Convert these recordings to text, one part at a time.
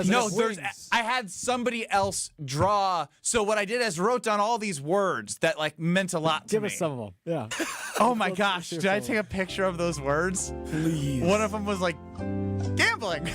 No, I had somebody else draw. So what I did is wrote down all these words that like meant a lot to me. Give us some of them. Yeah. Oh my gosh. Did I take a picture of those words? Please. One of them was like gambling.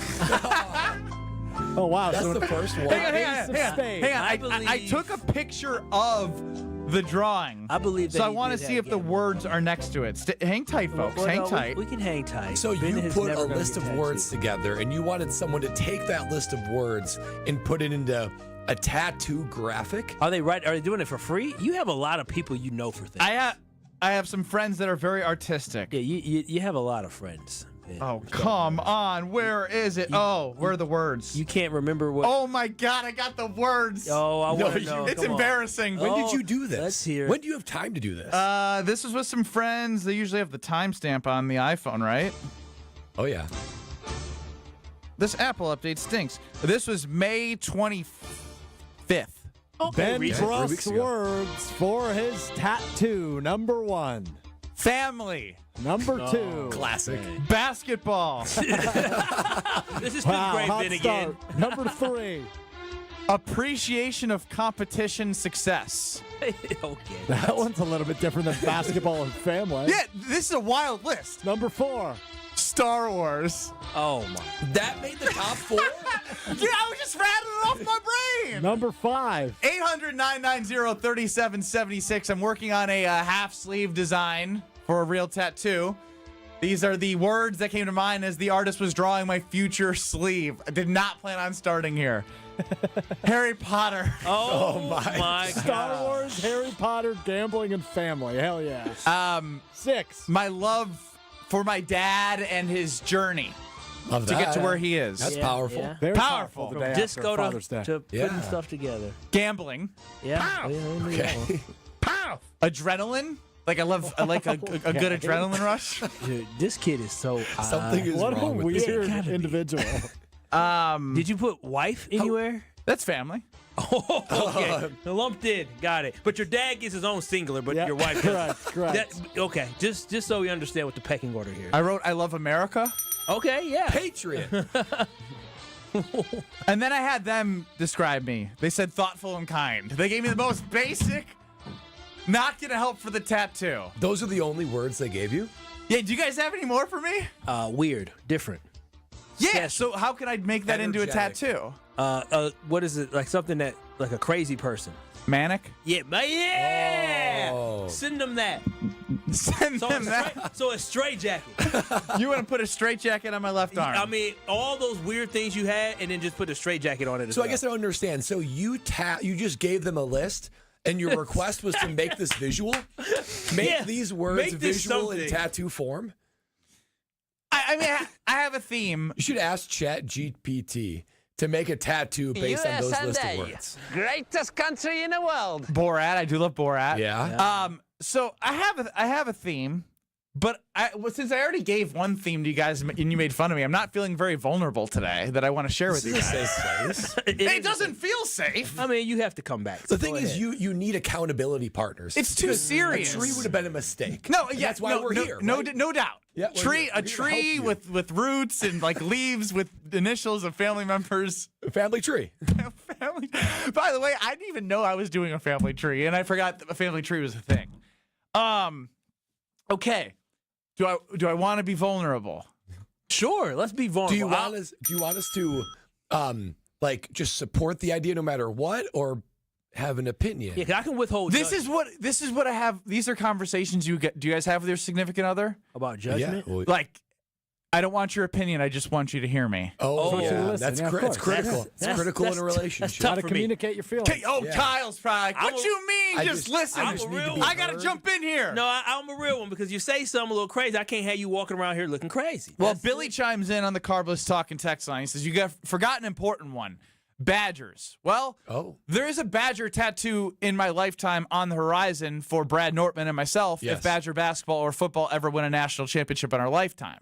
Oh, wow. That's the first one. Hang on. I took a picture of the drawing. I believe that. So I want to see if the words are next to it. Hang tight, folks. Hang tight. We can hang tight. So Ben you is put never a gonna list get of words together, and you wanted someone to take that list of words and put it into a tattoo graphic? Are they right? Are they doing it for free? You have a lot of people you know for things. I have some friends that are very artistic. Yeah, you have a lot of friends. Ben. Oh, come on. Where is it? Where are the words? You can't remember what. Oh, my God. I got the words. Oh, I want to know. It's Come on. embarrassing. When did you do this? Let's hear it. When do you have time to do this? This was with some friends. They usually have the timestamp on the iPhone, right? Oh, yeah. This Apple update stinks. This was May 25th. Ben weeks Brust's ago. words for his tattoo. Number 1. Family. Number 2. Classic. Basketball. This is Wow, great, hot Ben, again. start. Number 3. Appreciation of competition success. Okay. That one's a little bit different than basketball and family. Yeah, this is a wild list. Number 4. Star Wars. Oh my. That made the top 4? Yeah, I was just rattling it off my brain. Number 5. 800-990-3776. I'm working on a half sleeve design for a real tattoo. These are the words that came to mind as the artist was drawing my future sleeve. I did not plan on starting here. Harry Potter. Oh my God. Star Wars, Harry Potter, gambling, and family. Hell yeah. 6. My love for my dad and his journey Love to that. get to where he is. That's powerful. Yeah. Very Powerful. The day Just after go Father's Day. to Yeah. putting stuff together. Gambling. Yeah. Pow. Okay. Pow. Adrenaline. Like I like a good adrenaline rush. Dude, this kid is so odd. Something is What a wrong with this. weird gotta be. individual. Did you put wife anywhere? That's family. Oh, okay. Lumped in. Got it. But your dad gets his own singular, but Yeah, your wife doesn't. correct. Okay. Just so we understand what the pecking order here. I wrote I love America. Okay, yeah. Patriot. And then I had them describe me. They said thoughtful and kind. They gave me the most basic, not gonna help for the tattoo. Those are the only words they gave you? Yeah, do you guys have any more for me? Weird. Different. Yeah, so how can I make that into a Energetic. tattoo? What is it? Like something that, like a crazy person. Manic? Yeah, yeah! Oh. Send them that. Send So, them that. so a straight jacket. You want to put a straight jacket on my left arm? I mean, all those weird things you had, and then just put a straight jacket on it as So well. I guess I don't understand. So you just gave them a list, and your request was to make this visual? Make these words make this visual in something. tattoo form? I mean, I have a theme. You should ask ChatGPT to make a tattoo based on those list of words. Greatest country in the world. Borat. I do love Borat. Yeah. So I have a theme, but since I already gave one theme to you guys and you made fun of me, I'm not feeling very vulnerable today that I want to share with you guys. It doesn't feel safe. I mean, you have to come back. The thing is, you need accountability partners. It's too Because serious. A tree would have been a mistake. No, And yeah, that's why we're here. No, right? no doubt. Yeah, we're tree, here. a We're here to tree help you. with roots and like leaves with initials of family members. Family tree. Family. By the way, I didn't even know I was doing a family tree, and I forgot that a family tree was a thing. Okay. Do I want to be vulnerable? Sure, let's be vulnerable. Do you want us to like just support the idea no matter what, or have an opinion? Yeah, 'cause I can withhold. This judgment. is what I have. These are conversations you get. Do you guys have with your significant other? About judgment. Yeah. Well, Like, I don't want your opinion. I just want you to hear me. Oh, you yeah. listen. That's Yeah, of it's course. critical. That's- It's critical in a that's relationship. tough How to for me. communicate your feelings. Okay, Kyle's probably like, I'm what a- you mean? I Just listen. I'm a real one. I gotta jump in here. No, I'm a real one because you say something a little crazy. I can't have you walking around here looking crazy. Well, Billy chimes in on the Carbless Talk and text line. He says, you forgot an important one. Badgers. Well, there is a Badger tattoo in my lifetime on the horizon for Brad Nortman and myself Yes. if Badger basketball or football ever win a national championship in our lifetime.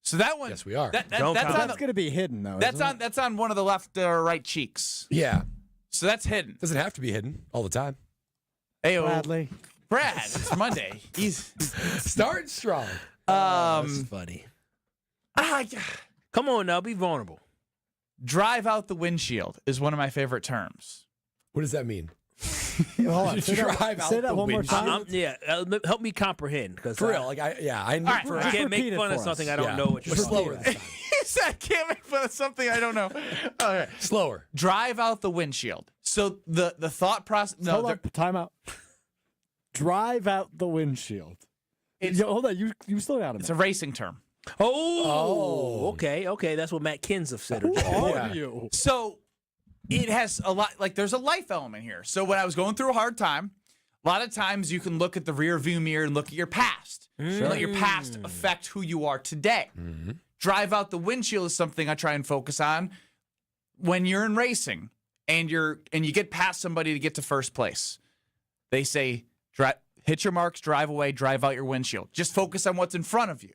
So that one. Yes, we are. That's Don't count. on That's going to be hidden, though. that's isn't on that's on one of the left or right cheeks. Yeah. So that's hidden. Doesn't have to be hidden all the time. Hey, it? Bradley. Brad, it's Monday. He's Starting strong. That's funny. ah, Come on now, be vulnerable. drive out the windshield is one of my favorite terms. What does that mean? Hold on. Say Drive that out one the more windshield. time. Help me comprehend. Because For real, like I need right, for I Just can't make repeat it fun of for something us. I don't know what you're But talking slower about. this time. He said, can't make fun of something I don't know. Okay. Slower. Drive out the windshield. So the thought process. No, Hold on. Time out. Drive out the windshield. Hold on. You slow down a it's a minute. racing term. Oh, okay. That's what Matt Kenseth said. Who are Yeah. you? So it has a lot, like there's a life element here. So when I was going through a hard time, a lot of times you can look at the rear view mirror and look at your past. And let your past affect who you are today. Drive out the windshield is something I try and focus on when you're in racing and you get past somebody to get to first place. They say, hit your marks, drive away, drive out your windshield. Just focus on what's in front of you.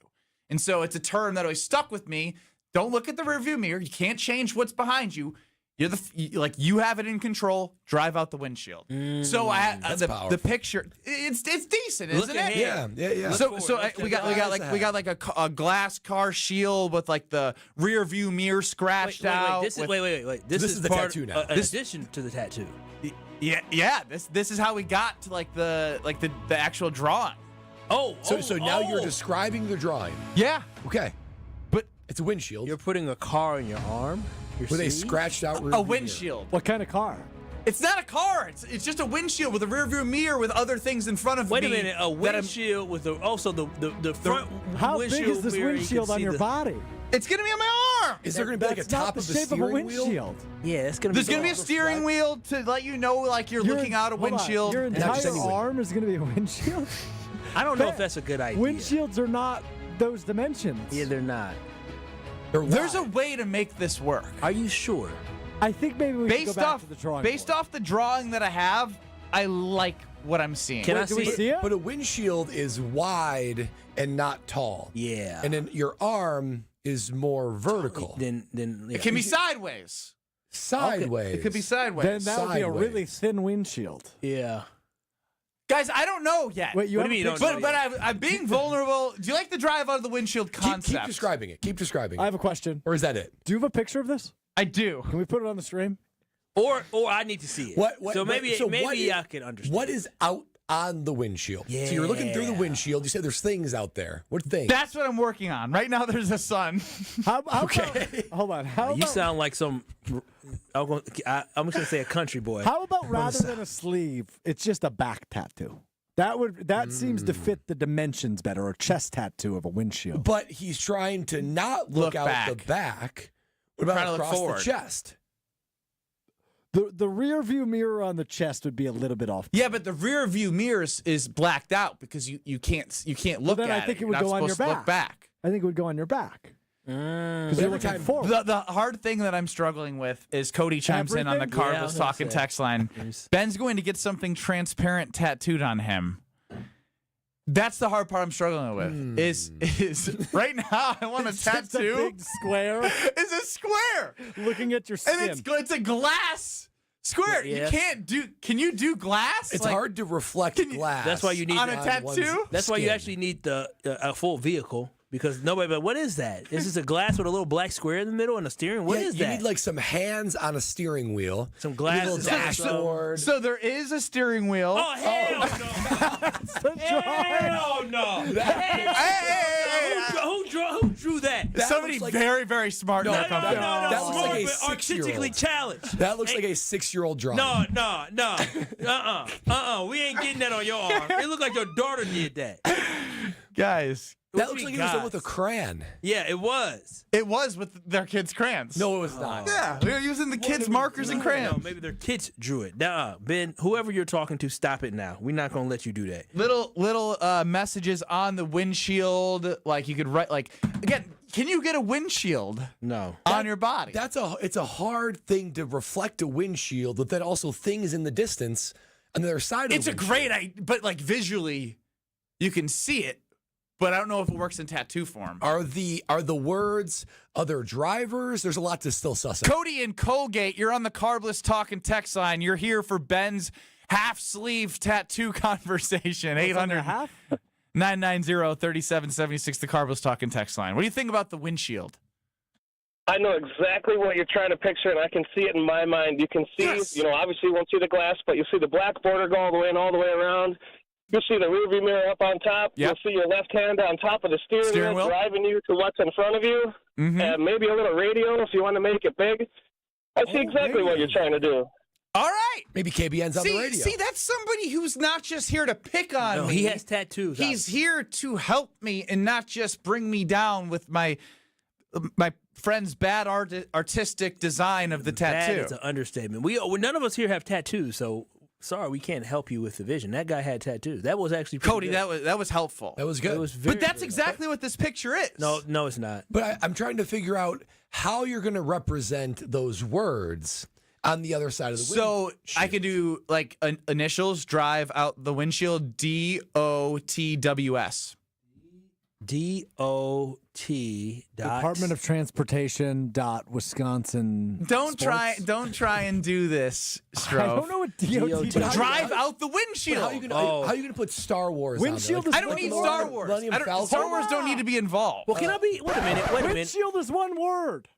And so it's a term that always stuck with me. Don't look at the rearview mirror. You can't change what's behind you. You have it in control. Drive out the windshield. So the picture, it's decent, isn't it? Yeah. So we got like a glass car shield with like the rear view mirror scratched out. This is the part, tattoo now. An addition to the tattoo. Yeah. This is how we got to like the actual drawing. So now you're describing the drawing. Yeah. Okay. But it's a windshield. You're putting a car in your arm. With a scratched out rear a view windshield. What kind of car? It's not a car. It's just a windshield with a rear view mirror with other things in front of me. Wait a minute. A windshield with also the front. How big windshield is this mirror, you windshield can on see your the- body? It's gonna be on my arm. Is there going to be like a That's not top the of the shape of a steering wheel? windshield. Yeah, it's gonna be. There's gonna be a steering wheel to let you know like you're looking out a hold on, windshield. Your Not just entire anyway. arm is going to be a windshield? I don't know if that's a good idea. Windshields are not those dimensions. Yeah, they're not. There's a wide. way to make this work. Are you sure? I think maybe we should go back to the drawing board. off the drawing that I have, I like what I'm seeing. Can I Do we see it? see it? But a windshield is wide and not tall. Yeah. And then your arm is more vertical. Then yeah. It can be sideways. Sideways. It could be sideways. Then that would be a Sideways. really thin windshield. Yeah. Guys, I don't know yet. Wait, you What have do you a mean you picture? don't but I'm being vulnerable. Do you like the drive out of the windshield concept? Keep describing it. Keep describing I it. have a question. Or is that it? Do you have a picture of this? I do. Can we put it on the stream? Or I need to see it. So maybe I can understand. What is out on the windshield? So you're looking through the windshield. You say there's things out there. What things? That's what I'm working on. Right now there's a sun. How about, hold on. You sound like some. I'm just gonna say a country boy. How about rather than a sleeve, it's just a back tattoo? That seems to fit the dimensions better, or chest tattoo of a windshield. But he's trying to not look out back. the back. What Trying to about look across forward. the chest? The rear view mirror on the chest would be a little bit off. Yeah, but the rear view mirror is blacked out because you can't look then at I think it. it would You're not go on your supposed to look back. I think it would go on your back. Because you're looking forward. The hard thing that I'm struggling with is Cody chimes in on the Everything? Yeah, I Cardinals was gonna talking say. text line. Ben's going to get something transparent tattooed on him. That's the hard part I'm struggling with. Is right now I want a It's just a tattoo. big square It's a square, looking at your skin. and it's a glass square. Yeah. You can't do. Can you do glass? It's Like, hard to reflect glass. That's why you need on a one's tattoo? That's why you skin. actually need a full vehicle, because nobody. But what is that? Is this a glass with a little black square in the middle and a steering? What is You that? need like some hands on a steering wheel. Some You need a glasses. little dashboard. So there is a steering wheel. Oh hell no! Hell no! Who drew that? That Somebody looks like- very, very smart in No, our company. That looks like a Smart, but 6-year-old. artistically challenged. That looks like a 6-year-old drawing. No. We ain't getting that on your arm. It looked like your daughter did that. Guys, That What looks do like you it was done got? with a crayon. Yeah, it was. it was with their kids' crayons. No, it was not. Yeah, we were using the kids' markers and No, crayons. maybe their kids drew it. Nuh-uh. Ben, whoever you're talking to, stop it now. We're not gonna let you do that. Little messages on the windshield, like you could write. Like again, can you get a windshield No. on your body? It's a hard thing to reflect a windshield, but then also things in the distance on the other side of It's the a windshield. great idea, but like visually, you can see it. But I don't know if it works in tattoo form. Are the words other drivers? There's a lot to still suss out. Cody and Colgate, you're on the Carbless Talk and Text line. You're here for Ben's half sleeve tattoo conversation. 800 half? 990 3776, the Carbless Talk and Text line. What do you think about the windshield? I know exactly what you're trying to picture, and I can see it in my mind. You can see, obviously you won't see the glass, but you'll see the black border go all the way and all the way around. You'll see the rearview mirror up on top. Yep. You'll see your left hand on top of the steering wheel driving you to what's in front of you. And maybe a little radio if you want to make it big. I see exactly what you're trying to do. All right. Maybe KBN's on the radio. See, that's somebody who's not just here to pick on me. He has tattoos. He's here to help me and not just bring me down with my friend's bad artistic design of the tattoo. That is an understatement. None of us here have tattoos, so sorry, we can't help you with the vision. That guy had tattoos. That was actually pretty Cody. good. That was helpful. That was good. It was very, but that's exactly what this picture is. No, it's not. But I'm trying to figure out how you're going to represent those words on the other side of the windshield. So I could do like initials, drive out the windshield, DOTWS. DOT. Department of Transportation. Wisconsin. Don't Sports? try and do this, Stroh. I don't know what DOT. Drive out the But windshield. how are you going to put Star Wars Windshield on there? is I don't need one Star word. Wars. Millennium Falcon? Star Wars don't need to be involved. Well, can I be? Wait a minute. Windshield is one word.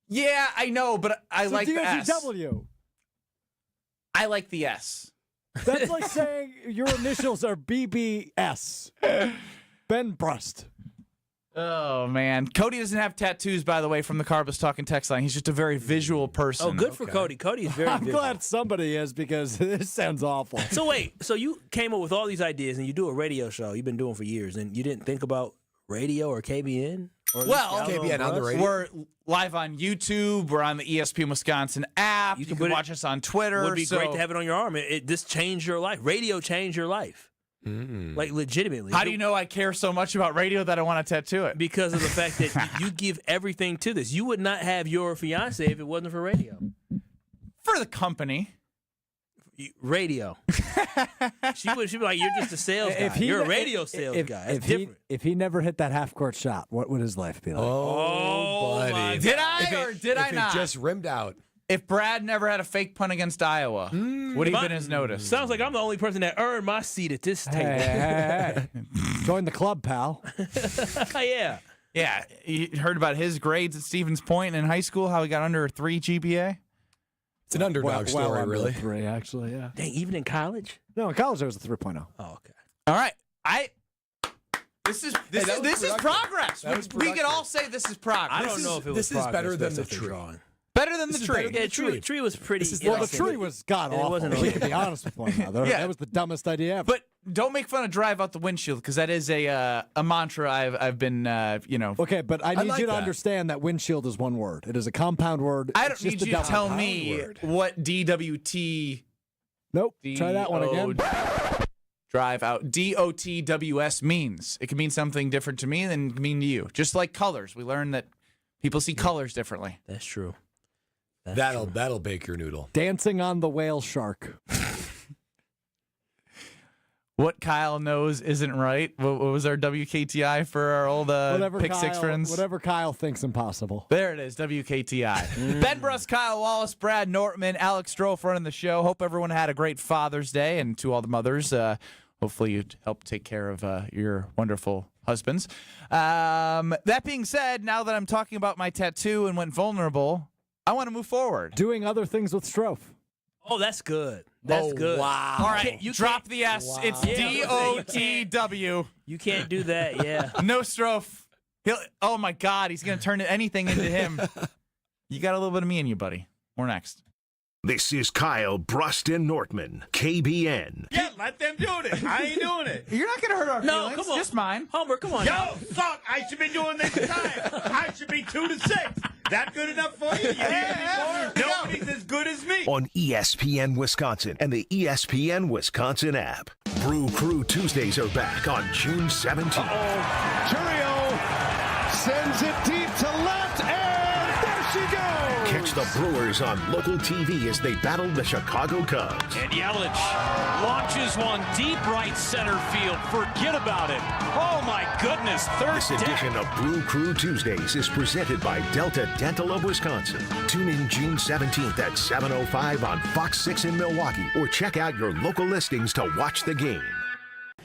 Yeah, I know, but I So like the S. DOTW. I like the S. That's like saying your initials are BBS. Ben Brust. Oh, man. Cody doesn't have tattoos, by the way, from the Carbus Talking text line. He's just a very visual person. Oh, good for Cody. Cody is very I'm visual. glad somebody is because this sounds awful. So wait, so you came up with all these ideas and you do a radio show you've been doing for years and you didn't think about radio or KBN? Or Well, KBN on the radio. We're live on YouTube. We're on the ESPN Wisconsin app. You can put it- watch us on Twitter. It would be great to have it on your arm. This changed your life. Radio changed your life. Like legitimately. How do you know I care so much about radio that I want to tattoo it? Because of the fact that you give everything to this. You would not have your fiance if it wasn't for radio. For the company. Radio. She'd be like, you're just a sales guy. You're a radio sales guy. That's different. If he never hit that half-court shot, what would his life be like? Oh, buddy. my Did I or did I If not? it just rimmed out. If Brad never had a fake punt against Iowa, would he have been his notice? Sounds like I'm the only person that earned my seat at this table. Hey. Join the club, pal. Yeah. Yeah, you heard about his grades at Stevens Point in high school, how he got under a 3 GPA? It's an underdog story, under really. 3, actually, yeah. Dang, even in college? No, in college there was a 3.0. Oh, okay. All right. This is progress. That was We can productive. all say this is progress. I don't know if it was this is better progress than based the off their tree. drawing. Better than the This is tree. better than Yeah, tree was pretty. Well, the interesting. tree was god awful. wasn't We a- can be honest with one another. Yeah. That was the dumbest idea ever. But don't make fun of drive out the windshield because that is a mantra I've been Okay, but I need like you to that. understand that windshield is one word. It is a compound word. I It's don't just need a you to double tell me word. what DWT Nope. Try that one again. drive out DOTWS means. It can mean something different to me than it can mean to you. Just like colors. We learned that people see colors differently. That's true. That'll bake your noodle. Dancing on the whale shark. What Kyle knows isn't right. What was our WKTI for our old Pick Six friends? Whatever Kyle thinks impossible. There it is, WKTI. Ben Bruss, Kyle Wallace, Brad Nortman, Alex Stroh running the show. Hope everyone had a great Father's Day, and to all the mothers, hopefully you help take care of your wonderful husbands. That being said, now that I'm talking about my tattoo and went vulnerable, I want to move forward. Doing other things with Strofe. Oh, that's good. That's good. Wow. All right, You drop can't- the S. Wow. It's Yeah. DOTW. You can't do that. Yeah. No Strofe. Oh my God, he's gonna turn anything into him. You got a little bit of me in you, buddy. We're next. This is Kyle Bruston Nortman, KBN. Yeah, let them do it. I ain't doing it. You're not gonna hurt our No, feelings. come on. Just mine. Homer, come on. Yo, now. fuck, I should be doing this time. I should be 2-6. That good enough for you? You need any more? Nobody's as good as me. On ESPN Wisconsin and the ESPN Wisconsin app. Brew Crew Tuesdays are back on June 17th. Churio sends it deep to left, and there she goes. Catch the Brewers on local TV as they battle the Chicago Cubs. And Yelich launches one deep right center field. Forget about it. Oh, my goodness. Third This down. edition of Brew Crew Tuesdays is presented by Delta Dental of Wisconsin. Tune in June 17th at 7:05 on Fox 6 in Milwaukee or check out your local listings to watch the game.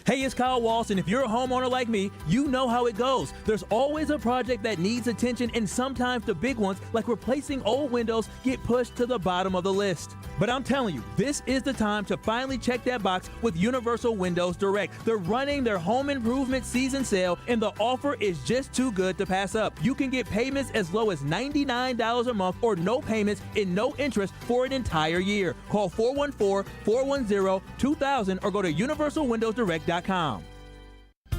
Hey, it's Kyle Walsh, and if you're a homeowner like me, you know how it goes. There's always a project that needs attention, and sometimes the big ones, like replacing old windows, get pushed to the bottom of the list. But I'm telling you, this is the time to finally check that box with Universal Windows Direct. They're running their home improvement season sale, and the offer is just too good to pass up. You can get payments as low as $99 a month or no payments and no interest for an entire year. Call 414-410-2000 or go to universalwindowsdirect.com.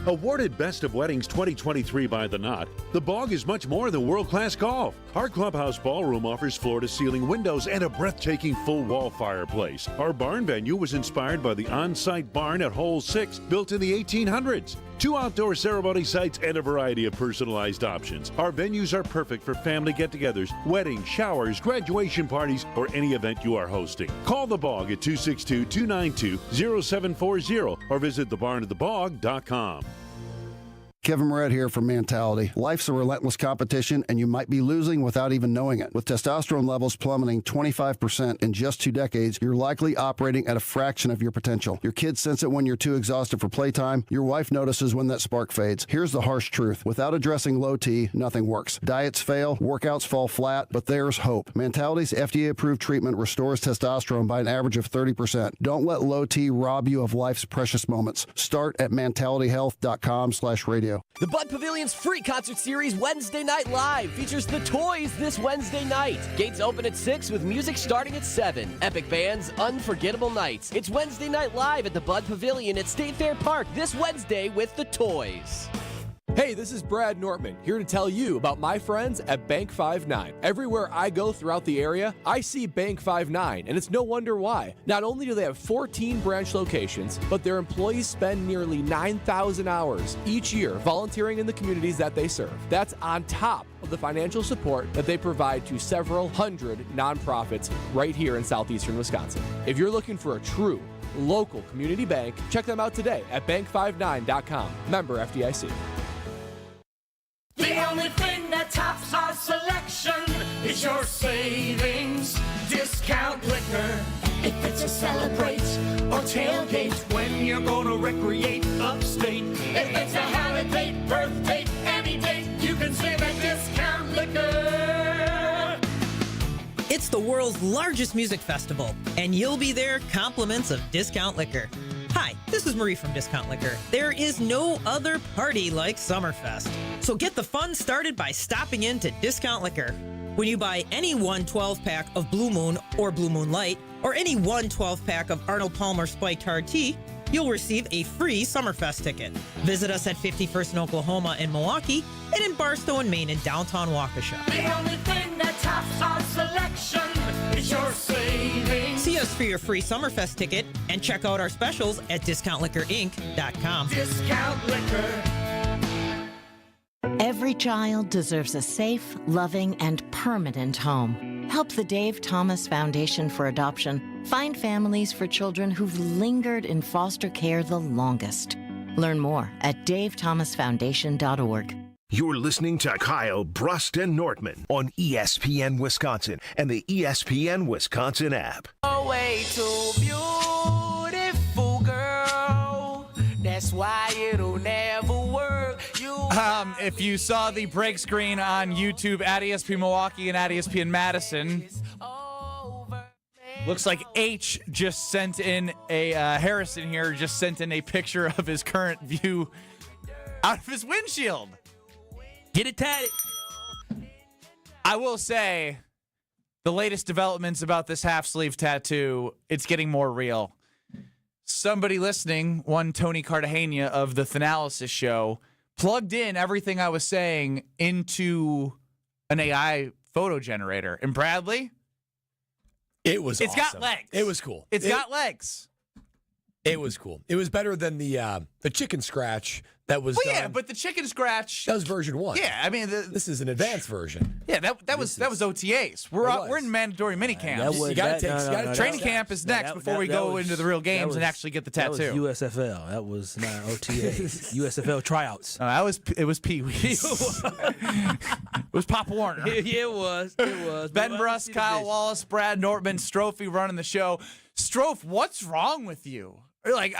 Awarded Best of Weddings 2023 by The Knot, The Bog is much more than world-class golf. Our clubhouse ballroom offers floor-to-ceiling windows and a breathtaking full-wall fireplace. Our barn venue was inspired by the on-site barn at Hole 6, built in the 1800s. 2 outdoor ceremony sites and a variety of personalized options. Our venues are perfect for family get-togethers, weddings, showers, graduation parties, or any event you are hosting. Call The Bog at 262-292-0740 or visit thebarnofthebog.com. Kevin Moret here from Mentality. Life's a relentless competition, and you might be losing without even knowing it. With testosterone levels plummeting 25% in just 2 decades, you're likely operating at a fraction of your potential. Your kids sense it when you're too exhausted for playtime. Your wife notices when that spark fades. Here's the harsh truth. Without addressing low T, nothing works. Diets fail, workouts fall flat, but there's hope. Mentality's FDA-approved treatment restores testosterone by an average of 30%. Don't let low T rob you of life's precious moments. Start at mentalityhealth.com/radio. The Bud Pavilion's free concert series Wednesday Night Live features The Toys this Wednesday night. Gates open at 6 with music starting at 7. Epic bands, unforgettable nights. It's Wednesday Night Live at the Bud Pavilion at State Fair Park this Wednesday with The Toys. Hey, this is Brad Nortman, here to tell you about my friends at Bank 5-9. Everywhere I go throughout the area, I see Bank 5-9, and it's no wonder why. Not only do they have 14 branch locations, but their employees spend nearly 9,000 hours each year volunteering in the communities that they serve. That's on top of the financial support that they provide to several hundred nonprofits right here in southeastern Wisconsin. If you're looking for a true local community bank, check them out today at bank59.com. Member FDIC. The only thing that tops our selection is your savings discount liquor. If it's a celebrate or tailgate, when you're gonna recreate upstate. If it's a holiday, birthday, any date, you can save at Discount Liquor. It's the world's largest music festival, and you'll be there compliments of Discount Liquor. Hi, this is Marie from Discount Liquor. There is no other party like Summerfest. So get the fun started by stopping in to Discount Liquor. When you buy any one 12-pack of Blue Moon or Blue Moon Light, or any one 12-pack of Arnold Palmer Spiked Hard Tea, you'll receive a free Summerfest ticket. Visit us at 51st in Oklahoma and Milwaukee, and in Barstow and Maine in downtown Waukesha. The only thing that tops our selection is your savings. See us for your free Summerfest ticket and check out our specials at discountliquorinc.com. Discount Liquor. Every child deserves a safe, loving, and permanent home. Help the Dave Thomas Foundation for Adoption find families for children who've lingered in foster care the longest. Learn more at davethomasfoundation.org. You're listening to Kyle, Brust, and Nortman on ESPN Wisconsin and the ESPN Wisconsin app. Oh, way too beautiful, girl. That's why it'll never work. If you saw the break screen on YouTube at ESPN Milwaukee and at ESPN Madison, looks like H just sent in a Harrison here just sent in a picture of his current view out of his windshield. Get it tatted. I will say, the latest developments about this half-sleeve tattoo, it's getting more real. Somebody listening, one Tony Cartagena of the Thanalysis show, plugged in everything I was saying into an AI photo generator. And Bradley, it's awesome. Got legs. It was cool. It's got legs. It was cool. It was better than the chicken scratch that was. Well, yeah, but the chicken scratch. That was version 1. Yeah, I mean, this is an advanced version. Yeah, that was OTAs. We're in mandatory mini camps. You got to training camp is next before we go into the real games and actually get the tattoo. That was USFL. That was not OTAs. USFL trophy's. It was Pee Wee's. It was Pop Warner. Yeah, it was. Ben Brust, Kyle Wallace, Brad Nortman, Strophe running the show. Strofe, what's wrong with you? Like,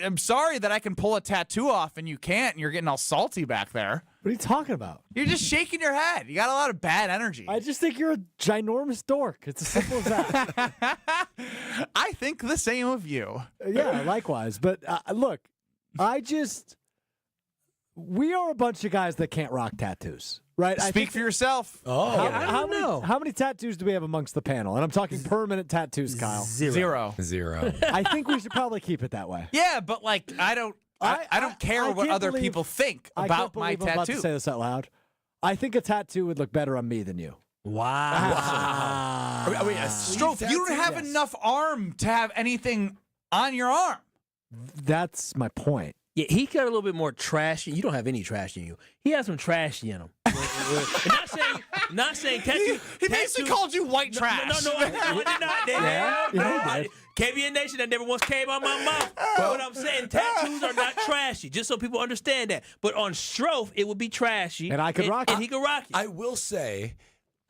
I'm sorry that I can pull a tattoo off and you can't, and you're getting all salty back there. What are you talking about? You're just shaking your head. You got a lot of bad energy. I just think you're a ginormous dork. It's as simple as that. I think the same of you. Yeah, likewise. But look, we are a bunch of guys that can't rock tattoos, right? Speak for yourself. Oh, How many tattoos do we have amongst the panel? And I'm talking permanent tattoos, Kyle. Zero. I think we should probably keep it that way. Yeah, but like I don't care what other people think about my I'm about to tattoo. say this out loud. I think a tattoo would look better on me than you. Wow. Are we a Stroke, you don't have enough arm to have anything on your arm. That's my point. Yeah, he got a little bit more trashy. You don't have any trash in you. He has some trashy in him. not saying tattoo. He basically called you white trash. No, I did not. Yeah, KBN Nation, that never once came out my mouth. But what I'm saying, tattoos are not trashy, just so people understand that. But on Strofe, it would be trashy. And I could rock it. And he could rock it. I will say,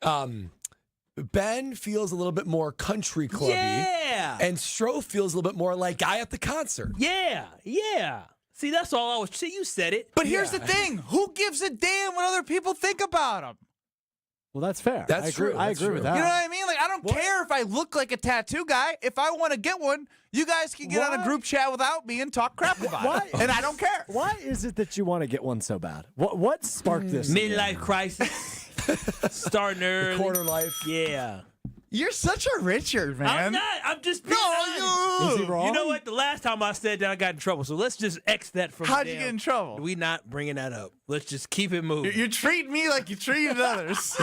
Ben feels a little bit more country clubby. Yeah. And Strofe feels a little bit more like guy at the concert. Yeah. See, that's all I was. See, you said it. But here's the thing: who gives a damn what other people think about him? Well, that's fair. That's I agree. true. I That's agree true. with that. You know what I mean? Like, I don't care if I look like a tattoo guy. If I want to get one, you guys can get on a group chat without me and talk crap about it. And I don't care. Why is it that you want to get one so bad? What sparked this? Midlife crisis. Starting early. Quarter life. Yeah. You're such a Richard, man. I'm not. I'm just being honest. Is he wrong? You know what? The last time I said that, I got in trouble. So let's just X that from. How'd you get in trouble? We not bringing that up. Let's just keep it moving. You treat me like you treated others.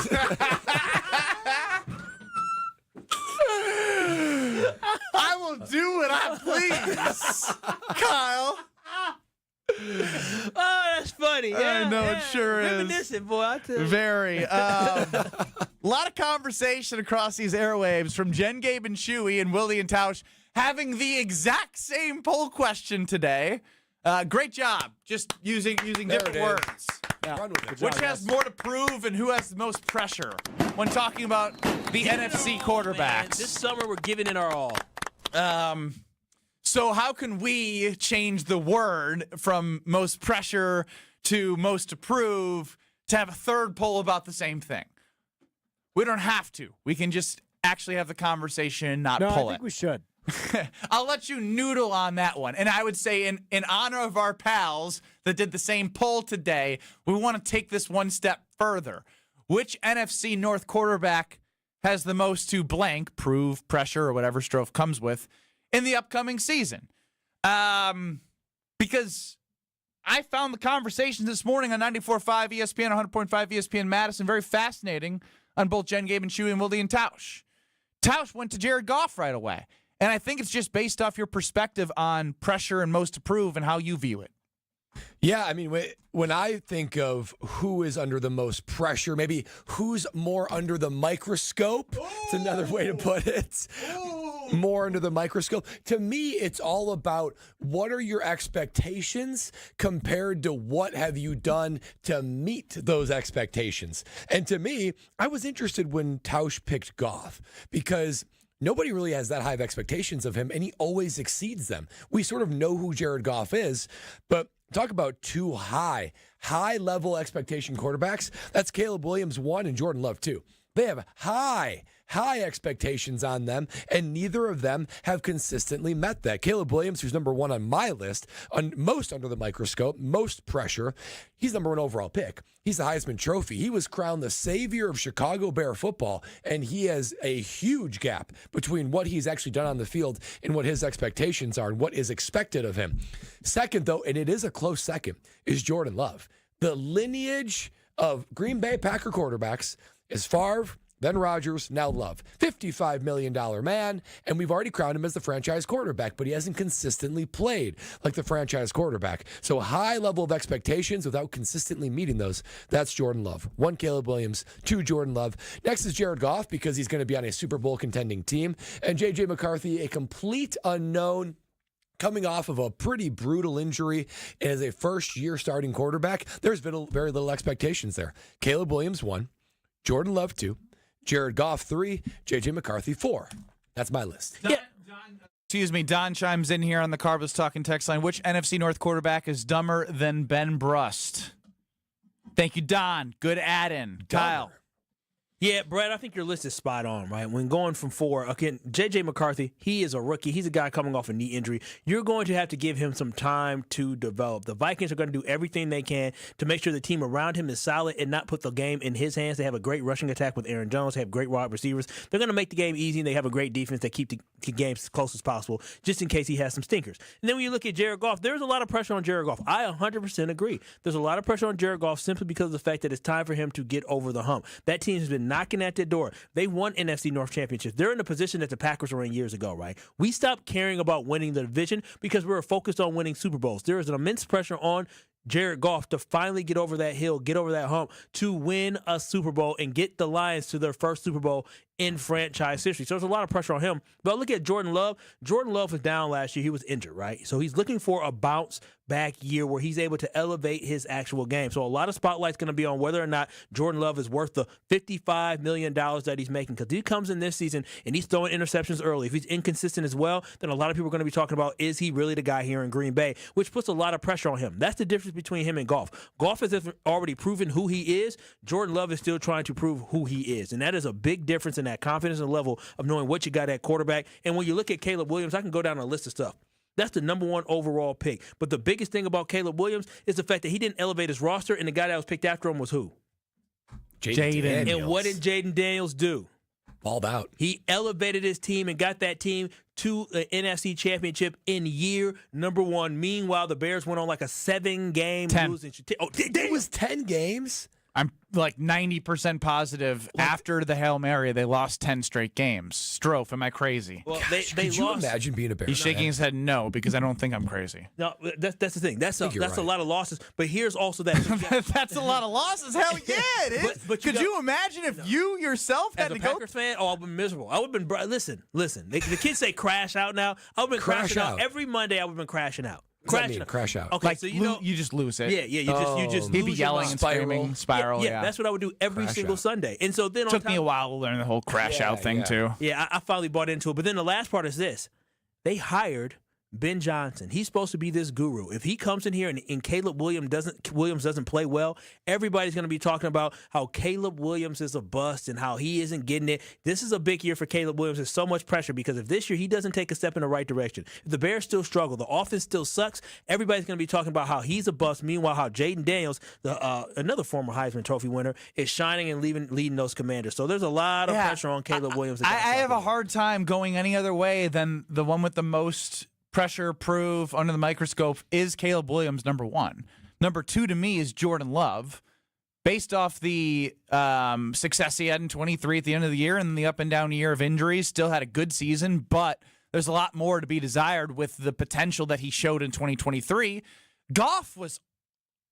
I will do what I please, Kyle. Oh, that's funny. Yeah, I know it sure is. Reminiscent, boy. I tell you. Very. A lot of conversation across these airwaves from Jen, Gabe, and Chewy and Willie and Tausch having the exact same poll question today. Great job. Just using different words. Yeah. Which has more to prove and who has the most pressure when talking about the NFC quarterbacks? Man, this summer, we're giving it our all. So how can we change the word from most pressure to most approve to have a third poll about the same thing? We don't have to. We can just actually have the conversation and not pull it. I think we should. I'll let you noodle on that one. And I would say in honor of our pals that did the same poll today, we want to take this one step further. Which NFC North quarterback has the most to blank, prove, pressure, or whatever Strofe comes with in the upcoming season? Because I found the conversations this morning on 94.5 ESPN, 100.5 ESPN Madison very fascinating on both Jen, Gabe, and Chewy and Willie and Tausch. Tausch went to Jared Goff right away. And I think it's just based off your perspective on pressure and most to prove and how you view it. Yeah, I mean, when I think of who is under the most pressure, maybe who's more under the microscope, it's another way to put it. More under the microscope. To me, it's all about what are your expectations compared to what have you done to meet those expectations. And to me, I was interested when Tausch picked Goff because nobody really has that high of expectations of him, and he always exceeds them. We sort of know who Jared Goff is, but talk about two high-level expectation quarterbacks. That's Caleb Williams, 1, and Jordan Love, 2. They have high expectations on them, and neither of them have consistently met that. Caleb Williams, who's number 1 on my list, on most under the microscope, most pressure, he's number 1 overall pick. He's the Heisman Trophy. He was crowned the savior of Chicago Bear football, and he has a huge gap between what he's actually done on the field and what his expectations are and what is expected of him. Second, though, and it is a close second, is Jordan Love. The lineage of Green Bay Packer quarterbacks is Favre, then Rodgers, now Love. $55 million man, and we've already crowned him as the franchise quarterback, but he hasn't consistently played like the franchise quarterback. So high level of expectations without consistently meeting those. That's Jordan Love. 1, Caleb Williams. 2, Jordan Love. Next is Jared Goff because he's going to be on a Super Bowl contending team. And J.J. McCarthy, a complete unknown, coming off of a pretty brutal injury as a first-year starting quarterback. There's been very little expectations there. Caleb Williams, 1. Jordan Love, 2. Jared Goff, 3. J.J. McCarthy, 4. That's my list. Yeah. Don chimes in here on the Carbos Talking text line. Which NFC North quarterback is dumber than Ben Brust? Thank you, Don. Good add-in. Kyle. Yeah, Brett, I think your list is spot on, right? When going from 4, again, J.J. McCarthy, he is a rookie. He's a guy coming off a knee injury. You're going to have to give him some time to develop. The Vikings are going to do everything they can to make sure the team around him is solid and not put the game in his hands. They have a great rushing attack with Aaron Jones. They have great wide receivers. They're going to make the game easy, and they have a great defense that keep the game as close as possible, just in case he has some stinkers. And then when you look at Jared Goff, there's a lot of pressure on Jared Goff. I 100% agree. There's a lot of pressure on Jared Goff simply because of the fact that it's time for him to get over the hump. That team has been knocking at the door. They won NFC North championships. They're in the position that the Packers were in years ago, right? We stopped caring about winning the division because we were focused on winning Super Bowls. There is an immense pressure on Jared Goff to finally get over that hill, get over that hump, to win a Super Bowl and get the Lions to their first Super Bowl in franchise history. So there's a lot of pressure on him. But look at Jordan Love. Jordan Love was down last year. He was injured, right? So he's looking for a bounce back year where he's able to elevate his actual game. So a lot of spotlight's going to be on whether or not Jordan Love is worth the $55 million that he's making. Because he comes in this season and he's throwing interceptions early. If he's inconsistent as well, then a lot of people are going to be talking about, is he really the guy here in Green Bay? Which puts a lot of pressure on him. That's the difference between him and Goff. Goff has already proven who he is. Jordan Love is still trying to prove who he is. And that is a big difference in that confidence and level of knowing what you got at quarterback. And when you look at Caleb Williams, I can go down a list of stuff. That's the number 1 overall pick. But the biggest thing about Caleb Williams is the fact that he didn't elevate his roster, and the guy that was picked after him was who? Jaden Daniels. And what did Jaden Daniels do? Balled out. He elevated his team and got that team to the NFC Championship in year number 1. Meanwhile, the Bears went on like a 7-game losing streak. Oh, it was 10 games? I'm like 90% positive after the Hail Mary, they lost 10 straight games. Strofe, am I crazy? Well, Gosh, they could you lost. imagine being a Bears He's shaking his head no, because I don't think I'm crazy. No, that's the thing. That's a right. lot of losses. But here's also that. That's a lot of losses. Hell yeah, it is. But Could you imagine if you yourself had as a to go? Packers fan, I would have been miserable. I would have been. Listen. The kids say crash out now. I would have been crashing out every Monday. I would have been crashing out. Crash out. Okay, Like, so you just lose it. Yeah. You just He'd lose be your yelling mind. and screaming, spiral. Yeah, that's what I would do every Crash single out. Sunday. And so then Took me a while to learn the whole crash out thing too. Yeah, I finally bought into it. But then the last part is this: they hired Ben Johnson. He's supposed to be this guru. If he comes in here and Caleb Williams doesn't play well, everybody's going to be talking about how Caleb Williams is a bust and how he isn't getting it. This is a big year for Caleb Williams. There's so much pressure because if this year he doesn't take a step in the right direction, if the Bears still struggle, the offense still sucks, everybody's going to be talking about how he's a bust. Meanwhile, how Jaden Daniels, another former Heisman Trophy winner, is shining and leading those Commanders. So there's a lot of pressure on Caleb Williams. I have a hard time going any other way than the one with the most pressure proof under the microscope is Caleb Williams, number 1. Number 2 to me is Jordan Love. Based off the success he had in 23 at the end of the year and the up and down year of injuries, still had a good season, but there's a lot more to be desired with the potential that he showed in 2023. Goff was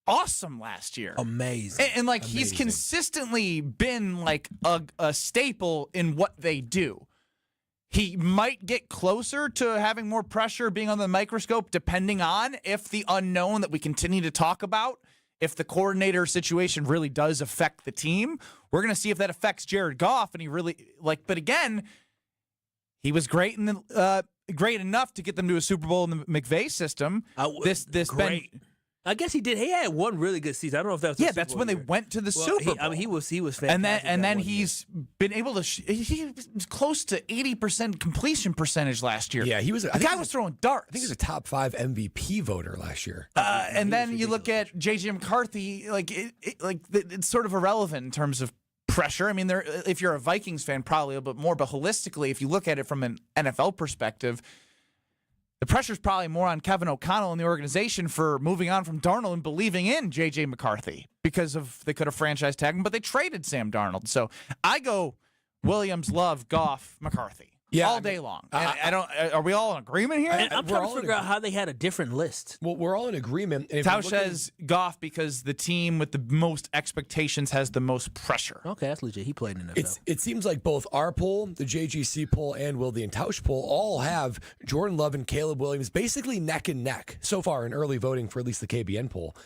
awesome last year. Amazing. And he's consistently been like a staple in what they do. He might get closer to having more pressure being on the microscope depending on if the unknown that we continue to talk about, if the coordinator situation really does affect the team. We're going to see if that affects Jared Goff. And he really, but again, he was great in the great enough to get them to a Super Bowl in the McVay system. This great. I guess he did. He had one really good season. I don't know if that was that's when they went to the Super Bowl. He was fantastic. And then he's been able to. He was close to 80% completion percentage last year. Yeah, he was. The guy was throwing darts. I think he was a top 5 MVP voter last year. And then you look at J.J. McCarthy. It's sort of irrelevant in terms of pressure. I mean, if you're a Vikings fan, probably a bit more. But holistically, if you look at it from an NFL perspective, the pressure's probably more on Kevin O'Connell and the organization for moving on from Darnold and believing in J.J. McCarthy because they could have franchise tagged him, but they traded Sam Darnold. So I go Williams, Love, Goff, McCarthy. All day long. And are we all in agreement here? I'm trying to figure out how they had a different list. Well, we're all in agreement. Tausch says Goff because the team with the most expectations has the most pressure. Okay, that's legit. He played in the NFL. It seems like both our poll, the JGC poll, and Wilde and Tausch poll all have Jordan Love and Caleb Williams basically neck and neck so far in early voting for at least the KBN poll.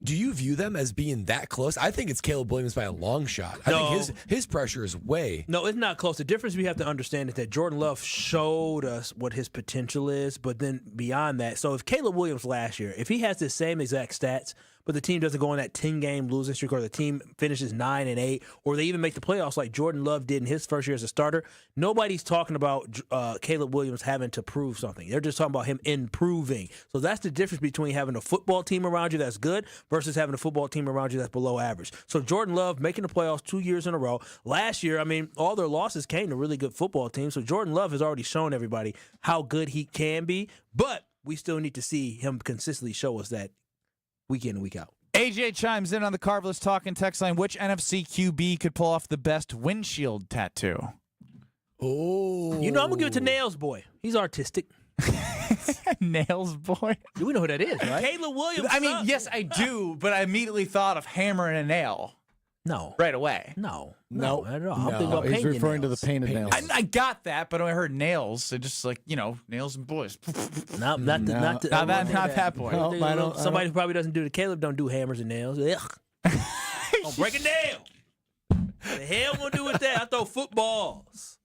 Do you view them as being that close? I think it's Caleb Williams by a long shot. I think his pressure is way. No, it's not close. The difference we have to understand is that Jordan Love showed us what his potential is, but then beyond that, so if Caleb Williams last year, if he has the same exact stats, but the team doesn't go on that 10-game losing streak, or the team finishes 9-8, or they even make the playoffs like Jordan Love did in his first year as a starter, nobody's talking about Caleb Williams having to prove something. They're just talking about him improving. So that's the difference between having a football team around you that's good versus having a football team around you that's below average. So Jordan Love making the playoffs 2 years in a row. Last year, I mean, all their losses came to really good football teams. So Jordan Love has already shown everybody how good he can be, but we still need to see him consistently show us that week in and week out. AJ chimes in on the Carvelous Talking text line. Which NFC QB could pull off the best windshield tattoo? Oh. You know, I'm going to give it to Nails Boy. He's artistic. Nails Boy? We know who that is, right? Caleb Williams. I mean, yes, I do, but I immediately thought of hammering a nail. No. Right away. No. No. Not at all. I'm thinking about He's painting referring to nails. the painted nails. I got that, but when I heard nails, it just like, nails and boys. Not that boy. No, Somebody who probably doesn't do the Caleb don't do hammers and nails. Ugh. Don't break a nail. What the hell gonna do with that? I throw footballs.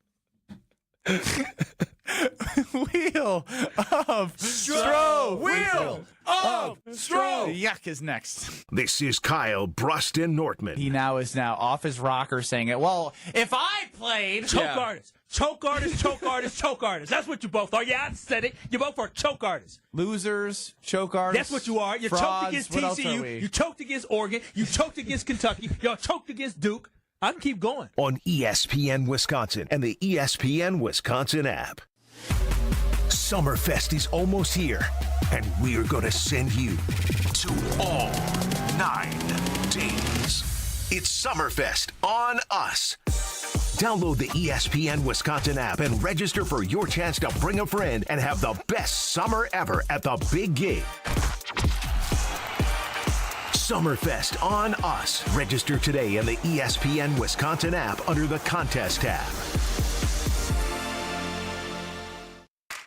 Wheel of Stro. Wheel of Stro. Yuck is next. This is Kyle Bruston Nortman. He now is off his rocker saying it. Well, if I played... Choke artist. Choke artist, choke artist, choke artist. That's what you both are. Yeah, I said it. You both are choke artists. Losers, choke artists. That's what you are. You frauds, choked against what else are TCU. we? You choked against Oregon. You choked against Kentucky. Y'all choked against Duke. I can keep going. On ESPN Wisconsin and the ESPN Wisconsin app. Summerfest is almost here, and we're going to send you to all 9 days. It's Summerfest on us. Download the ESPN Wisconsin app and register for your chance to bring a friend and have the best summer ever at the big game. Summerfest on us. Register today in the ESPN Wisconsin app under the contest tab.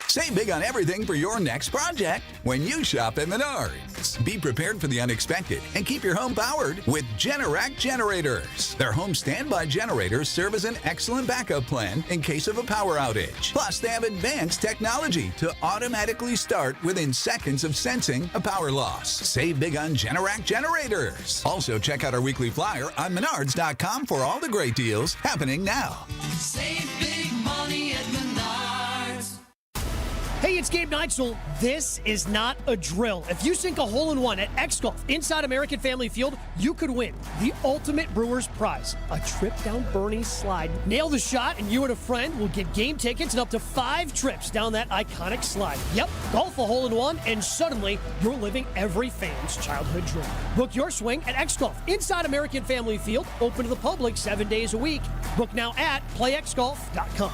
Save big on everything for your next project when you shop at Menards. Be prepared for the unexpected and keep your home powered with Generac generators. Their home standby generators serve as an excellent backup plan in case of a power outage. Plus, they have advanced technology to automatically start within seconds of sensing a power loss. Save big on Generac generators. Also, check out our weekly flyer on Menards.com for all the great deals happening now. Save big money at Menards. Hey, it's Gabe Neitzel. This is not a drill. If you sink a hole-in-one at X Golf inside American Family Field, you could win the ultimate Brewers prize, a trip down Bernie's slide. Nail the shot, and you and a friend will get game tickets and up to 5 trips down that iconic slide. Yep, golf a hole-in-one, and suddenly you're living every fan's childhood dream. Book your swing at X Golf inside American Family Field, open to the public 7 days a week. Book now at playxgolf.com.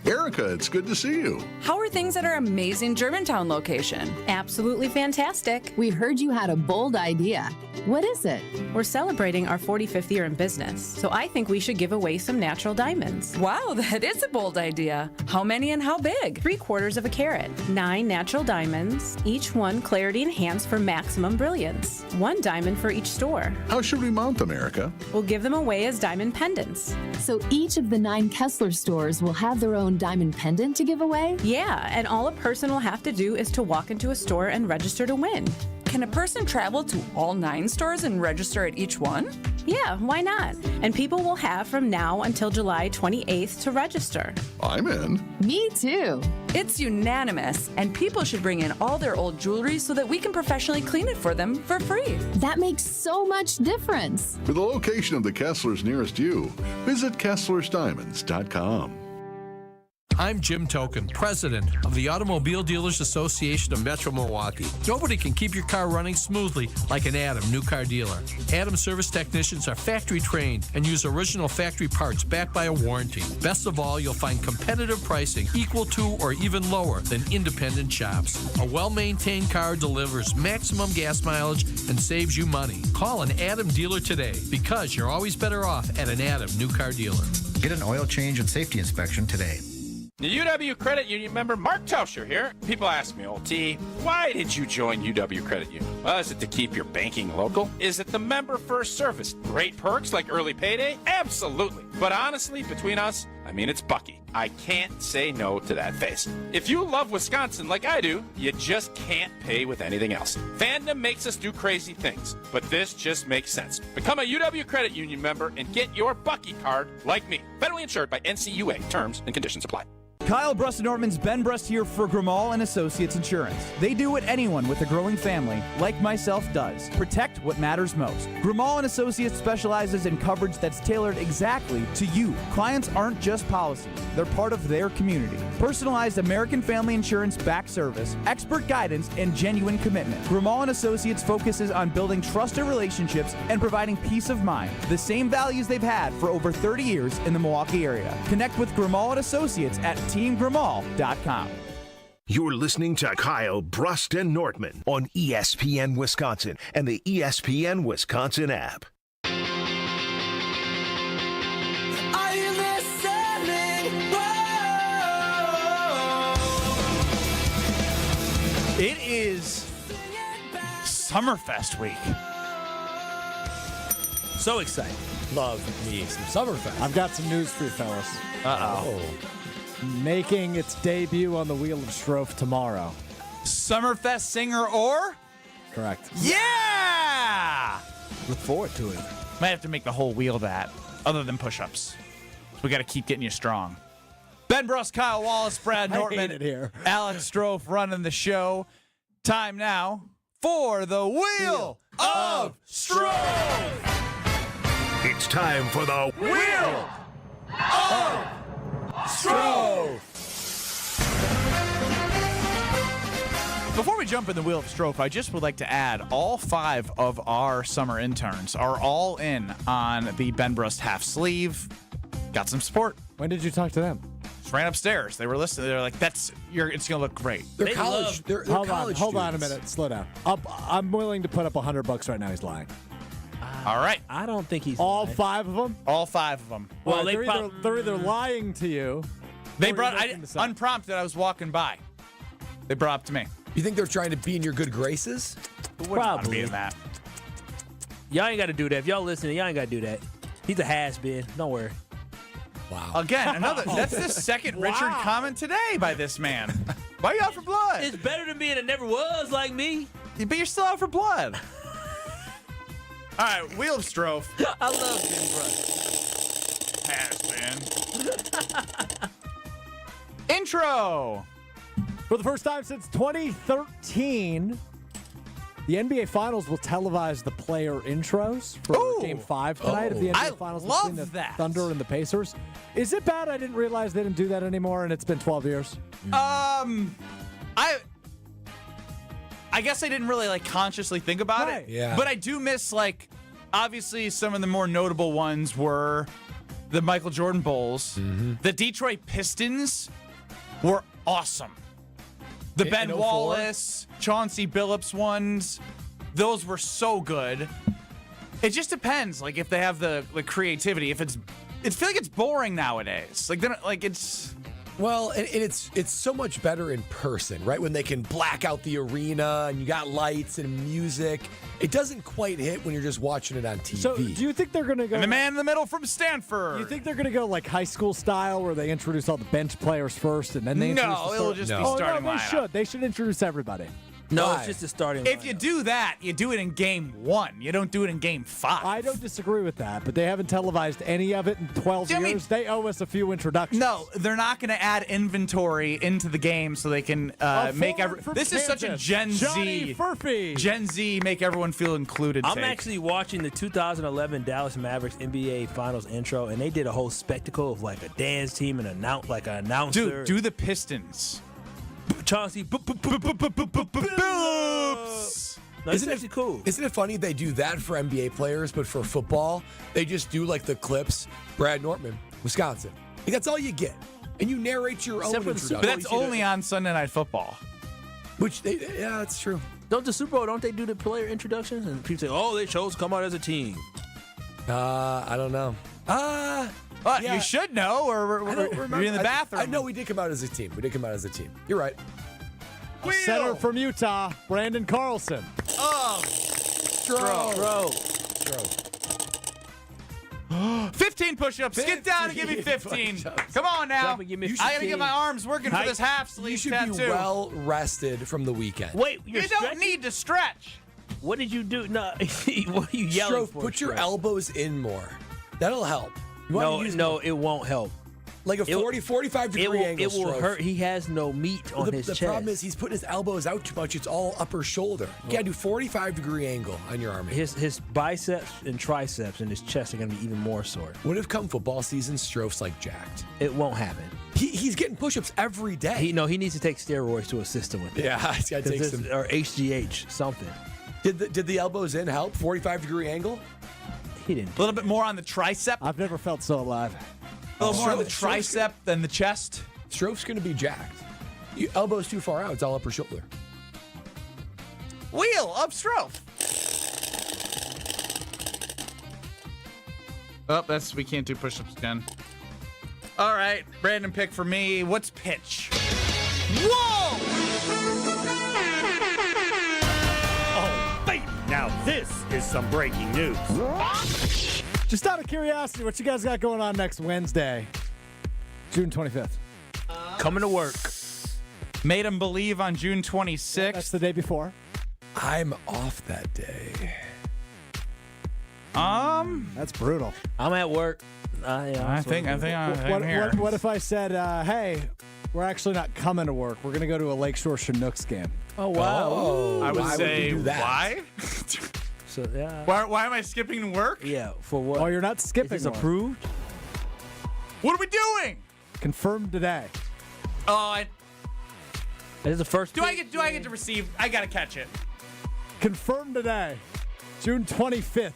Erica, it's good to see you. How are things at our amazing Germantown location? Absolutely fantastic. We heard you had a bold idea. What is it? We're celebrating our 45th year in business, so I think we should give away some natural diamonds. Wow, that is a bold idea. How many and how big? 3/4 carat. 9 natural diamonds, each one clarity enhanced for maximum brilliance. 1 diamond for each store. How should we mount them, Erica? We'll give them away as diamond pendants. So each of the 9 Kessler stores will have their own diamond pendant to give away? Yeah, and all a person will have to do is to walk into a store and register to win. Can a person travel to all 9 stores and register at each one? Yeah, why not? And people will have from now until July 28th to register. I'm in. Me too. It's unanimous, and people should bring in all their old jewelry so that we can professionally clean it for them for free. That makes so much difference. For the location of the Kesslers nearest you, visit KesslersDiamonds.com. I'm Jim Token, president of the Automobile Dealers Association of Metro Milwaukee. Nobody can keep your car running smoothly like an Adam new car dealer. Adam service technicians are factory trained and use original factory parts backed by a warranty. Best of all, you'll find competitive pricing equal to or even lower than independent shops. A well-maintained car delivers maximum gas mileage and saves you money. Call an Adam dealer today because you're always better off at an Adam new car dealer. Get an oil change and safety inspection today. UW Credit Union member Mark Tauscher here. People ask me, old T, why did you join UW Credit Union? Well, is it to keep your banking local? Is it the member first service? Great perks like early payday? Absolutely. But honestly, between us, I mean, it's Bucky. I can't say no to that face. If you love Wisconsin like I do, you just can't pay with anything else. Fandom makes us do crazy things, but this just makes sense. Become a UW Credit Union member and get your Bucky card like me. Federally insured by NCUA. Terms and conditions apply. Kyle Brust-Nortman's Ben Brust here for Grimal and Associates Insurance. They do what anyone with a growing family, like myself, does. Protect what matters most. Grimal and Associates specializes in coverage that's tailored exactly to you. Clients aren't just policies. They're part of their community. Personalized American Family Insurance back service, expert guidance, and genuine commitment. Grimal and Associates focuses on building trusted relationships and providing peace of mind. The same values they've had for over 30 years in the Milwaukee area. Connect with Grimal and Associates at teamgrimal.com. You're listening to Kyle Brust and Nortman on ESPN Wisconsin and the ESPN Wisconsin app. Are you listening? Whoa. It is Summerfest week. So excited. Love me some Summerfest. I've got some news for you, fellas. Uh-oh. Making its debut on the Wheel of Strofe tomorrow. Summerfest singer or? Correct. Yeah! Look forward to it. Might have to make the whole wheel that, other than push-ups. We got to keep getting you strong. Ben Brust, Kyle Wallace, Brad Nortman, I hate it here. Alex Strofe running the show. Time now for the Wheel of Strofe! It's time for the Wheel of Strofe! Before we jump in the Wheel of Strofe, I just would like to add all 5 of our summer interns are all in on the Ben Brust half sleeve. Got some support. When did you talk to them? Just ran upstairs. They were listening. They're like, it's going to look great. They're college. They're college Hold on a students. minute. Slow down. I'm willing to put up $100 right now. He's lying. All right. I don't think he's all lying. 5 of them. All 5 of them. Well, they're either lying to you. They or brought you're making this up. unprompted. I was walking by. They brought up to me. You think they're trying to be in your good graces? Probably in that. Y'all ain't got to do that. If y'all listening, y'all ain't got to do that. He's a has-been. Don't worry. Wow. Again, another. That's the second Richard comment today by this man. Why are you out for blood? It's better than being a never was like me. But you're still out for blood. All right, Wheel of Strofe. I love Ben Brust. Has been. Intro. For the first time since 2013, the NBA Finals will televise the player intros for Game 5 tonight of the NBA Finals between the Thunder and the Pacers. Is it bad I didn't realize they didn't do that anymore and it's been 12 years? I guess I didn't really consciously think about it. Yeah. But I do miss obviously some of the more notable ones were the Michael Jordan Bulls. Mm-hmm. The Detroit Pistons were awesome. The Ben in 04? Wallace, Chauncey Billups ones, those were so good. It just depends, if they have the creativity. If I feel like it's boring nowadays. It's. Well, and it's so much better in person, right? When they can black out the arena and you got lights and music. It doesn't quite hit when you're just watching it on TV. So, do you think they're going to go... And the man in the middle from Stanford. You think they're going to go high school style where they introduce all the bench players first and then they introduce the it'll just be starting lineup. They should introduce everybody. No, Why? it's just a starting If you do that, you do it in Game 1. You don't do it in Game 5. I don't disagree with that, but they haven't televised any of it in 12 years. They owe us a few introductions. No, they're not going to add inventory into the game so they can make This is such a Gen Johnny Z. Furphy. Gen Z make everyone feel included. I'm take. actually watching the 2011 Dallas Mavericks NBA Finals intro, and they did a whole spectacle of a dance team and an announcer. Dude, do the Pistons. Chauncey Billups. No, it's actually cool. Isn't it funny they do that for NBA players, but for football, they just do the clips. Brad Nortman, Wisconsin. That's all you get. And you narrate your own introduction. But that's only on Sunday Night Football. Yeah, that's true. Don't the Super Bowl, don't they do the player introductions? And people say, they chose come out as a team. I don't know. Yeah. You should know, or I don't were remember. you in the bathroom? I know we did come out as a team. You're right. Center from Utah, Brandon Carlson. Oh, Stroh. 15 push-ups. Get down and give me 15. Come on now. I gotta get my arms working for this half sleeve You should tattoo. be well rested from the weekend. Wait, You don't need to stretch. What did you do? No, what are you yelling Stroh, for? put your Stroh? elbows in more. That'll help. You wanna No, use no, more. it won't help. Like a 45 degree angle. It will Stroh. hurt. He has no meat on his The chest. problem is he's putting his elbows out too much. It's all upper shoulder. You gotta do 45 degree angle on your arm. His biceps and triceps and his chest are going to be even more sore. What if come football season, Stroh's like jacked? It won't happen. He's getting push-ups every day. He needs to take steroids to assist him with it. Yeah, he's got to take some. Or HGH, something. Did the elbows in help? 45 degree angle? He didn't. A little bit more on the tricep. I've never felt so alive. A little more on the tricep than the chest. Stroh's going to be jacked. Elbows too far out. It's all upper shoulder. Wheel of Stroh. Oh, we can't do push-ups again. All right, random pick for me. What's pitch? Whoa! Oh, baby. Now this is some breaking news. Just out of curiosity, what you guys got going on next Wednesday, June 25th? Coming to work. Made him believe on June 26th. That's the day before. I'm off that day. That's brutal. I'm at work. I think I'm here. What if I said, hey, we're actually not coming to work. We're going to go to a Lakeshore Chinooks game. Oh, wow. Oh, I would why say, would you do that? why? So, yeah. Why am I skipping work? Yeah, for what? Oh, you're not skipping Is work. approved? What are we doing? Confirmed today. Oh, This is the first. do I get to receive? I gotta catch it. Confirmed today, June 25th.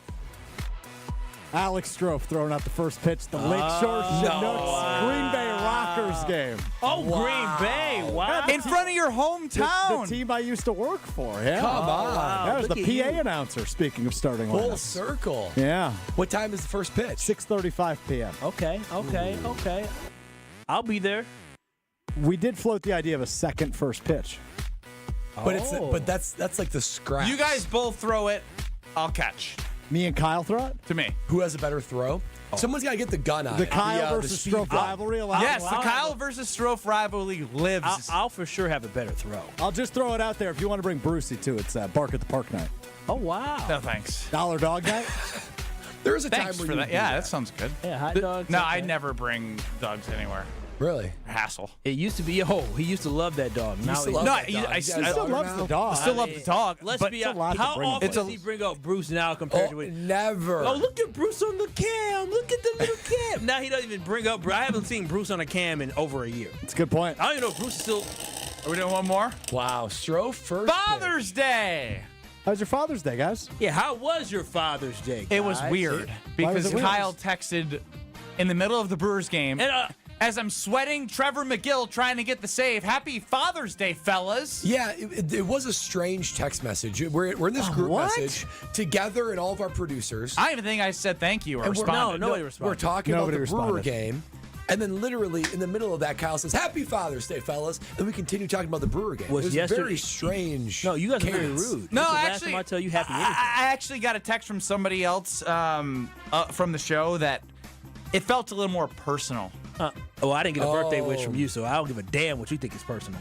Alex Stroh throwing out the first pitch, the Lakeshore Chinooks Green Bay Rockers game. Oh, Green Bay. Wow. In front of your hometown. The team I used to work for. Yeah. Come on. wow. That was Look the at PA you. announcer, speaking of starting Full lineups. circle. Yeah. What time is the first pitch? 6:35 p.m. Okay. I'll be there. We did float the idea of a second first pitch. But that's like the scratch. You guys both throw it. I'll catch. Me and Kyle throw it? To me. Who has a better throw? Someone's got to get the gun on The it. Kyle versus speed Stroh gun. rivalry. Yes, the Kyle versus Stroh rivalry lives. I'll for sure have a better throw. I'll just throw it out there. If you want to bring Brucey too, it's Bark at the Park night. Oh, wow. No, thanks. Dollar Dog night? There is a Thanks time for where that. Yeah, that sounds good. Yeah, hot dogs. No, okay. I never bring dogs anywhere. Really? Hassle. It used to be he used to love that dog. Now used to he- love No, that dog. I You still got a still dog loves now? the dog. I still love the dog. Let's but be a lot to how bring often up. does he bring up Bruce now compared to it? Never. Oh, look at Bruce on the cam. Look at the little cam. Now he doesn't even bring up Bruce. I haven't seen Bruce on a cam in over a year. It's a good point. I don't even know if Bruce is still. Are we doing one more? Wow. Stroh first. Father's Day. How was your Father's Day, guys? Yeah, how was your Father's Day? It was guys? weird Why was because it weird? Kyle texted in the middle of the Brewers game. And as I'm sweating, Trevor McGill trying to get the save. Happy Father's Day, fellas. Yeah, it was a strange text message. We're in this group what? message together, and all of our producers. I don't even think I said thank you or And responded. nobody responded. We're talking Nobody about the Brewer responded. game. And then literally in the middle of that, Kyle says, "Happy Father's Day, fellas." And we continue talking about the Brewer game. Was it was yesterday- very strange. No, you guys are very cadence. rude. No, That's the last actually, time I tell you happy anything. I actually got a text from somebody else from the show that it felt a little more personal. I didn't get a birthday wish from you, so I don't give a damn what you think is personal.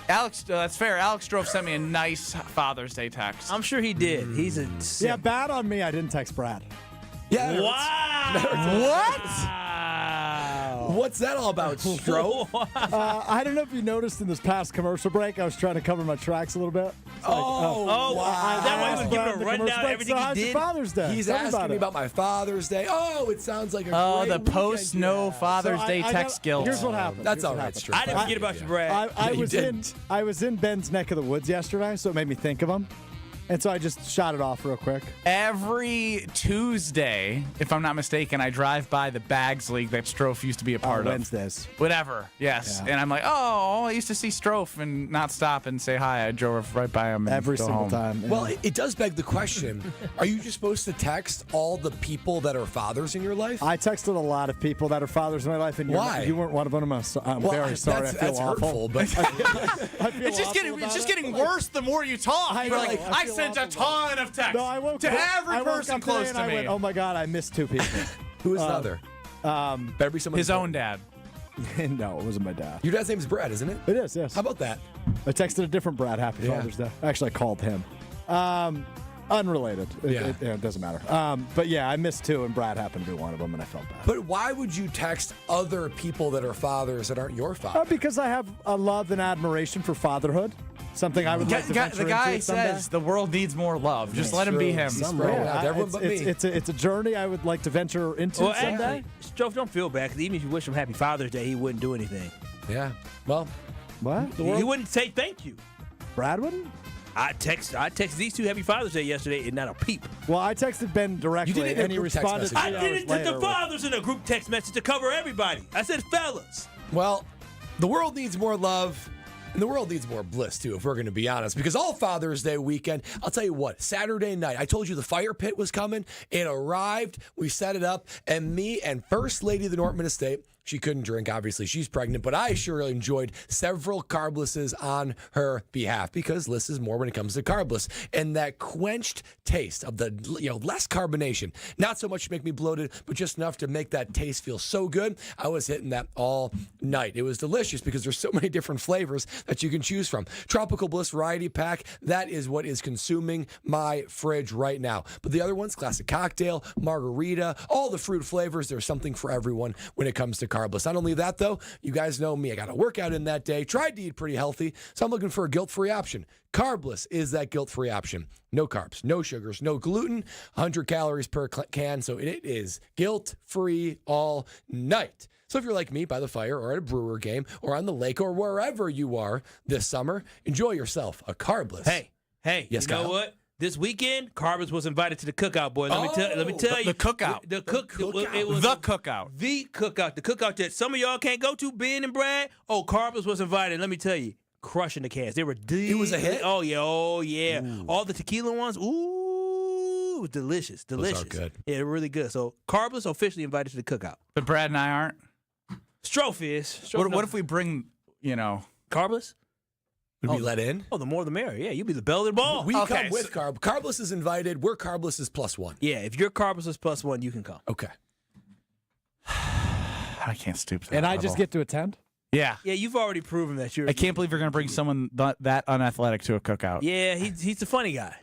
Alex, that's fair. Alex Stroh sent me a nice Father's Day text. I'm sure he did. He's a Yeah, bad on me. I didn't text Brad. Yeah. What? What's that all about, Stroh? I don't know if you noticed in this past commercial break, I was trying to cover my tracks a little bit. It's like, wow. I That way he asked was giving Brad a in the rundown commercial of break, everything so he how's your did? Father's Day? He's Tell me asking me it. about my Father's Day. Oh, it sounds like a Oh, great the weekend. post-no Yeah. Father's So Day I text got- guilt. Here's what happened. That's Here's all what right, happened. Stroh. I didn't forget about you, Brad. I you was didn't. I was in Ben's neck of the woods yesterday, so it made me think of him. And so I just shot it off real quick. Every Tuesday, if I'm not mistaken, I drive by the Bags League that Strofe used to be a part of. Wednesdays. Whatever, yes. Yeah. And I'm like, oh, I used to see Strofe and not stop and say hi. I drove right by him and Every go single home. time. Yeah. Well, it does beg the question, are you just supposed to text all the people that are fathers in your life? I texted a lot of people that are fathers in my life, and Why? You weren't one of them. I'm very sorry. I feel That's awful. hurtful, but It's just getting worse the more you talk. You're like, I sent a ton of texts to every person close to me. I went, oh my God, I missed 2 people. Who is the other? Better be someone. His own dad. No, it wasn't my dad. Your dad's name is Brad, isn't it? It is, yes. How about that? I texted a different Brad Happy Father's Day. Actually, I called him. Unrelated. It doesn't matter. But yeah, I missed 2, and Brad happened to be one of them, and I felt bad. But why would you text other people that are fathers that aren't your father? Because I have a love and admiration for fatherhood. Something I would like to venture The guy into someday. says the world needs more love. Just let him be him. It's a journey I would like to venture into someday. Actually, Strofe, don't feel bad, because even if you wish him Happy Father's Day, he wouldn't do anything. Yeah. Well, what? He wouldn't say thank you. Brad wouldn't? I texted these 2 Happy Father's Day yesterday, and not a peep. Well, I texted Ben directly, and he responded. I did it to the fathers in a group text message to cover everybody. I said, fellas. Well, the world needs more love. And the world needs more bliss, too, if we're going to be honest. Because all Father's Day weekend, I'll tell you what, Saturday night, I told you the fire pit was coming. It arrived. We set it up. And me and First Lady of the Nortman Estate, she couldn't drink, obviously. She's pregnant. But I sure enjoyed several carblesses on her behalf because less is more when it comes to carbless. And that quenched taste of the, less carbonation. Not so much to make me bloated, but just enough to make that taste feel so good. I was hitting that all night. It was delicious because there's so many different flavors that you can choose from. Tropical Bliss Variety Pack, that is what is consuming my fridge right now. But the other ones, classic cocktail, margarita, all the fruit flavors, there's something for everyone when it comes to carbless. Not only that, though, you guys know me. I got a workout in that day, tried to eat pretty healthy, so I'm looking for a guilt-free option. Carbless is that guilt-free option. No carbs, no sugars, no gluten, 100 calories per can, so it is guilt-free all night. So if you're like me by the fire or at a Brewer game or on the lake or wherever you are this summer, enjoy yourself a carbless. Hey, yes, you know Kyle? what? This weekend, Carbless was invited to the cookout, boys. Let me tell you. The cookout. The cookout. It was the cookout. The cookout. The cookout that some of y'all can't go to, Ben and Brad. Oh, Carbless was invited. Let me tell you, crushing the cans. They were It was a hit? Oh, yeah. Ooh. All the tequila ones, ooh, it was delicious. Those are good. Yeah, they're really good. So Carbless officially invited to the cookout. But Brad and I aren't. Strofe is. What if we bring, Carbless? Would we let in? Oh, the more the merrier. Yeah, you be the belle of the ball. We come with carb. Carbless is invited. We're Carbless is +1. Yeah, if you're Carbless is +1, you can come. Okay. I can't stoop to that And I level. just get to attend? Yeah. Yeah, you've already proven that you're. I can't believe you're going to bring someone that unathletic to a cookout. Yeah, he's the funny guy.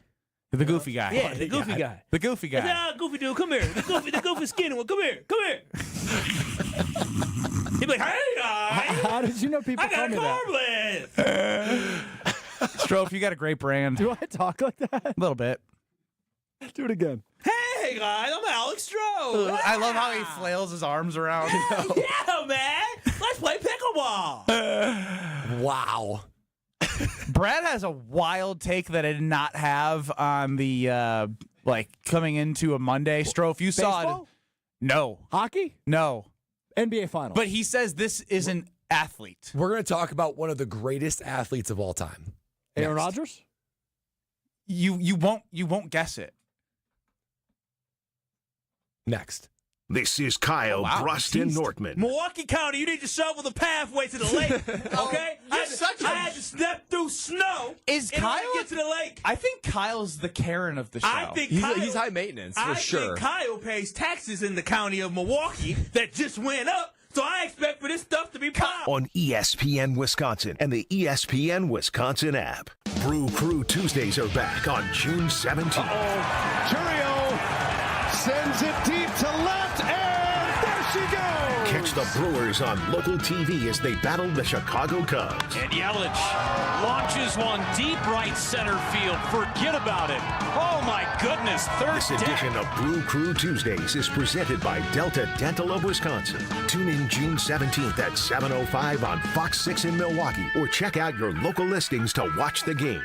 The goofy guy. Yeah, the goofy guy. The goofy guy. Yeah, goofy dude, come here. The goofy skinny one, come here. He'd be like, hey, guys. How did you know people I got call me Carbless. Strofe, you got a great brand. Do I talk like that? A little bit. Do it again. Hey, guys, I'm Alex Stroh. I love how he flails his arms around. Yeah, man. Let's play pickleball. Wow. Brad has a wild take that I did not have on the coming into a Monday. Strofe, you saw it. Baseball? No. Hockey? No. NBA Finals. But he says this is an athlete. We're going to talk about one of the greatest athletes of all time. Aaron Rodgers? You won't guess it. Next. This is Kyle Bruston Nortman. Milwaukee County, you need to shovel the pathway to the lake, okay? I had to step through snow in order to get to the lake. I think Kyle's the Karen of the show. I think he's high maintenance, for sure. I think Kyle pays taxes in the county of Milwaukee that just went up, so I expect for this stuff to be popped. On ESPN Wisconsin and the ESPN Wisconsin app. Brew Crew Tuesdays are back on June 17th. Churio sends it deep to left, and there she goes. Catch the Brewers on local TV as they battle the Chicago Cubs. And Yelich launches one deep right center field. Forget about it. Oh, my goodness. This edition of Brew Crew Tuesdays is presented by Delta Dental of Wisconsin. Tune in June 17th at 7:05 on Fox 6 in Milwaukee or check out your local listings to watch the game.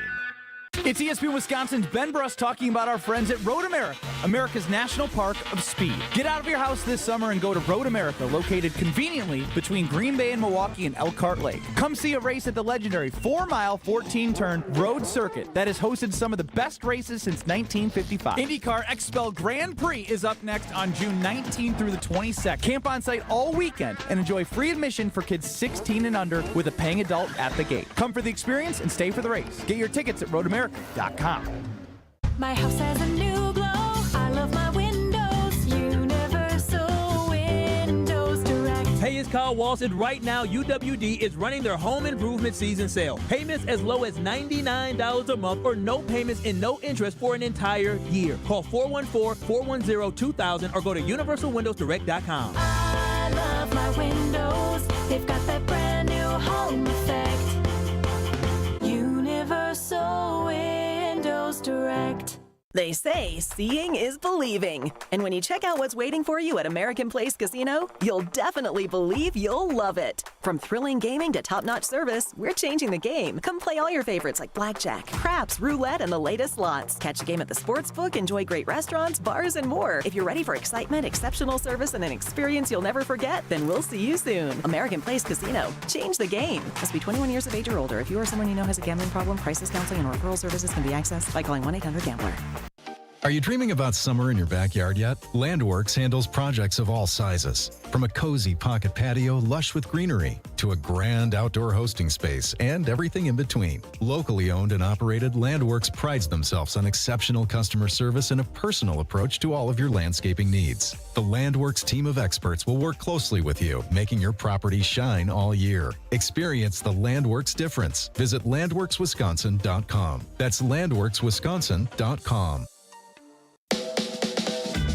It's ESPN Wisconsin's Ben Bruss talking about our friends at Road America, America's National Park of Speed. Get out of your house this summer and go to Road America, located conveniently between Green Bay and Milwaukee and Elkhart Lake. Come see a race at the legendary 4-mile, 14-turn road circuit that has hosted some of the best races since 1955. IndyCar XPEL Grand Prix is up next on June 19th through the 22nd. Camp on site all weekend and enjoy free admission for kids 16 and under with a paying adult at the gate. Come for the experience and stay for the race. Get your tickets at roadamerica.com. My house has a new glow. I love my windows. Universal Windows Direct. Hey, it's Kyle Walsh, and right now UWD is running their home improvement season sale. Payments as low as $99 a month or no payments and no interest for an entire year. Call 414-410-2000 or go to universalwindowsdirect.com. I love my windows. They've got that brand new home effect. Universal Windows Direct. They say seeing is believing. And when you check out what's waiting for you at American Place Casino, you'll definitely believe you'll love it. From thrilling gaming to top-notch service, we're changing the game. Come play all your favorites like blackjack, craps, roulette, and the latest slots. Catch a game at the sportsbook, enjoy great restaurants, bars, and more. If you're ready for excitement, exceptional service, and an experience you'll never forget, then we'll see you soon. American Place Casino. Change the game. Must be 21 years of age or older. If you or someone you know has a gambling problem, crisis counseling and referral services can be accessed by calling 1-800-GAMBLER. Are you dreaming about summer in your backyard yet? Landworks handles projects of all sizes. From a cozy pocket patio lush with greenery to a grand outdoor hosting space and everything in between. Locally owned and operated, Landworks prides themselves on exceptional customer service and a personal approach to all of your landscaping needs. The Landworks team of experts will work closely with you, making your property shine all year. Experience the Landworks difference. Visit landworkswisconsin.com. That's landworkswisconsin.com.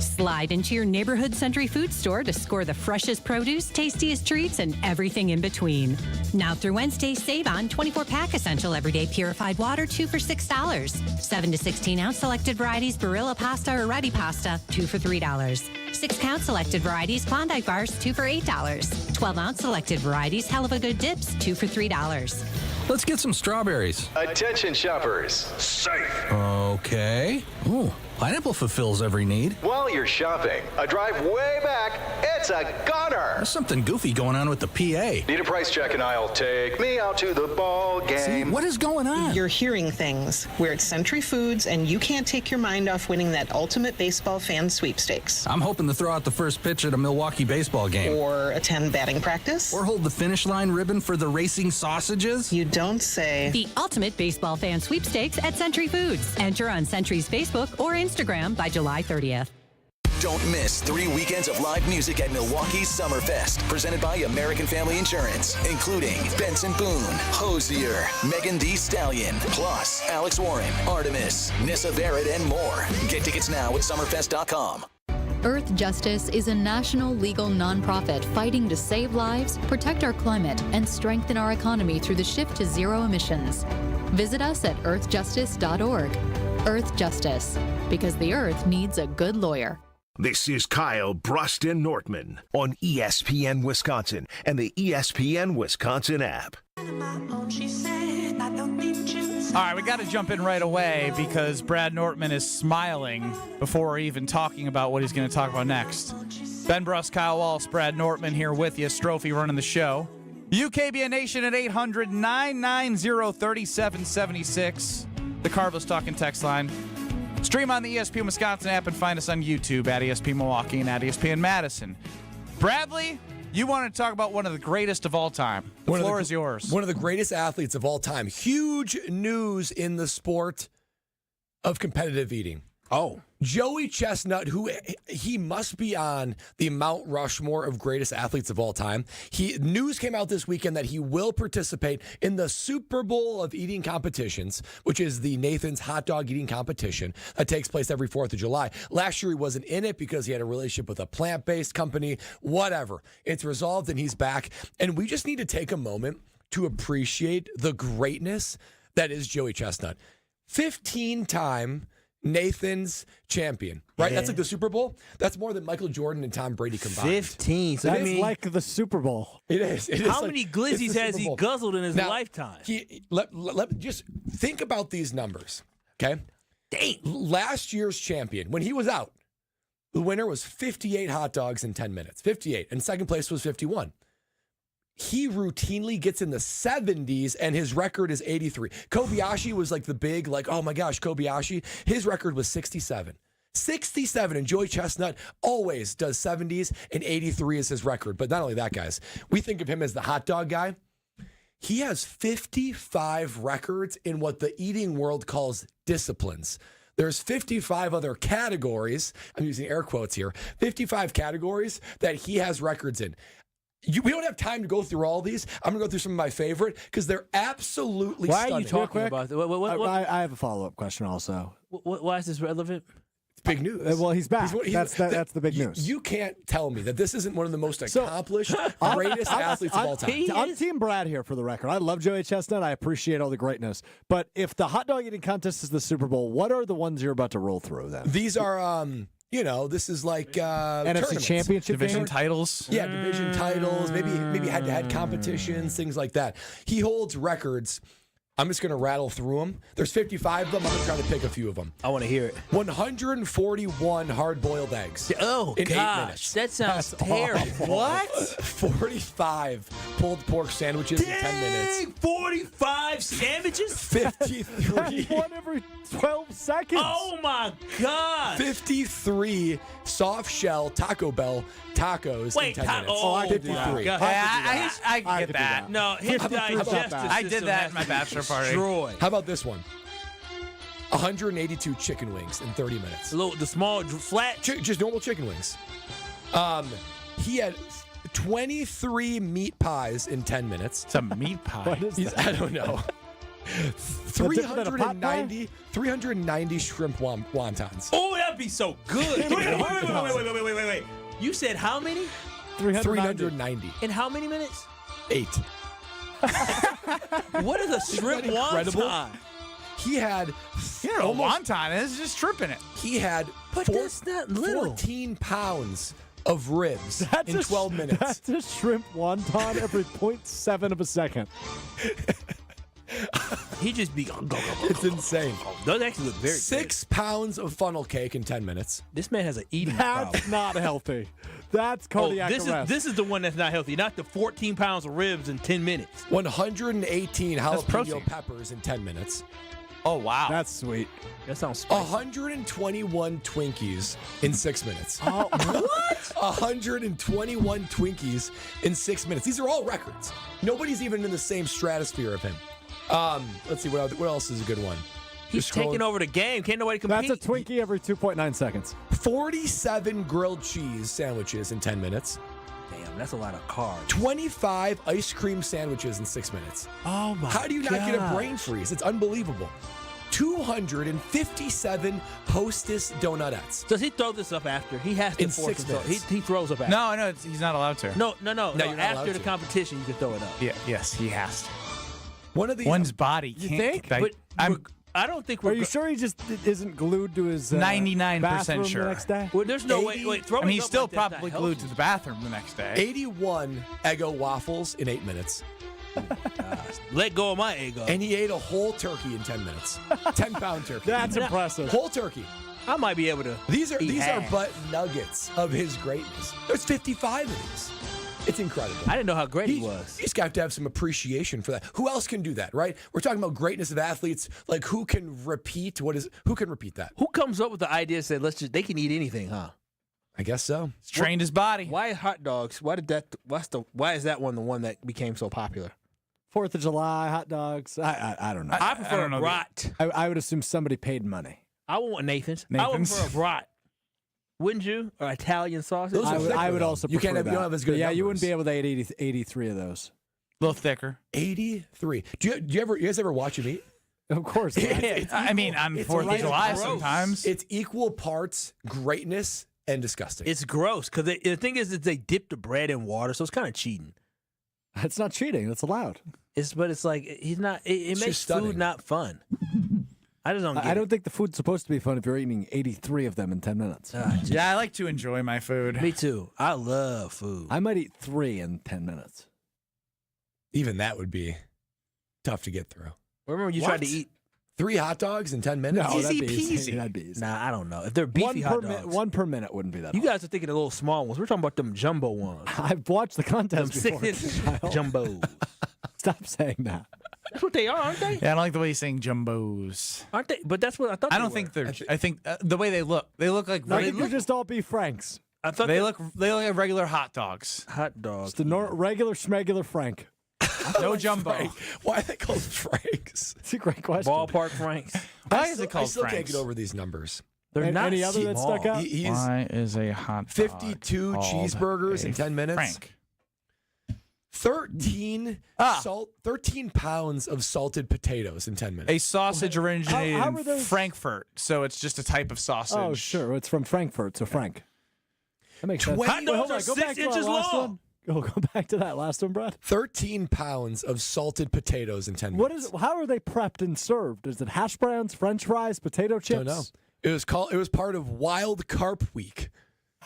Slide into your neighborhood Century Food store to score the freshest produce, tastiest treats, and everything in between. Now through Wednesday, save on 24-pack Essential Everyday Purified Water, 2 for $6. 7 to 16-ounce selected varieties Barilla Pasta or Ready Pasta, 2 for $3. 6-count selected varieties Klondike Bars, 2 for $8. 12-ounce selected varieties Helluva Good Dips, 2 for $3. Let's get some strawberries. Attention shoppers. Safe. Okay. Ooh, pineapple fulfills every need. While you're shopping, a drive way back, it's a gunner. There's something goofy going on with the PA. Need a price check and I'll take me out to the ball game. See, what is going on? You're hearing things. We're at Century Foods, and you can't take your mind off winning that ultimate baseball fan sweepstakes. I'm hoping to throw out the first pitch at a Milwaukee baseball game. Or attend batting practice. Or hold the finish line ribbon for the racing sausages. You don't say. The ultimate baseball fan sweepstakes at Century Foods. Enter on Century's Facebook or Instagram by July 30th. Don't miss 3 weekends of live music at Milwaukee's Summerfest, presented by American Family Insurance, including Benson Boone, Hosier, Megan Thee Stallion, plus Alex Warren, Artemis, Nissa Barrett, and more. Get tickets now at summerfest.com. Earth Justice is a national legal nonprofit fighting to save lives, protect our climate, and strengthen our economy through the shift to zero emissions. Visit us at earthjustice.org. Earth Justice, because the earth needs a good lawyer. This is Kyle Bruston Nortman on ESPN Wisconsin and the ESPN Wisconsin app. All right, we got to jump in right away because Brad Nortman is smiling before even talking about what he's going to talk about next. Ben Bruss, Kyle Walsh, Brad Nortman here with you. Strophy running the show. UKBN Nation at 800-990-3776. The Carlos Talking text line. Stream on the ESPN Wisconsin app and find us on YouTube at ESPN Milwaukee and at ESPN Madison. Bradley, you want to talk about one of the greatest of all time. The floor is yours. One of the greatest athletes of all time. Huge news in the sport of competitive eating. Oh. Joey Chestnut, who he must be on the Mount Rushmore of greatest athletes of all time. News came out this weekend that he will participate in the Super Bowl of eating competitions, which is the Nathan's hot dog eating competition that takes place every 4th of July. Last year he wasn't in it because he had a relationship with a plant-based company, whatever. It's resolved and he's back. And we just need to take a moment to appreciate the greatness that is Joey Chestnut. 15-time Nathan's champion, right? Yeah. That's like the Super Bowl. That's more than Michael Jordan and Tom Brady combined. 15. So that's like the Super Bowl. It is. How many glizzies has he guzzled in his lifetime? Just think about these numbers. Okay? Dang. Last year's champion, when he was out, the winner was 58 hot dogs in 10 minutes. 58. And second place was 51. He routinely gets in the 70s, and his record is 83. Kobayashi was like the big, like, oh my gosh, Kobayashi. His record was 67. 67, and Joey Chestnut always does 70s, and 83 is his record. But not only that, guys, we think of him as the hot dog guy. He has 55 records in what the eating world calls disciplines. There's 55 other categories, I'm using air quotes here, 55 categories that he has records in. We don't have time to go through all these. I'm going to go through some of my favorite because they're absolutely stunning. Why are you talking about that? I have a follow-up question also. Why is this relevant? It's big news. Well, he's back. That's the big news. You can't tell me that this isn't one of the most accomplished, greatest athletes of all time. I'm Team Brad here for the record. I love Joey Chestnut. I appreciate all the greatness. But if the hot dog eating contest is the Super Bowl, what are the ones you're about to roll through then? These are, this is like NFC Championship division titles. Yeah, division titles, maybe head-to-head competitions, things like that. He holds records. I'm just going to rattle through them. There's 55 of them. I'm going to try to pick a few of them. I want to hear it. 141 hard-boiled eggs. Oh, in 8 gosh. minutes. That sounds terrible. What? 45 pulled pork sandwiches in 10 minutes. 45 sandwiches? 53. One every 12 seconds. Oh, my God. 53 soft shell Taco Bell tacos in 10 minutes. Oh, 53. I get that. No, his digestive I did that at my bachelor party. How about this one? 182 chicken wings in 30 minutes. The small, flat? Just normal chicken wings. He had 23 meat pies in 10 minutes. It's a meat pie. I don't know. 390 shrimp wontons. Oh, that'd be so good. Wait. You said how many? 390. In how many minutes? 8. What is a shrimp wonton? He had a wonton is just shrimp in it. He had that's not little. 14 pounds of ribs in 12 minutes. That's a shrimp wonton every 0.7 of a second. He just be. It's insane. Those actually look very 6 pounds of funnel cake in 10 minutes. This man has an eating problem. That's not healthy. That's cardiac arrest. This is the one that's not healthy, not the 14 pounds of ribs in 10 minutes. 118 jalapeno peppers in 10 minutes. Oh, wow. That's sweet. That sounds spicy. 121 Twinkies in 6 minutes. Oh, what? 121 Twinkies in 6 minutes. These are all records. Nobody's even in the same stratosphere of him. Let's see, what else is a good one? He's taking over the game. Can't nobody compete. That's a Twinkie every 2.9 seconds. 47 grilled cheese sandwiches in 10 minutes. Damn, that's a lot of carbs. 25 ice cream sandwiches in 6 minutes. Oh, my God. How do you not get a brain freeze? It's unbelievable. 257 Hostess Donutettes. Does he throw this up after? He has to in force 6 himself. minutes. He throws up after. No, he's not allowed to. No. you're not After allowed the to. competition, you can throw it up. Yeah, yes, he has to. One of these. One's body You can't. think? I don't think Are you sure he just isn't glued to his 99% bathroom sure. the next day? Well, there's no way. Wait, throwing he's up still like that's probably not glued healthy. to the bathroom the next day. 81 Eggo waffles in 8 minutes. Let go of my ego. And he ate a whole turkey in 10 minutes. 10-pound turkey. That's impressive. Whole turkey. I might be able to. These are half. but nuggets of his greatness. There's 55 of these. It's incredible. I didn't know how great he was. You just got to have some appreciation for that. Who else can do that, right? We're talking about greatness of athletes. Like, who can repeat who can repeat that? Who comes up with the idea that they can eat anything, huh? I guess so. He's trained his body. Why hot dogs? Why is that one the one that became so popular? 4th of July, hot dogs. I don't know. I prefer a brat. I would assume somebody paid money. I want Nathan's. I would prefer a brat. Wouldn't you? Or Italian sausage? I would also you prefer can't have, that. you don't have as good Yeah, numbers. you wouldn't be able to eat 83 of those. A little thicker. 83. Do you guys ever watch him eat? Of course. I mean, on 4th of July sometimes. It's equal parts greatness and disgusting. It's gross because the thing is that they dip the bread in water, so it's kind of cheating. It's not cheating. It's allowed. But it's like he's not. It makes food not fun. I just don't get I don't think the food's supposed to be fun if you're eating 83 of them in 10 minutes. Yeah, I like to enjoy my food. Me too. I love food. I might eat 3 in 10 minutes. Even that would be tough to get through. Remember you tried to eat 3 hot dogs in 10 minutes? No, Easy that'd be easy. peasy. That'd be easy. Nah, I don't know. If they're beefy hot dogs. One per minute wouldn't be that You hard. guys are thinking of little small ones. We're talking about them jumbo ones. I've watched the contest Them before. 6-inch jumbos. Stop saying that. That's what they are, aren't they? Yeah, I don't like the way you're saying jumbos. Aren't they? But that's what I thought. I don't think they're. I think the way they look like. I think they're just all beef franks. I thought they look like regular hot dogs. Hot dogs. Just a regular schmegular frank. No jumbo. Frank. Why are they called Franks? It's a great question. Ballpark Franks. Why is it called I still can't Franks? get over these numbers. They're not any other that stuck out? Why is a hot dog 52 called cheeseburgers in 10 minutes. Frank. 13 pounds of salted potatoes in 10 minutes. A sausage originated how were in those- Frankfurt, so it's just a type of sausage. Oh, sure. It's from Frankfurt, so Frank. That makes sense. Hot dogs hold are on, go 6 back to inches our last long. one. Go back to that last one, Brad. 13 pounds of salted potatoes in 10 minutes. What is? How are they prepped and served? Is it hash browns, French fries, potato chips? Don't know. It was part of Wild Carp Week.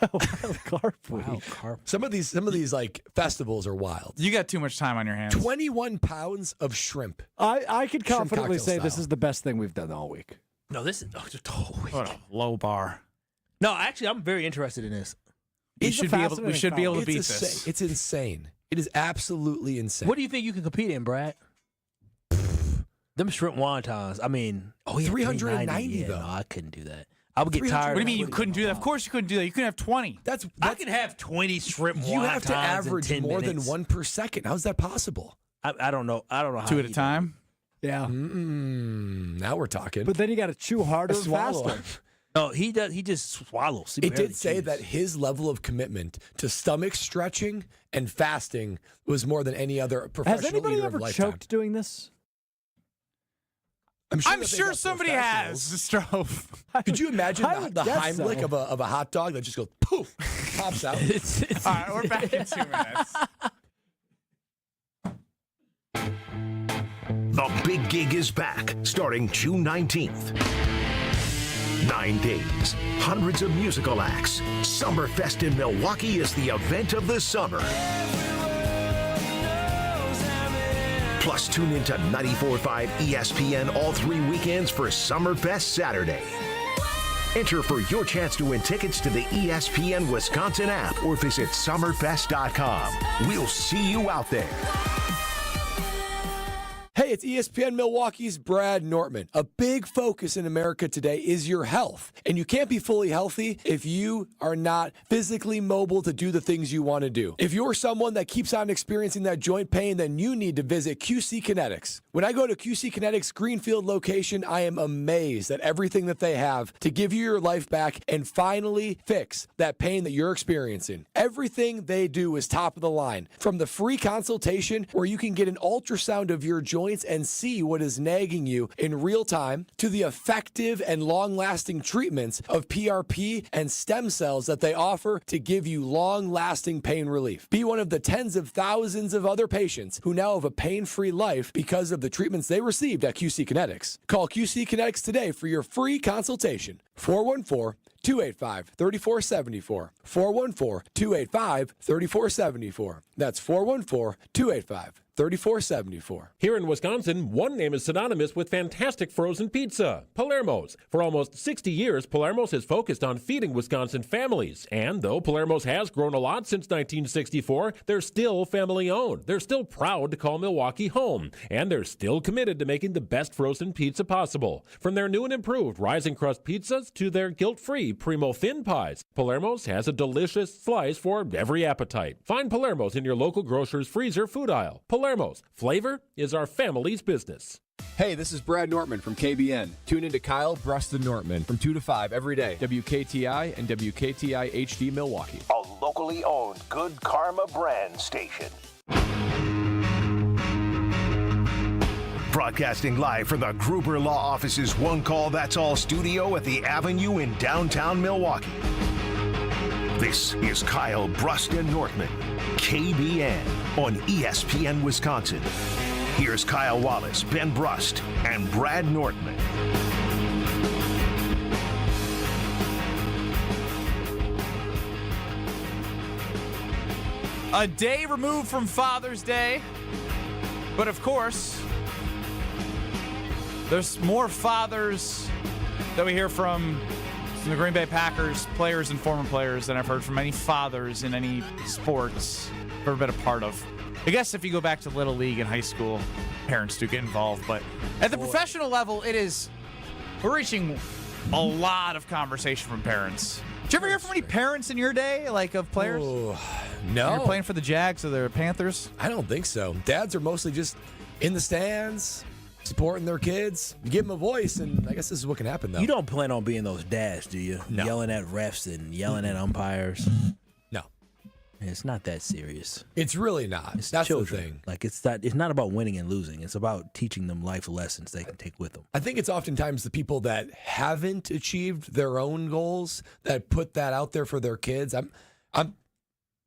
Wild Carp Week. Wow, carp. Some of these like festivals are wild. You got too much time on your hands. 21 pounds of shrimp. I could Shrimp confidently cocktail say this style. is the best thing we've done all week. No, this is just a whole week. What a low bar. No, actually, I'm very interested in this. We should be able to beat It's this. insane. It's insane. It is absolutely insane. What do you think you can compete in, Brad? Them shrimp wontons. I mean, oh yeah, 390 yeah, though. No, I couldn't do that. I would get tired. What do you mean you of couldn't do that? Of course you couldn't do that. You couldn't have 20. I could have 20 shrimp wontons. You have to average in 10 more minutes. than one per second. How's that possible? I don't know. I don't know how. 2 at a time. Yeah. Now we're talking. But then you got to chew harder and Swallow. faster. No, he does. He just swallows. He It barely did say chews. that his level of commitment to stomach stretching and fasting was more than any other professional Has anybody leader ever of lifetime. choked doing this? I'm I'm that they sure got somebody has. professionals. Strove. Could you imagine I the would guess Heimlich so. of a hot dog that just goes poof, pops out? All right, we're back in 2 minutes. The big gig is back, starting June 19th. 9 days, hundreds of musical acts. Summerfest in Milwaukee is the event of the summer. Plus, tune into 94.5 ESPN all 3 weekends for Summerfest Saturday. Enter for your chance to win tickets to the ESPN Wisconsin app or visit summerfest.com. We'll see you out there. Hey, it's ESPN Milwaukee's Brad Nortman. A big focus in America today is your health. And you can't be fully healthy if you are not physically mobile to do the things you want to do. If you're someone that keeps on experiencing that joint pain, then you need to visit QC Kinetics. When I go to QC Kinetics' Greenfield location, I am amazed at everything that they have to give you your life back and finally fix that pain that you're experiencing. Everything they do is top of the line. From the free consultation where you can get an ultrasound of your joints and see what is nagging you in real time, to the effective and long-lasting treatments of PRP and stem cells that they offer to give you long-lasting pain relief. Be one of the tens of thousands of other patients who now have a pain-free life because of the treatments they received at QC Kinetics. Call QC Kinetics today for your free consultation. 414-285-3474. 414-285-3474. That's 414-285-3474. Here in Wisconsin, one name is synonymous with fantastic frozen pizza, Palermo's. For almost 60 years, Palermo's has focused on feeding Wisconsin families. And though Palermo's has grown a lot since 1964, they're still family-owned. They're still proud to call Milwaukee home. And they're still committed to making the best frozen pizza possible. From their new and improved rising crust pizzas to their guilt-free Primo thin pies, Palermo's has a delicious slice for every appetite. Find Palermo's in your local grocer's freezer food aisle. Palermo's, flavor is our family's business. Hey, this is Brad Nortman from KBN. Tune in to Kyle Bruston Nortman from 2 to 5 every day. WKTI and WKTI HD Milwaukee. A locally owned Good Karma brand station. Broadcasting live from the Gruber Law Office's One Call That's All studio at the Avenue in downtown Milwaukee. This is Kyle Bruston Nortman, KBN on ESPN Wisconsin. Here's Kyle Wallace, Ben Brust, and Brad Nortman. A day removed from Father's Day, but of course, There's more fathers that we hear from the Green Bay Packers players and former players than I've heard from any fathers in any sports I've ever been a part of. I guess if you go back to Little League in high school, parents do get involved. But at the professional level, we're reaching a lot of conversation from parents. Did you ever hear from any parents in your day, like of players? Oh, no. You're playing for the Jags or the Panthers? I don't think so. Dads are mostly just in the stands, supporting their kids. You give them a voice, and I guess this is what can happen, though. You don't plan on being those dads, do you? No. Yelling at refs and yelling at umpires? No. It's not that serious. It's really not. It's That's children. the thing. Like it's not about winning and losing. It's about teaching them life lessons they can take with them. I think it's oftentimes the people that haven't achieved their own goals that put that out there for their kids.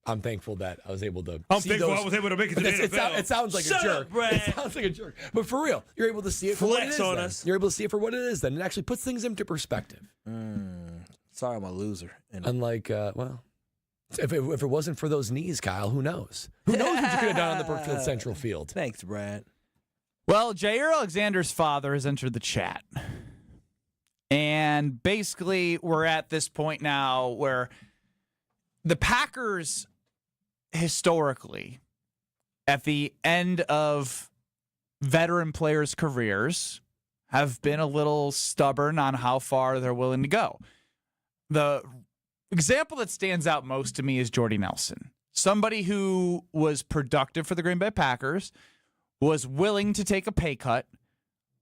I'm thankful that I was able to. I'm see thankful those. I was able to make it to the NFL. It sounds like Shut a jerk. up, Brad. It sounds like a jerk. But for real, you're able to see it for what it is. Flex on then. us. You're able to see it for what it is. Then it actually puts things into perspective. Sorry, I'm a loser. Unlike, if it wasn't for those knees, Kyle, who knows? Who knows what you could have done on the Brookfield Central Field? Thanks, Brad. Well, Jair Alexander's father has entered the chat. And basically, we're at this point now where the Packers, historically, at the end of veteran players' careers, have been a little stubborn on how far they're willing to go. The example that stands out most to me is Jordy Nelson. Somebody who was productive for the Green Bay Packers, was willing to take a pay cut,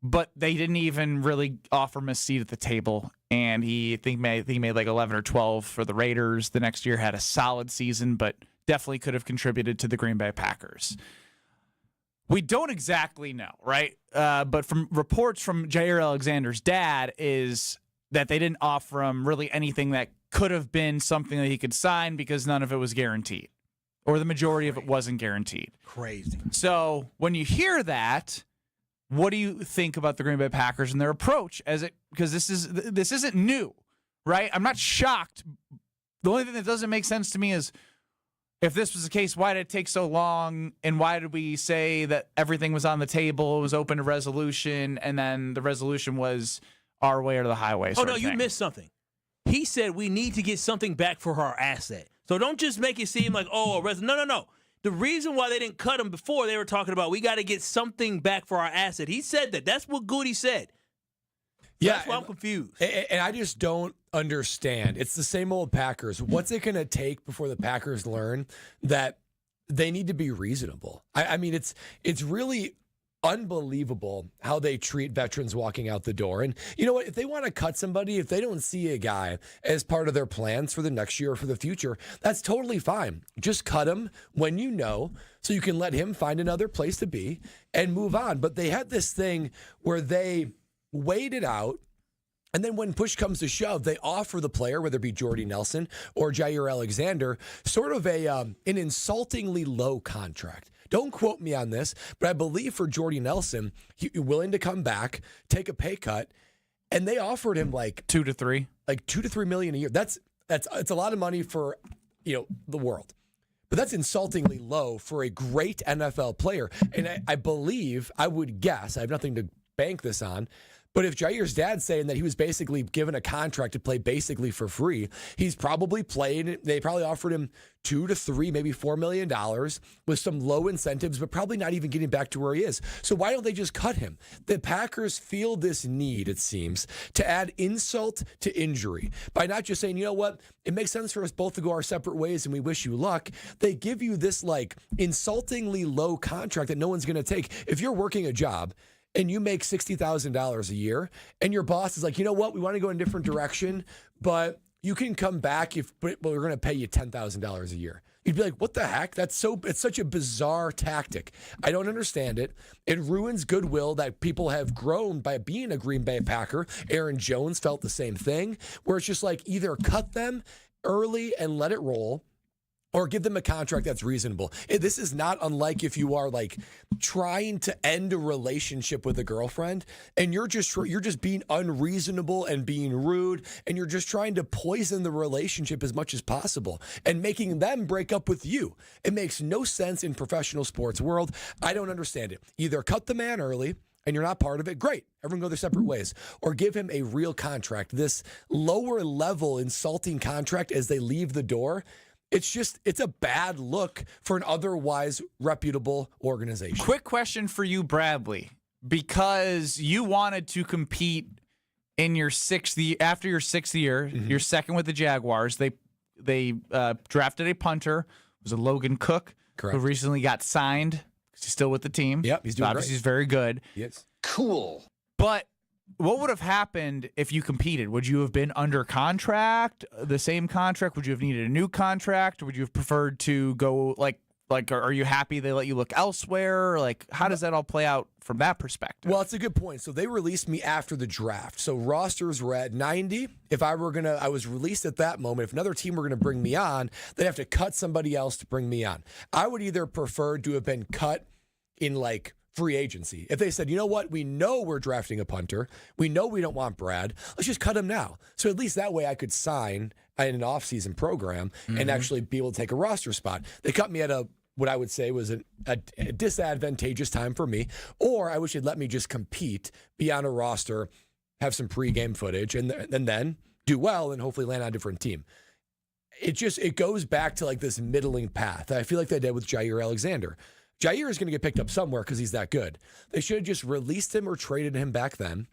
but they didn't even really offer him a seat at the table. And he made like 11 or 12 for the Raiders. The next year had a solid season, but definitely could have contributed to the Green Bay Packers. We don't exactly know, right? But from reports from Jair Alexander's dad is that they didn't offer him really anything that could have been something that he could sign because none of it was guaranteed, or the majority of it wasn't guaranteed. Crazy. So when you hear that, what do you think about the Green Bay Packers and their approach because this isn't new, right? I'm not shocked. The only thing that doesn't make sense to me is if this was the case, why did it take so long? And why did we say that everything was on the table, it was open to resolution, and then the resolution was our way or the highway? Oh, no, you missed something. He said we need to get something back for our asset. So don't just make it seem like, no. The reason why they didn't cut him before, they were talking about we got to get something back for our asset. He said that. That's what Goody said. Yeah, that's why I'm confused. And I just don't understand. It's the same old Packers. What's it going to take before the Packers learn that they need to be reasonable? I mean, it's really unbelievable how they treat veterans walking out the door. And you know what? If they want to cut somebody, if they don't see a guy as part of their plans for the next year or for the future, that's totally fine. Just cut him when you know, so you can let him find another place to be and move on. But they had this thing where they wait it out, and then when push comes to shove, they offer the player, whether it be Jordy Nelson or Jair Alexander, sort of an insultingly low contract. Don't quote me on this, but I believe for Jordy Nelson, he willing to come back, take a pay cut, and they offered him like $2 to $3 million a year. It's a lot of money for the world. But that's insultingly low for a great NFL player. And I believe, I would guess, I have nothing to bank this on, but if Jair's dad's saying that he was basically given a contract to play basically for free, he's probably played. They probably offered him $2 to $3, maybe $4 million with some low incentives, but probably not even getting back to where he is. So why don't they just cut him? The Packers feel this need, it seems, to add insult to injury by not just saying, you know what, it makes sense for us both to go our separate ways and we wish you luck. They give you this like insultingly low contract that no one's going to take. If you're working a job and you make $60,000 a year, and your boss is like, you know what, we want to go in a different direction, but you can come back but we're going to pay you $10,000 a year. You'd be like, what the heck? It's such a bizarre tactic. I don't understand it. It ruins goodwill that people have grown by being a Green Bay Packer. Aaron Jones felt the same thing, where it's just like either cut them early and let it roll, or give them a contract that's reasonable. This is not unlike if you are like trying to end a relationship with a girlfriend and you're just being unreasonable and being rude, and you're just trying to poison the relationship as much as possible and making them break up with you. It makes no sense in professional sports world. I don't understand it. Either cut the man early and you're not part of it, great. Everyone go their separate ways. Or give him a real contract. This lower level insulting contract as they leave the door, it's a bad look for an otherwise reputable organization. Quick question for you, Bradley, because you wanted to compete in your after your sixth year, you're second with the Jaguars. They drafted a punter. It was a Logan Cook, correct, who recently got signed. He's still with the team. Yep, he's doing obviously great. He's very good. Yes, cool. But what would have happened if you competed? Would you have been under contract, the same contract? Would you have needed a new contract? Or would you have preferred to go like? Are you happy they let you look elsewhere? Like, how does that all play out from that perspective? Well, it's a good point. So they released me after the draft. So rosters were at 90. If I was released at that moment. If another team were going to bring me on, they'd have to cut somebody else to bring me on. I would either prefer to have been cut in like free agency. If they said, you know what, we know we're drafting a punter. We know we don't want Brad. Let's just cut him now. So at least that way I could sign in an offseason program and actually be able to take a roster spot. They cut me at what I would say was a disadvantageous time for me, or I wish they'd let me just compete, be on a roster, have some pregame footage, and then do well and hopefully land on a different team. It goes back to like this middling path that I feel like they did with Jair Alexander. Jair is going to get picked up somewhere because he's that good. They should have just released him or traded him back then,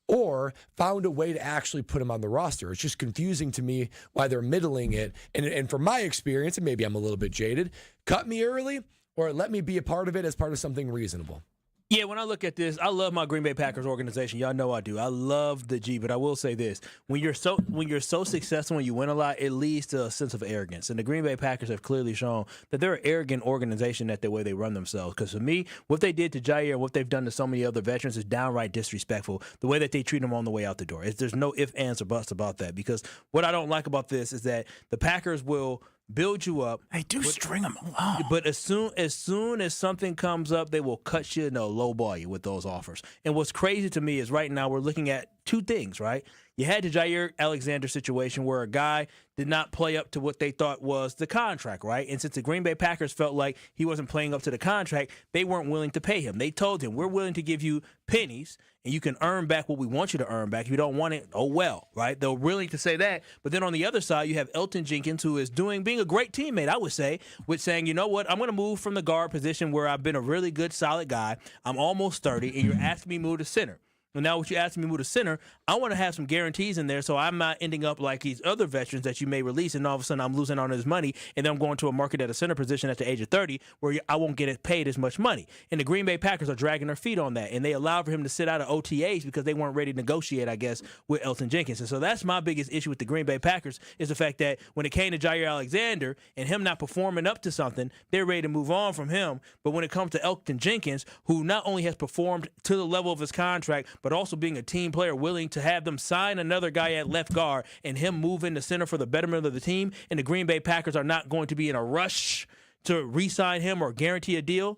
or found a way to actually put him on the roster. It's just confusing to me why they're middling it. And from my experience, and maybe I'm a little bit jaded, cut me early or let me be a part of it as part of something reasonable. Yeah, when I look at this, I love my Green Bay Packers organization. Y'all know I do. I love the G, but I will say this. When you're so successful, when you win a lot, it leads to a sense of arrogance. And the Green Bay Packers have clearly shown that they're an arrogant organization at the way they run themselves. Because for me, what they did to Jair and what they've done to so many other veterans is downright disrespectful. The way that they treat them on the way out the door. There's no ifs, ands, or buts about that. Because what I don't like about this is that the Packers will build you up. They do string them along. But as soon as something comes up, they will cut you and they'll lowball you with those offers. And what's crazy to me is right now we're looking at two things, right? You had the Jair Alexander situation where a guy did not play up to what they thought was the contract, right? And since the Green Bay Packers felt like he wasn't playing up to the contract, they weren't willing to pay him. They told him, we're willing to give you pennies and you can earn back what we want you to earn back. If you don't want it, oh well, right? They're willing to say that. But then on the other side, you have Elton Jenkins, who is being a great teammate, I would say, with saying, you know what, I'm going to move from the guard position where I've been a really good, solid guy. I'm almost 30, and you're asking me to move to center. And now what you asked me to move to center, I want to have some guarantees in there so I'm not ending up like these other veterans that you may release, and all of a sudden I'm losing on his money, and then I'm going to a market at a center position at the age of 30 where I won't get paid as much money. And the Green Bay Packers are dragging their feet on that, and they allowed for him to sit out of OTAs because they weren't ready to negotiate, I guess, with Elton Jenkins. And so that's my biggest issue with the Green Bay Packers is the fact that when it came to Jair Alexander and him not performing up to something, they're ready to move on from him. But when it comes to Elton Jenkins, who not only has performed to the level of his contract, but also being a team player willing to have them sign another guy at left guard and him move into center for the betterment of the team, and the Green Bay Packers are not going to be in a rush to re-sign him or guarantee a deal,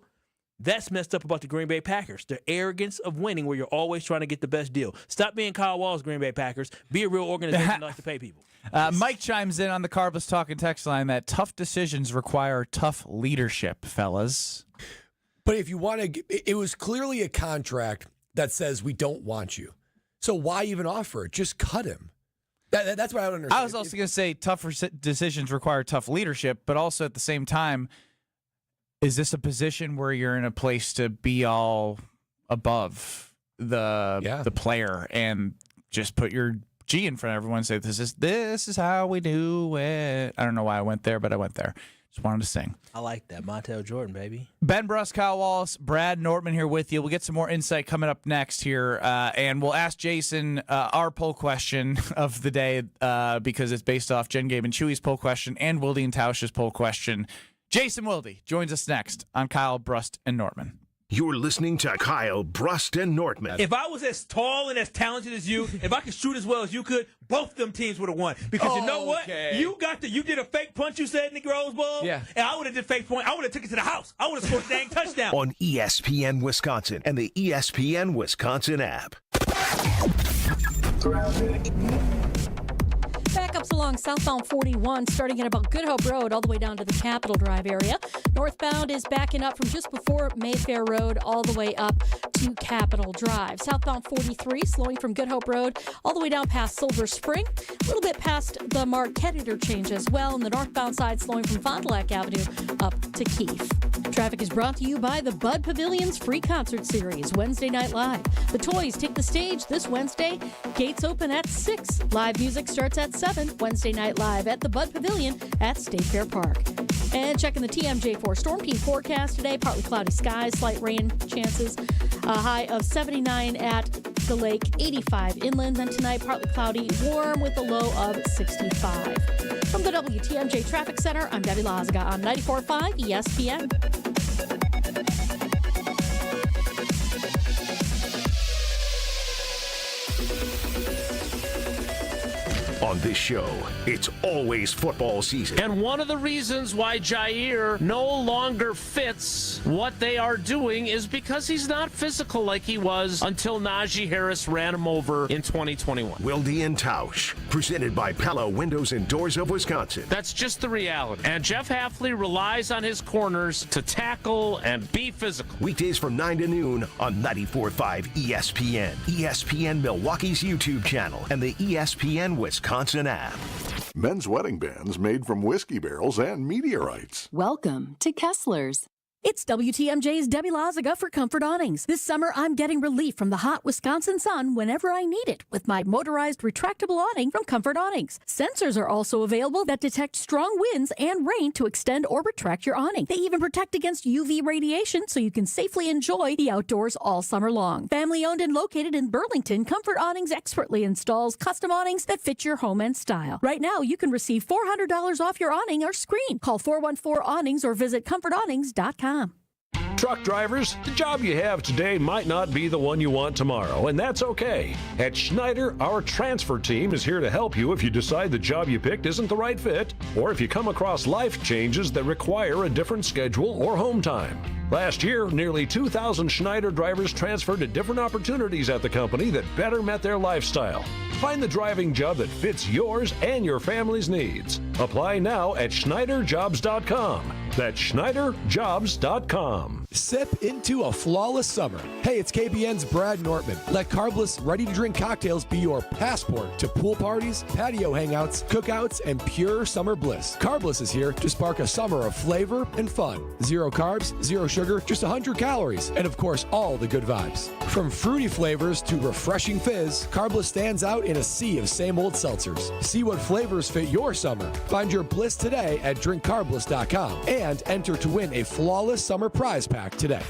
that's messed up about the Green Bay Packers. The arrogance of winning where you're always trying to get the best deal. Stop being Kyle Walls, Green Bay Packers. Be a real organization that likes to pay people. Mike chimes in on the Carbless Talking text line that tough decisions require tough leadership, fellas. But if you want to, it was clearly a contract that says we don't want you. So why even offer it? Just cut him. That's what I don't understand. I was also going to say tough decisions require tough leadership, but also at the same time, is this a position where you're in a place to be all above the player and just put your G in front of everyone and say, this is how we do it? I don't know why I went there, but I went there. Just wanted to sing. I like that. Montel Jordan, baby. Ben Bruss, Kyle Wallace, Brad Nortman here with you. We'll get some more insight coming up next here, and we'll ask Jason our poll question of the day because it's based off Jen, Gabe, and Chewy's poll question and Wilde and Tausch's poll question. Jason Wilde joins us next on Kyle, Brust, and Nortman. You're listening to Kyle, Brust, and Nortman. If I was as tall and as talented as you, if I could shoot as well as you could, both them teams would have won. Because you know what? You did a fake punch, you said, in the Rose Bowl? Yeah. And I would have did fake point. I would have took it to the house. I would have scored a dang touchdown. On ESPN Wisconsin and the ESPN Wisconsin app. Back up Stops along southbound 41, starting at about Good Hope Road, all the way down to the Capitol Drive area. Northbound is backing up from just before Mayfair Road, all the way up to Capitol Drive. Southbound 43, slowing from Good Hope Road, all the way down past Silver Spring, a little bit past the Marquette interchange as well, and the northbound side slowing from Fond du Lac Avenue up to Keefe. Traffic is brought to you by the Bud Pavilion's free concert series, Wednesday Night Live. The Toys take the stage this Wednesday. Gates open at 6. Live music starts at 7. Wednesday Night Live at the Bud Pavilion at State Fair Park. And checking the TMJ4 Storm Team forecast today, partly cloudy skies, slight rain chances. A high of 79 at the lake, 85 inland. Then tonight, partly cloudy, warm with a low of 65. From the WTMJ Traffic Center, I'm Debbie Lazaga on 94.5 ESPN. On this show, it's always football season. And one of the reasons why Jair no longer fits what they are doing is because he's not physical like he was until Najee Harris ran him over in 2021. Wilde and Tausch, presented by Pella Windows and Doors of Wisconsin. That's just the reality. And Jeff Hafley relies on his corners to tackle and be physical. Weekdays from 9 to noon on 94.5 ESPN, ESPN Milwaukee's YouTube channel, and the ESPN Wisconsin app. Men's wedding bands made from whiskey barrels and meteorites. Welcome to Kessler's. It's WTMJ's Debbie Lazaga for Comfort Awnings. This summer, I'm getting relief from the hot Wisconsin sun whenever I need it with my motorized retractable awning from Comfort Awnings. Sensors are also available that detect strong winds and rain to extend or retract your awning. They even protect against UV radiation so you can safely enjoy the outdoors all summer long. Family owned and located in Burlington, Comfort Awnings expertly installs custom awnings that fit your home and style. Right now, you can receive $400 off your awning or screen. Call 414-AWNINGS or visit comfortawnings.com. Truck drivers, the job you have today might not be the one you want tomorrow, and that's okay. At Schneider, our transfer team is here to help you if you decide the job you picked isn't the right fit, or if you come across life changes that require a different schedule or home time. Last year, nearly 2,000 Schneider drivers transferred to different opportunities at the company that better met their lifestyle. Find the driving job that fits yours and your family's needs. Apply now at SchneiderJobs.com. That's SchneiderJobs.com. Sip into a flawless summer. Hey, it's KBN's Brad Nortman. Let Carbless ready-to-drink cocktails be your passport to pool parties, patio hangouts, cookouts, and pure summer bliss. Carbless is here to spark a summer of flavor and fun. 0 carbs, 0 sugar, just 100 calories, and of course, all the good vibes. From fruity flavors to refreshing fizz, Carbless stands out in a sea of same old seltzers. See what flavors fit your summer. Find your bliss today at drinkcarbless.com and enter to win a flawless summer prize pack today.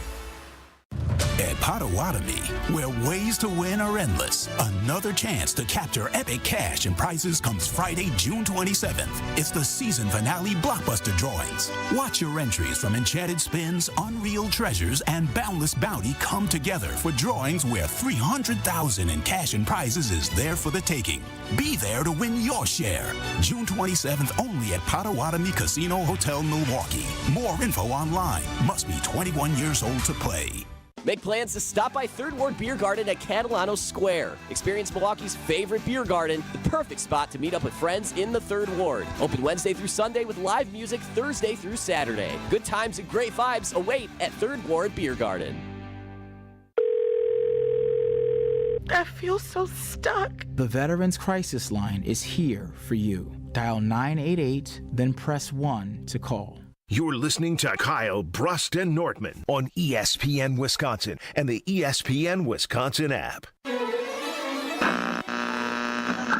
At Potawatomi, where ways to win are endless, another chance to capture epic cash and prizes comes Friday, June 27th. It's the season finale blockbuster drawings. Watch your entries from Enchanted Spins, Unreal Treasures, and Boundless Bounty come together for drawings where $300,000 in cash and prizes is there for the taking. Be there to win your share. June 27th only at Potawatomi Casino Hotel, Milwaukee. More info online. Must be 21 years old to play. Make plans to stop by Third Ward Beer Garden at Catalano Square. Experience Milwaukee's favorite beer garden, the perfect spot to meet up with friends in the Third Ward. Open Wednesday through Sunday with live music Thursday through Saturday. Good times and great vibes await at Third Ward Beer Garden. I feel so stuck. The Veterans Crisis Line is here for you. Dial 988, then press 1 to call. You're listening to Kyle Brust and Nortman on ESPN Wisconsin and the ESPN Wisconsin app.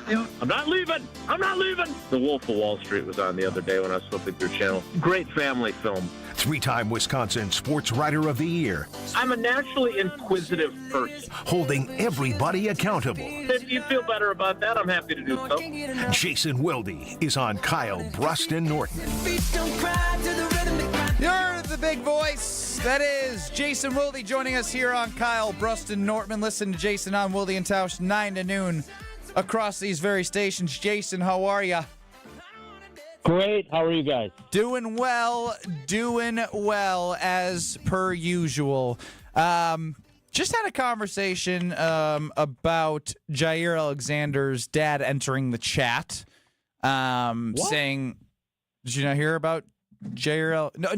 I'm not leaving. I'm not leaving. The Wolf of Wall Street was on the other day when I was flipping through channel. Great family film. 3-time Wisconsin Sports Writer of the Year. I'm a naturally inquisitive person. Holding everybody accountable. If you feel better about that, I'm happy to do so. Jason Wilde is on Kyle Brust and Nortman. You're the big voice. That is Jason Wilde joining us here on Kyle Brust and Nortman. Listen to Jason on Wilde and Tausch 9 to noon across these very stations. Jason, how are you? Great. How are you guys? Doing well as per usual. Just had a conversation about Jair Alexander's dad entering the chat. saying, "Did you not hear about JRL? No,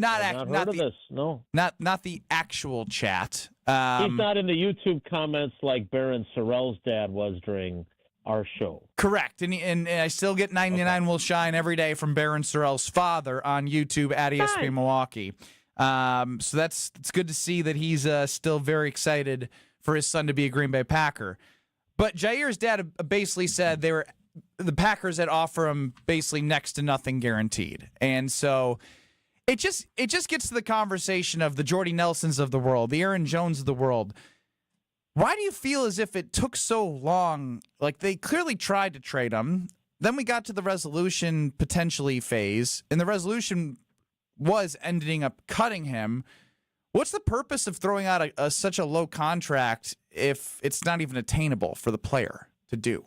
not the actual chat. He's not in the YouTube comments like Baron Sorrell's dad was during our show. Correct, and I still get 99 will shine every day from Baron Sorrell's father on YouTube at ESPN Milwaukee. So it's good to see that he's still very excited for his son to be a Green Bay Packer. But Jair's dad basically said the Packers had offered him basically next to nothing guaranteed. And so it just gets to the conversation of the Jordy Nelsons of the world, the Aaron Jones of the world. Why do you feel as if it took so long? Like, they clearly tried to trade him. Then we got to the resolution potentially phase, and the resolution was ending up cutting him. What's the purpose of throwing out such a low contract if it's not even attainable for the player to do?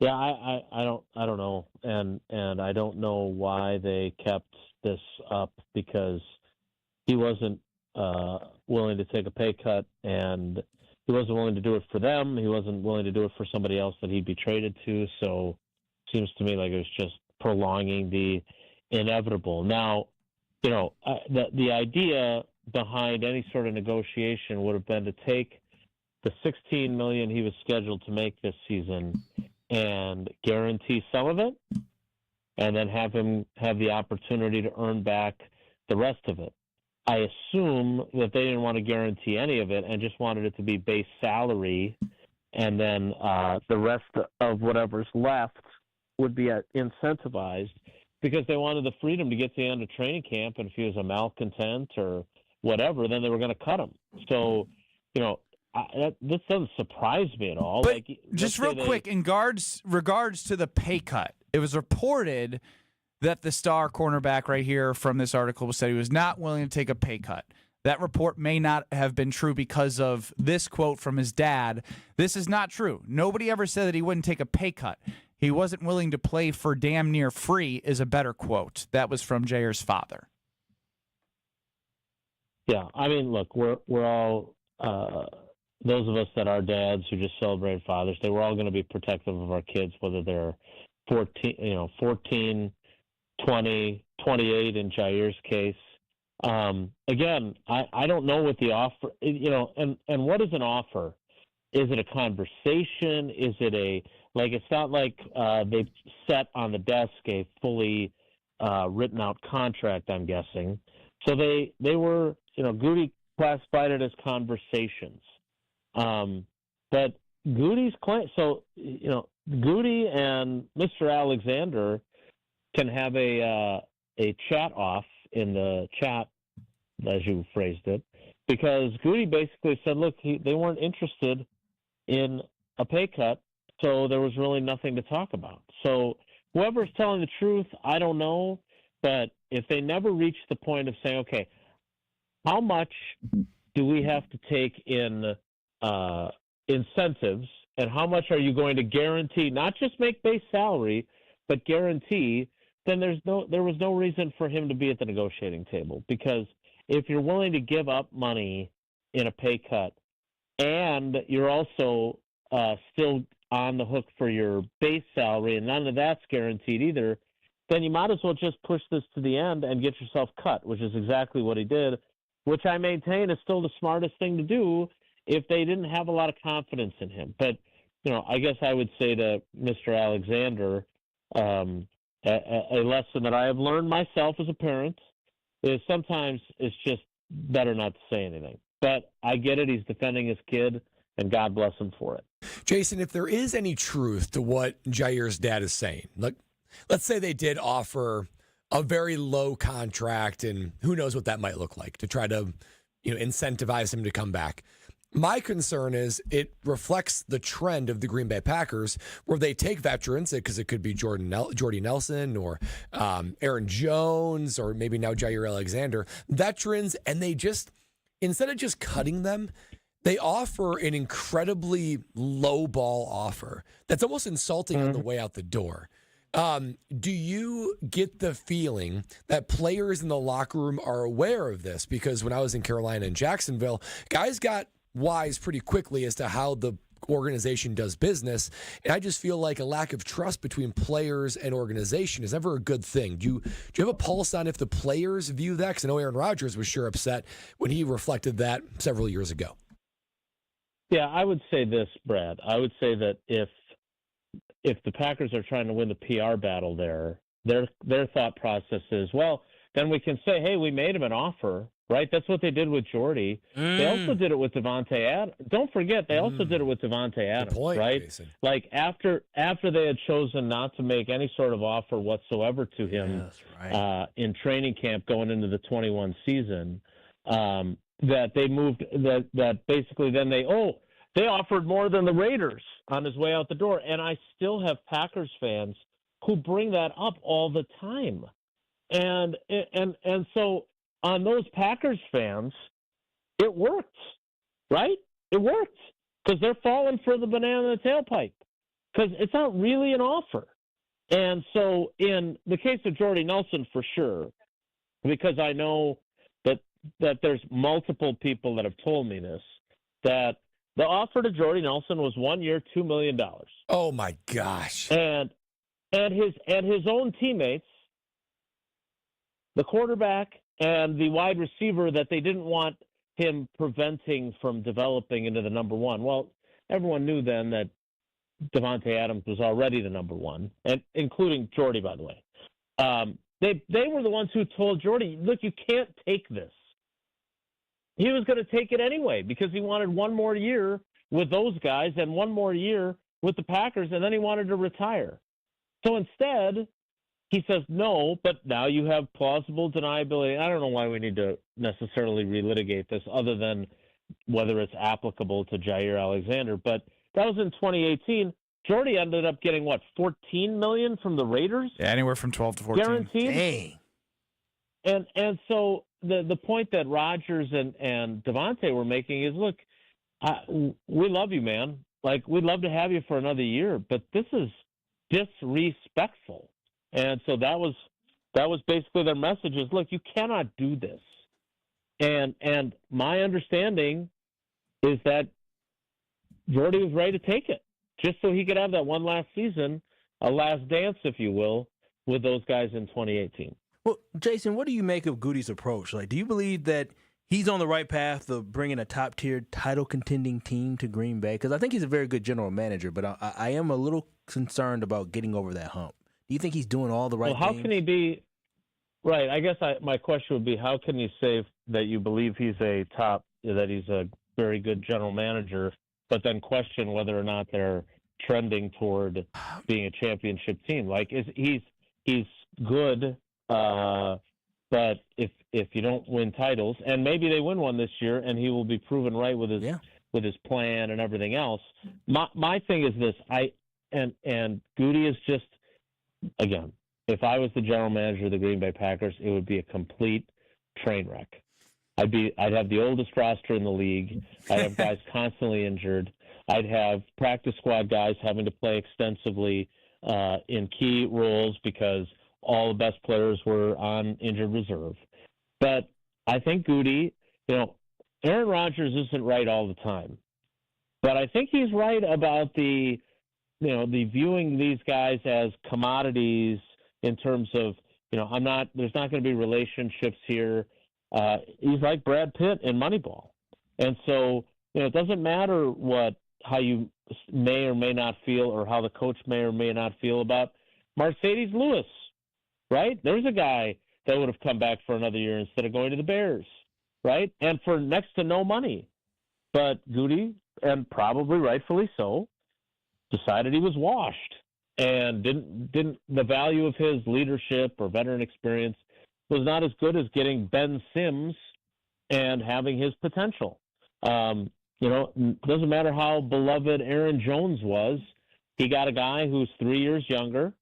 Yeah, I don't know, and I don't know why they kept this up, because he wasn't willing to take a pay cut, and he wasn't willing to do it for them. He wasn't willing to do it for somebody else that he'd be traded to. So it seems to me like it was just prolonging the inevitable. Now, the idea behind any sort of negotiation would have been to take the $16 million he was scheduled to make this season and guarantee some of it, and then have him have the opportunity to earn back the rest of it. I assume that they didn't want to guarantee any of it and just wanted it to be base salary, and then the rest of whatever's left would be incentivized, because they wanted the freedom to get to the end of training camp, and if he was a malcontent or whatever, then they were going to cut him. So, this doesn't surprise me at all. But just real quick, in regards to the pay cut, it was reported that the star cornerback right here from this article said he was not willing to take a pay cut. That report may not have been true because of this quote from his dad. This is not true. Nobody ever said that he wouldn't take a pay cut. He wasn't willing to play for damn near free is a better quote. That was from Jair's father. Yeah, I mean, look, we're all those of us that are dads who just celebrate Father's Day. We're all going to be protective of our kids, whether they're 14, 20, 28 in Jair's case. Again, I don't know what the offer, and what is an offer? Is it a conversation? Is it it's not like they've set on the desk a fully written out contract, I'm guessing. So they were, Goody classified it as conversations. But Goody's claim, so, Goody and Mr. Alexander can have a chat off in the chat, as you phrased it, because Goody basically said, look, they weren't interested in a pay cut, so there was really nothing to talk about. So whoever's telling the truth, I don't know, but if they never reach the point of saying, okay, how much do we have to take in incentives, and how much are you going to guarantee, not just make base salary, but guarantee, then there was no reason for him to be at the negotiating table. Because if you're willing to give up money in a pay cut, and you're also still on the hook for your base salary, and none of that's guaranteed either, then you might as well just push this to the end and get yourself cut, which is exactly what he did, which I maintain is still the smartest thing to do if they didn't have a lot of confidence in him. But, I guess I would say to Mr. Alexander, a lesson that I have learned myself as a parent is sometimes it's just better not to say anything. But I get it. He's defending his kid, and God bless him for it. Jason, if there is any truth to what Jair's dad is saying, let's say they did offer a very low contract, and who knows what that might look like to try to, incentivize him to come back. My concern is it reflects the trend of the Green Bay Packers, where they take veterans, because it could be Jordy Nelson or Aaron Jones, or maybe now Jair Alexander, veterans, and they just, instead of just cutting them, they offer an incredibly low ball offer that's almost insulting on the way out the door. Do you get the feeling that players in the locker room are aware of this? Because when I was in Carolina and Jacksonville, guys got wise pretty quickly as to how the organization does business. And I just feel like a lack of trust between players and organization is never a good thing. Do you have a pulse on if the players view that? Because I know Aaron Rodgers was sure upset when he reflected that several years ago. Yeah, I would say this, Brad. I would say that if the Packers are trying to win the PR battle there, their thought process is, well, then we can say, hey, we made him an offer, right? That's what they did with Jordy. They also did it with Devontae Adams. Don't forget, they also did it with Devontae Adams, right? Jason. Like after they had chosen not to make any sort of offer whatsoever to him in training camp going into the 21 season, that they moved that basically then they offered more than the Raiders on his way out the door. And I still have Packers fans who bring that up all the time. And so on those Packers fans, it worked, right? It worked because they're falling for the banana in the tailpipe because it's not really an offer. And so in the case of Jordy Nelson, for sure, because I know that there's multiple people that have told me this, that the offer to Jordy Nelson was 1 year, $2 million. Oh my gosh. And his own teammates, the quarterback and the wide receiver that they didn't want him preventing from developing into the number one. Well, everyone knew then that Devontae Adams was already the number one, and including Jordy, by the way. They were the ones who told Jordy, look, you can't take this. He was going to take it anyway because he wanted one more year with those guys and one more year with the Packers, and then he wanted to retire. So instead, he says no, but now you have plausible deniability. I don't know why we need to necessarily relitigate this other than whether it's applicable to Jair Alexander. But that was in 2018. Jordy ended up getting, what, $14 million from the Raiders? Yeah, anywhere from 12 to 14. Guaranteed. Dang. And so the point that Rodgers and Devontae were making is, look, we love you, man. Like, we'd love to have you for another year, but this is disrespectful. And so that was basically their message is, look, you cannot do this. And my understanding is that Jordy was ready to take it just so he could have that one last season, a last dance, if you will, with those guys in 2018. Well, Jason, what do you make of Goody's approach? Like, do you believe that he's on the right path of bringing a top-tier title-contending team to Green Bay? Because I think he's a very good general manager, but I am a little concerned about getting over that hump. Do you think he's doing all the right things? Well, how can he be – right, I guess my question would be, how can you say that you believe he's a very good general manager, but then question whether or not they're trending toward being a championship team? Like, he's good, but if you don't win titles, and maybe they win one this year, and he will be proven right with his plan and everything else. My thing is this: and Goody is just, again, if I was the general manager of the Green Bay Packers, it would be a complete train wreck. I'd have the oldest roster in the league. I'd have guys constantly injured. I'd have practice squad guys having to play extensively in key roles because all the best players were on injured reserve. But I think Goody, Aaron Rodgers isn't right all the time. But I think he's right about the viewing these guys as commodities in terms of, there's not going to be relationships here. He's like Brad Pitt in Moneyball. And so, it doesn't matter how you may or may not feel or how the coach may or may not feel about Mercedes Lewis, right? There's a guy that would have come back for another year instead of going to the Bears, right? And for next to no money. But Goody, and probably rightfully so, decided he was washed and didn't the value of his leadership or veteran experience was not as good as getting Ben Sims and having his potential. Doesn't matter how beloved Aaron Jones was. He got a guy who's 3 years younger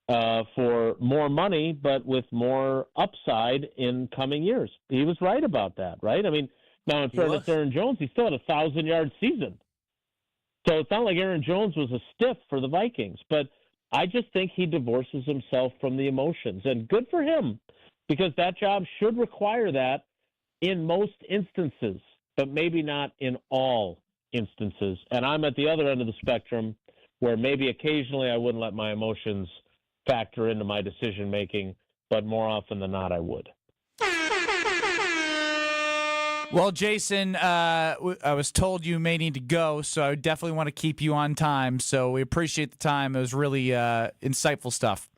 for more money, but with more upside in coming years. He was right about that, right? I mean, now in fairness to Aaron Jones, he still had a 1,000-yard season. So it's not like Aaron Jones was a stiff for the Vikings, but I just think he divorces himself from the emotions. And good for him, because that job should require that in most instances, but maybe not in all instances. And I'm at the other end of the spectrum where maybe occasionally I wouldn't let my emotions factor into my decision making, but more often than not, I would. Well, Jason, I was told you may need to go, so I definitely want to keep you on time. So we appreciate the time. It was really insightful stuff.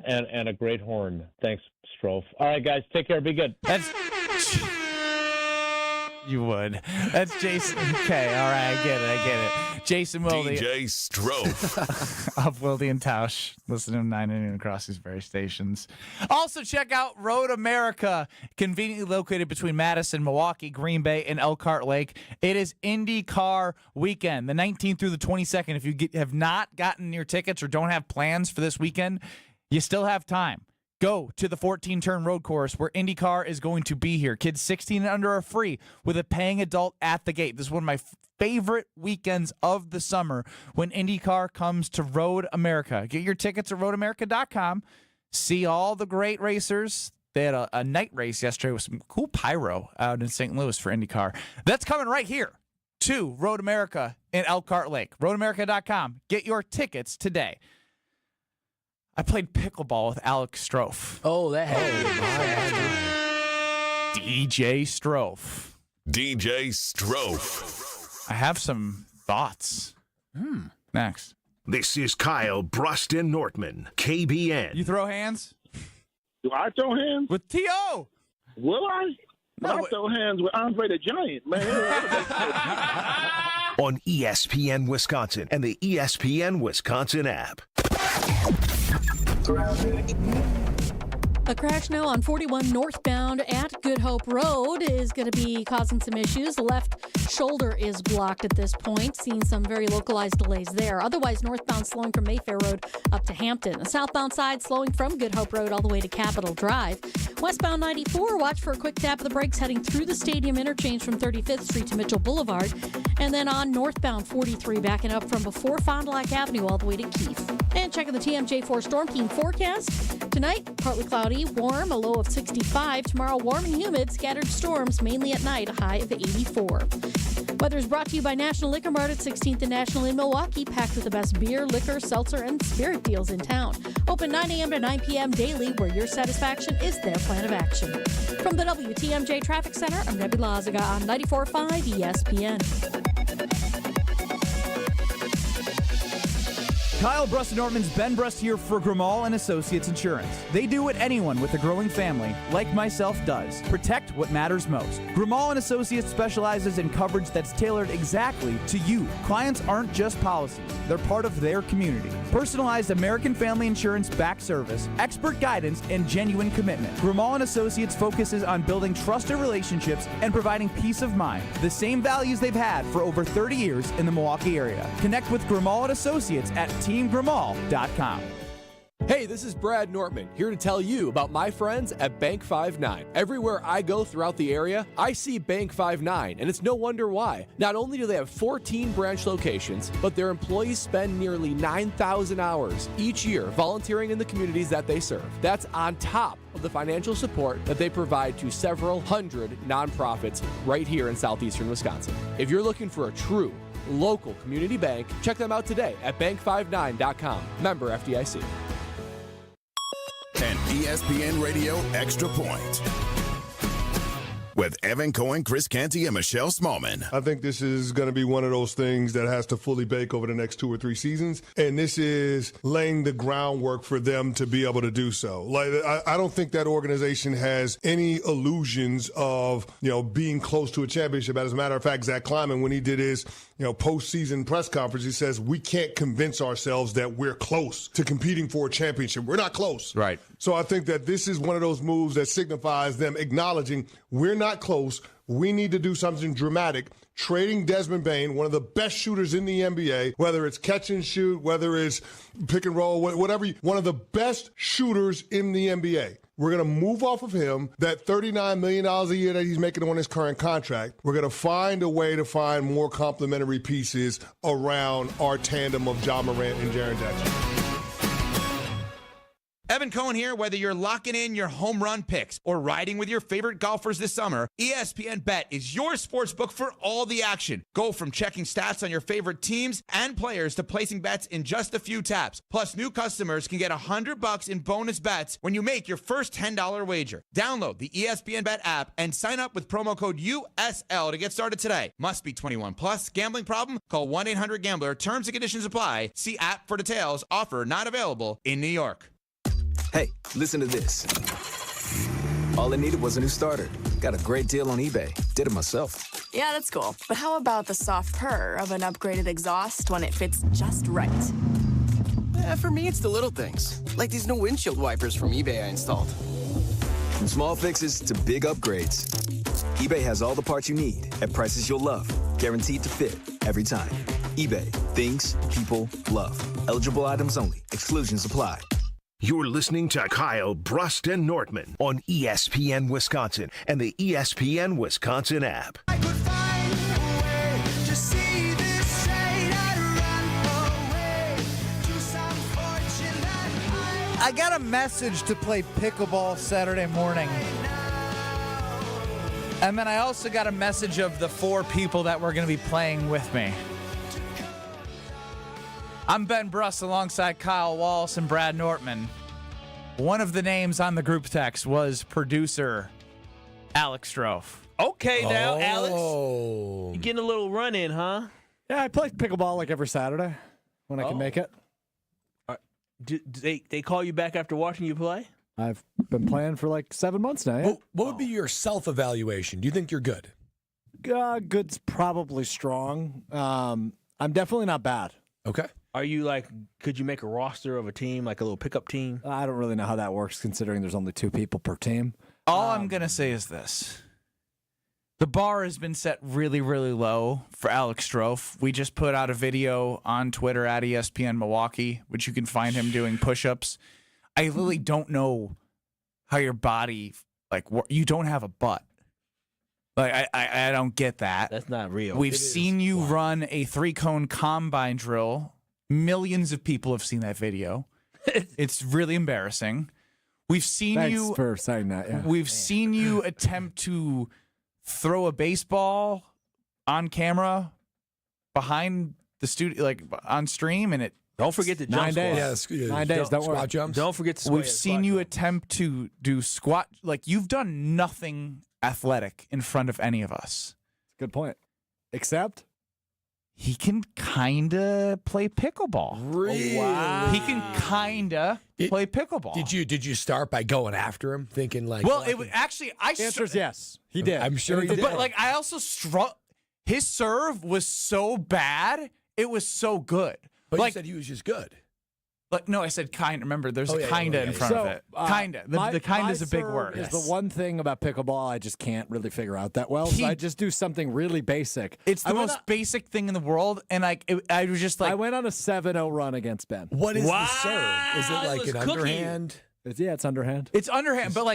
And a great horn. Thanks, Strofe. All right, guys, take care. Be good. You would. That's Jason. Okay, all right, I get it. Jason Wilde. DJ Strofe. Of Wilde and Tausch. Listen to him 9 and across these various stations. Also, check out Road America, conveniently located between Madison, Milwaukee, Green Bay, and Elkhart Lake. It is IndyCar weekend, the 19th through the 22nd. If you have not gotten your tickets or don't have plans for this weekend, you still have time. Go to the 14-turn road course where IndyCar is going to be here. Kids 16 and under are free with a paying adult at the gate. This is one of my favorite weekends of the summer when IndyCar comes to Road America. Get your tickets at roadamerica.com. See all the great racers. They had a night race yesterday with some cool pyro out in St. Louis for IndyCar. That's coming right here to Road America in Elkhart Lake. roadamerica.com. Get your tickets today. I played pickleball with Alex Strofe. Oh, that DJ Strofe. DJ Strofe. I have some thoughts. Next. This is Kyle Bruston Nortman, KBN. You throw hands? Do I throw hands? With T.O. Will I? I throw hands with Andre the Giant, man. On ESPN Wisconsin and the ESPN Wisconsin app. A crash now on 41 northbound at Good Hope Road is going to be causing some issues. The left shoulder is blocked at this point, seeing some very localized delays there. Otherwise, northbound slowing from Mayfair Road up to Hampton. The southbound side slowing from Good Hope Road all the way to Capitol Drive. Westbound 94, watch for a quick tap of the brakes heading through the stadium interchange from 35th Street to Mitchell Boulevard. And then on northbound 43, backing up from before Fond du Lac Avenue all the way to Keefe. And checking the TMJ4 Storm Team forecast. Tonight, partly cloudy, warm, a low of 65. Tomorrow, warm and humid, scattered storms, mainly at night, a high of 84. Weather is brought to you by National Liquor Mart at 16th and National in Milwaukee, packed with the best beer, liquor, seltzer, and spirit deals in town. Open 9 a.m. to 9 p.m. daily, where your satisfaction is their plan of action. From the WTMJ Traffic Center, I'm Debbie Lazaga on 94.5 ESPN. Kyle Brust-Nortman's Ben Brust here for Grimal and Associates Insurance. They do what anyone with a growing family, like myself, does. Protect what matters most. Grimal and Associates specializes in coverage that's tailored exactly to you. Clients aren't just policies. They're part of their community. Personalized American Family Insurance back service, expert guidance, and genuine commitment. Grimal and Associates focuses on building trusted relationships and providing peace of mind. The same values they've had for over 30 years in the Milwaukee area. Connect with Grimal and Associates at teamgrimal.com. Hey, this is Brad Nortman, here to tell you about my friends at Bank 5-9. Everywhere I go throughout the area, I see Bank 5-9, and it's no wonder why. Not only do they have 14 branch locations, but their employees spend nearly 9,000 hours each year volunteering in the communities that they serve. That's on top of the financial support that they provide to several hundred nonprofits right here in southeastern Wisconsin. If you're looking for a true local community bank, check them out today at bank59.com. Member FDIC. An ESPN Radio Extra Point with Evan Cohen, Chris Canty, and Michelle Smallman. I think this is going to be one of those things that has to fully bake over the next 2 or 3 seasons, and this is laying the groundwork for them to be able to do so. Like, I don't think that organization has any illusions of, being close to a championship. As a matter of fact, Zach Kleiman, when he did his, postseason press conference, he says, we can't convince ourselves that we're close to competing for a championship. We're not close. Right. So I think that this is one of those moves that signifies them acknowledging we're not close. We need to do something dramatic. Trading Desmond Bane, one of the best shooters in the NBA, whether it's catch and shoot, whether it's pick and roll, whatever, one of the best shooters in the NBA. We're going to move off of him, that $39 million a year that he's making on his current contract. We're going to find a way to find more complementary pieces around our tandem of Ja Morant and Jaren Jackson. Evan Cohen here. Whether you're locking in your home run picks or riding with your favorite golfers this summer, ESPN Bet is your sportsbook for all the action. Go from checking stats on your favorite teams and players to placing bets in just a few taps. Plus, new customers can get $100 in bonus bets when you make your first $10 wager. Download the ESPN Bet app and sign up with promo code USL to get started today. Must be 21 plus. Gambling problem? Call 1-800-GAMBLER. Terms and conditions apply. See app for details. Offer not available in New York. Hey, listen to this. All I needed was a new starter. Got a great deal on eBay. Did it myself. Yeah, that's cool. But how about the soft purr of an upgraded exhaust when it fits just right? For me, it's the little things. Like these new windshield wipers from eBay I installed. From small fixes to big upgrades, eBay has all the parts you need at prices you'll love. Guaranteed to fit every time. eBay. Things people love. Eligible items only. Exclusions apply. You're listening to Kyle, Brust, and Nortman on ESPN Wisconsin and the ESPN Wisconsin app. I got a message to play pickleball Saturday morning. And then I also got a message of the 4 people that were going to be playing with me. I'm Ben Bruss alongside Kyle Wallace and Brad Nortman. One of the names on the group text was producer Alex Strofe. Okay, now, Alex. You getting a little run in, huh? Yeah, I play pickleball like every Saturday when I can make it. Do they call you back after watching you play? I've been playing for like 7 months now. Yeah. What would be your self-evaluation? Do you think you're good? Good's probably strong. I'm definitely not bad. Okay. Are you could you make a roster of a team, like a little pickup team? I don't really know how that works considering there's only 2 people per team. All I'm going to say is this. The bar has been set really, really low for Alex Strofe. We just put out a video on Twitter at ESPN Milwaukee, which you can find him doing push-ups. I really don't know how your body, you don't have a butt. I don't get that. That's not real. We've seen you run a 3-cone combine drill. Millions of people have seen that video. It's really embarrassing. We've seen Thanks for saying that. Yeah. We've seen you attempt to throw a baseball on camera behind the studio, on stream, and it. Don't forget the jump 9 days. squat. Yeah, 9 days. Don't worry. Squat jumps. Don't forget to. We've seen you attempt to do squat. You've done nothing athletic in front of any of us. Good point. Except he can kind of play pickleball. Really? Wow. He can kind of play pickleball. Did you start by going after him, thinking Well, it was actually the answer is yes. He did. I'm sure he did. But I also his serve was so bad, it was so good. But you said he was just good. No, I said kind. Remember, there's a kinda in front of it. Kinda. The kinda is a big word. Is the one thing about pickleball I just can't really figure out that well. So I just do something really basic. It's the most basic thing in the world, and I was just I went on a 7-0 run against Ben. What is the serve? Is it an underhand? It's underhand. It's underhand, but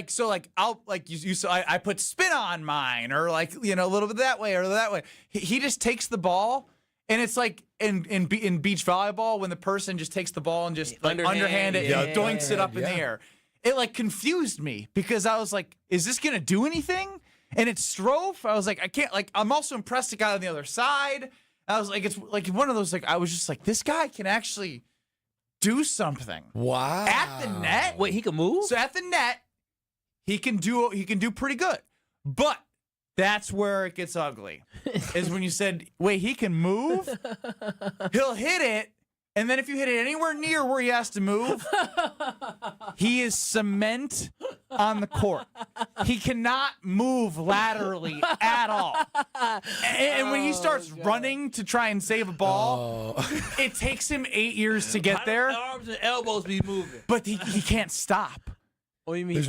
I'll you saw I put spin on mine, or a little bit that way or that way. He just takes the ball. And it's like in beach volleyball when the person just takes the ball and just underhand it and doinks it up in the air. It confused me because I was like, is this going to do anything? And it's Strofe. I was like, I can't, I'm also impressed the guy on the other side. I was like, it's one of those, I was just like, this guy can actually do something. Wow. At the net. Wait, he can move? So at the net, he can do pretty good. But that's where it gets ugly, is when you said, wait, he can move? He'll hit it, and then if you hit it anywhere near where he has to move, he is cement on the court. He cannot move laterally at all. And when he starts running to try and save a ball, it takes him 8 years to get there. Arms and elbows be moving. But he can't stop. What do you mean? There's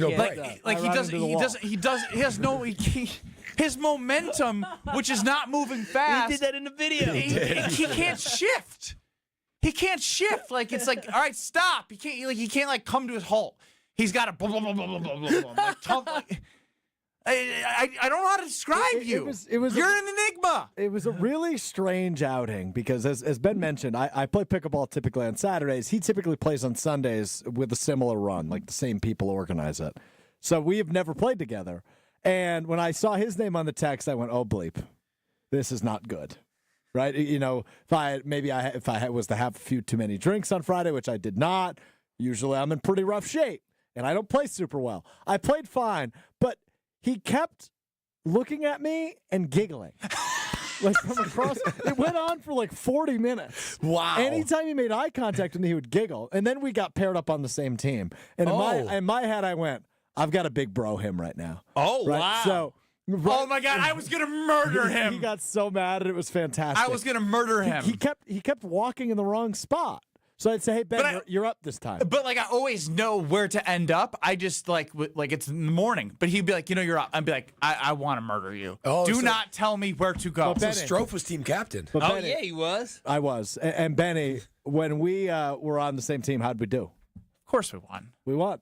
no break. His momentum, which is not moving fast. He did that in the video. He can't shift. He can't shift. All right, stop. He can't come to his halt. He's got to blah, blah, blah, blah, blah, blah, blah, blah. I don't know how to describe you. You're an enigma. It was a really strange outing because, as Ben mentioned, I play pickleball typically on Saturdays. He typically plays on Sundays with a similar run, like the same people organize it. So we have never played together. And when I saw his name on the text, I went, "Oh bleep, this is not good." Right? You know, if I was to have a few too many drinks on Friday, which I did not. Usually, I'm in pretty rough shape, and I don't play super well. I played fine, but he kept looking at me and giggling. Like from across. It went on for like 40 minutes. Wow. Anytime he made eye contact with me, he would giggle. And then we got paired up on the same team. And in my head, I went, I've got to big bro him right now. Oh, right? wow. So, oh, my God. I was going to murder him. He got so mad, and it was fantastic. I was going to murder him. He kept walking in the wrong spot. So I'd say, hey, Ben, you're up this time. But, like, I always know where to end up. I just, like it's in the morning. But he'd be like, you're up. I'd be like, I want to murder you. Do not tell me where to go. So Strofe was team captain. Benny, yeah, he was. I was. And Benny, when we were on the same team, how'd we do? Of course we won. We won.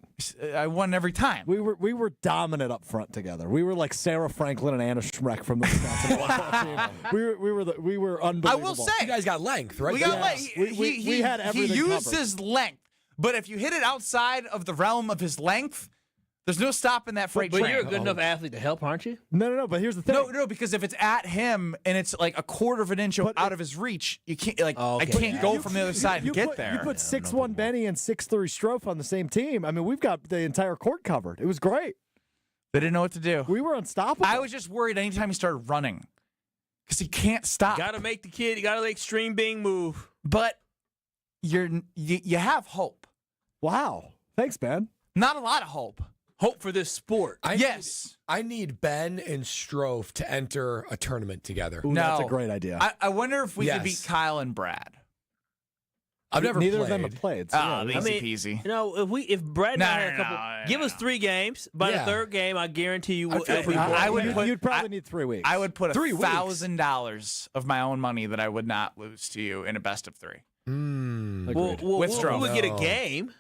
I won every time. We were dominant up front together. We were like Sarah Franklin and Anna Schreck from the Wisconsin volleyball team. We were unbelievable. I will say, you guys got length, right? We got length. We had everything He used covered. his length, but if you hit it outside of the realm of his length, there's no stopping that freight train. But you're a good enough athlete to help, aren't you? No. But here's the thing. No, because if it's at him and it's like a quarter of an inch out of his reach, you can't. I can't go from the other side and get there. You put 6'1" Benny and 6'3" Strofe on the same team. I mean, we've got the entire court covered. It was great. They didn't know what to do. We were unstoppable. I was just worried anytime he started running because he can't stop. Got to make the kid. You got to make Extreme Bing move. But you have hope. Wow. Thanks, Ben. Not a lot of hope. Hope for this sport. I need Ben and Strofe to enter a tournament together. Ooh, that's a great idea. I wonder if we could beat Kyle and Brad. I've never Neither played. of them have played. So Easy peasy. You know, if Brad and I had a couple, give us 3 games. By the third game, I guarantee you, you'd probably need 3 weeks. I would put $3 $1,000 of my own money that I would not lose to you in a best of 3. With Stroke, we would get a game.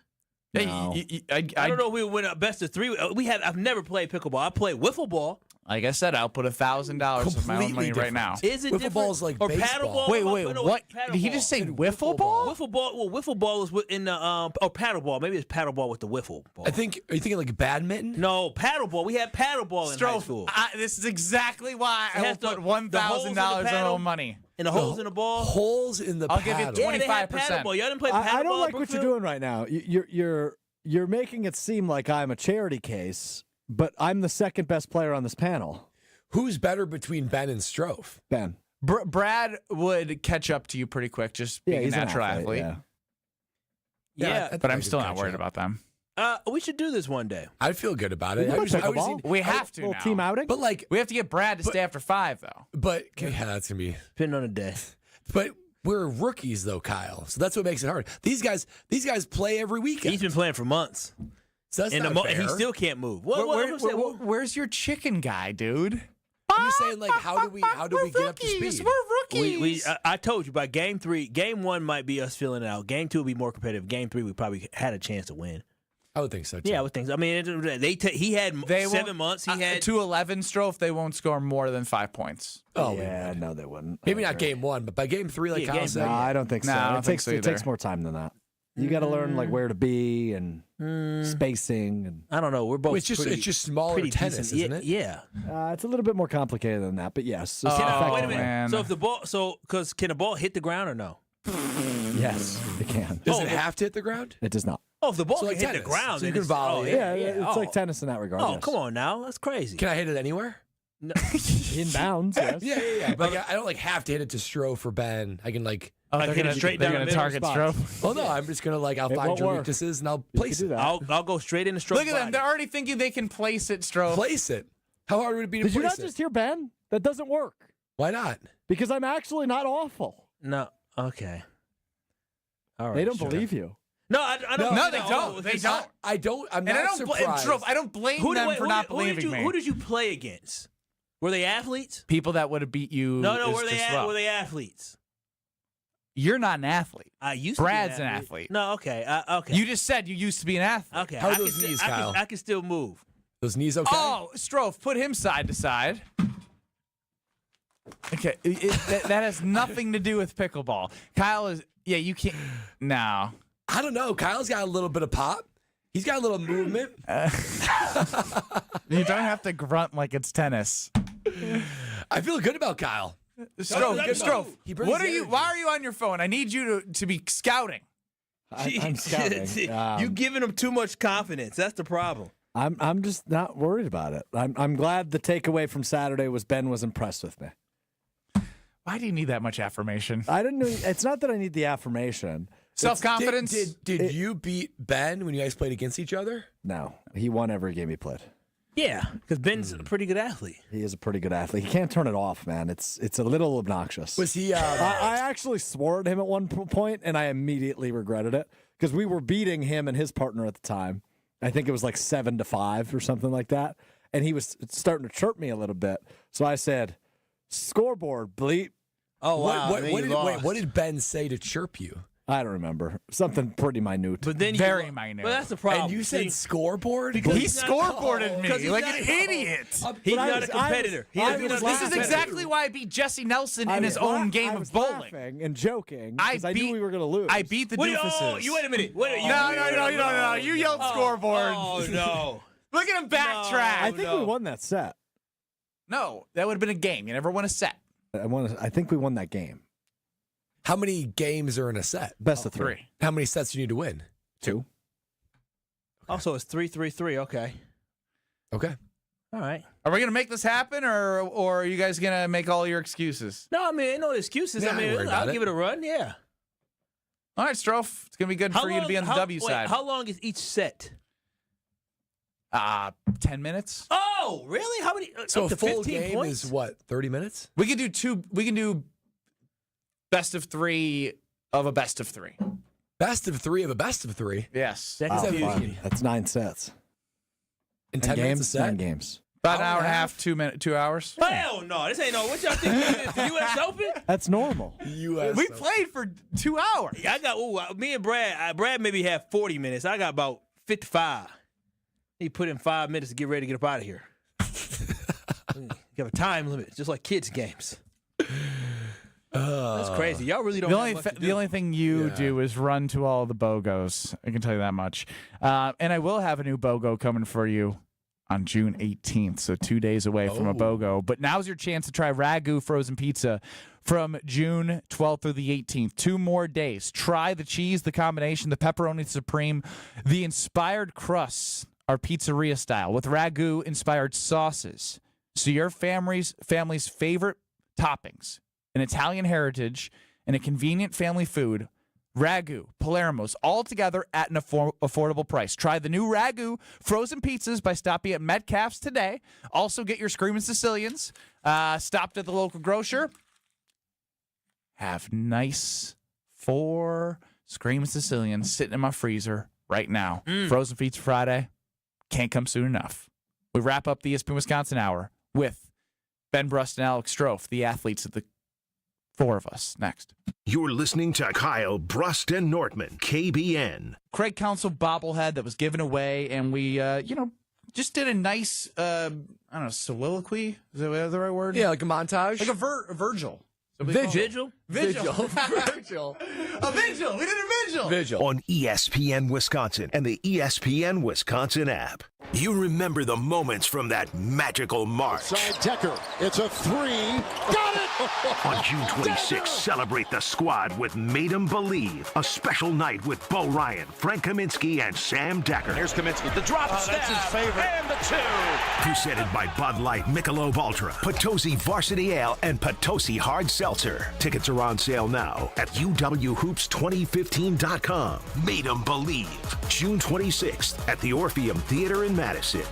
No. I don't know if we would win a best of 3. I've never played pickleball. I play wiffle ball. Like I said, I'll put $1,000 of my own money right now. Is it wiffle ball's like or baseball? paddleball? Wait, what? Did he just say wiffle ball? Wiffle ball. Well, wiffle ball is in the or paddleball. Maybe it's paddleball with the wiffle ball. Are you thinking like badminton? No, paddleball. We had paddleball in high school. This is exactly why I will put $1,000 of my own money. And the holes in the ball. Holes in the I'll give you 25%. Y'all didn't play paddleball. I don't like what you're doing right now. You're making it seem like I'm a charity case, but I'm the second best player on this panel. Who's better between Ben and Strofe? Ben. Brad would catch up to you pretty quick, just being a natural athlete. Yeah, but I'm still not worried about them. We should do this one day. I'd feel good about it. We have to now. Team outing? But like, we have to get Brad to stay after 5, though. But yeah, that's gonna be depending on the day. But we're rookies, though, Kyle. So that's what makes it hard. These guys play every weekend. He's been playing for months. So that's not fair. And he still can't move. Where's your chicken guy, dude? I'm just saying, like, how do we get up to speed? We're rookies. I told you by game 3, game 1 might be us filling it out. Game 2 will be more competitive. Game 3 we probably had a chance to win. I would think so too. Yeah, I would think so. I mean, he had 7 months. He had 2-11 Strofe. They won't score more than 5 points. Oh yeah, no, they wouldn't. Maybe not game 1, but by game 3, like Kyle said. No, I don't think so. It takes more time than that. You got to learn like where to be and spacing and I don't know. We're both. It's just smaller tennis, isn't it? Yeah. It's a little bit more complicated than that, but yes. Wait a minute. Man. So if the ball, can the ball hit the ground or no? Yes, it can. Does it have to hit the ground? It does not. Oh, if the ball can hit the ground, so you can volley. It's like tennis in that regard. Oh, come on now, that's crazy. Can I hit it anywhere? No. In bounds, yes. Yeah. But I don't have to hit it to Strofe or Ben. I can they're gonna straight down the target Strofe. Well, no, I'm just gonna I'll find your weaknesses and I'll place it. I'll go straight into Strofe. Look at them; they're already thinking they can place it, Strofe. Place it. How hard would it be to Did place you it? not just hear Ben? That doesn't work. Why not? Because I'm actually not awful. No. Okay. All right. They don't believe you. No, I don't. No, they don't. They don't. I don't. I'm and not surprised. Strofe, I don't blame them for not believing me. Who did you play against? Were they athletes? People that would have beat you. No. Were they athletes? You're not an athlete. I used Brad's to be an athlete. No, okay. Okay. You just said you used to be an athlete. Okay. How are those knees, Kyle? I can still move. Those knees okay? Oh, Strofe, put him side to side. Okay, that has nothing to do with pickleball. Kyle is, you can't, no. I don't know. Kyle's got a little bit of pop. He's got a little movement. You don't have to grunt like it's tennis. I feel good about Kyle. Strofe, Why are you on your phone? I need you to be scouting. I'm scouting. You giving him too much confidence. That's the problem. I'm just not worried about it. I'm glad the takeaway from Saturday was Ben was impressed with me. Why do you need that much affirmation? I didn't know. It's not that I need the affirmation. Self-confidence. Did you beat Ben when you guys played against each other? No, he won every game he played. Yeah, because Ben's a pretty good athlete. He is a pretty good athlete. He can't turn it off, man. It's a little obnoxious. Was he? I actually swore at him at one point, and I immediately regretted it because we were beating him and his partner at the time. I think it was like 7-5 or something like that, and he was starting to chirp me a little bit. So I said, "Scoreboard, bleep." Oh wow! What did Ben say to chirp you? I don't remember. Something pretty minute. But then very minute. But that's the problem. And you said scoreboard? He scoreboarded me like an idiot. He's not a competitor. This is exactly why I beat Jesse Nelson in his own game of bowling. And joking because I knew we were going to lose. I beat the doofuses. Oh, you wait a minute. No. You yelled scoreboard. Oh, no. Look at him backtrack. I think we won that set. No, that would have been a game. You never won a set. I think we won that game. How many games are in a set? Best of 3. How many sets do you need to win? 2. Also, it's 3-3-3. Okay. Okay. All right. Are we gonna make this happen, or are you guys gonna make all your excuses? No, I mean, no excuses. Yeah, I mean, I'll give it a run. Yeah. All right, Strofe. It's gonna be good for you to be on the W side. How long is each set? 10 minutes. Oh, really? How many? So up a to full 15 game points? is what? 30 minutes? We can do 2. We can do best of 3 of a best of 3. Best of 3 of a best of 3. Yes. That's 9 sets. In 10 minutes a set? 9 games. About an hour and a half, 2 hours. Hell no. This ain't no. What y'all think this is? The U.S. Open? That's normal. We played for 2 hours. I got, me and Brad, Brad maybe had 40 minutes. I got about 55. He put in 5 minutes to get ready to get up out of here. You have a time limit, just like kids' games. That's crazy. Y'all really don't have much to do. The only thing you do is run to all the BOGOs. I can tell you that much. And I will have a new BOGO coming for you on June 18th, so 2 days away from a BOGO. But now's your chance to try Ragu frozen pizza from June 12th through the 18th. 2 more days. Try the cheese, the combination, the pepperoni supreme, the inspired crusts are pizzeria style with Ragu-inspired sauces. So your family's favorite toppings, an Italian heritage, and a convenient family food, Ragu, Palermo's, all together at an affordable price. Try the new Ragu frozen pizzas by stopping at Metcalf's today. Also get your Screamin' Sicilians. Stopped at the local grocer. Have nice 4 Screamin' Sicilians sitting in my freezer right now. Frozen Pizza Friday. Can't come soon enough. We wrap up the ESPN Wisconsin Hour with Ben Brust and Alex Strofe, the athletes of the 4 of us. Next. You're listening to Kyle Brust and Nortman, KBN. Craig Counsell bobblehead that was given away, and we, just did a nice, soliloquy. Is that the right word? Yeah, like a montage. Like a Virgil. Vigil? Vigil. Virgil. A vigil. We did a vigil. Vigil. On ESPN Wisconsin and the ESPN Wisconsin app. You remember the moments from that magical March. Side Decker. It's a 3. Got it! On June 26th, celebrate the squad with Made 'em Believe. A special night with Bo Ryan, Frank Kaminsky, and Sam Decker. Here's Kaminsky. The drop stab. That's his favorite. And the 2. Presented by Bud Light, Michelob Ultra, Potosi Varsity Ale, and Potosi Hard Seltzer. Tickets are on sale now at UWHoops2015.com. Made 'em Believe. June 26th at the Orpheum Theater in Madison.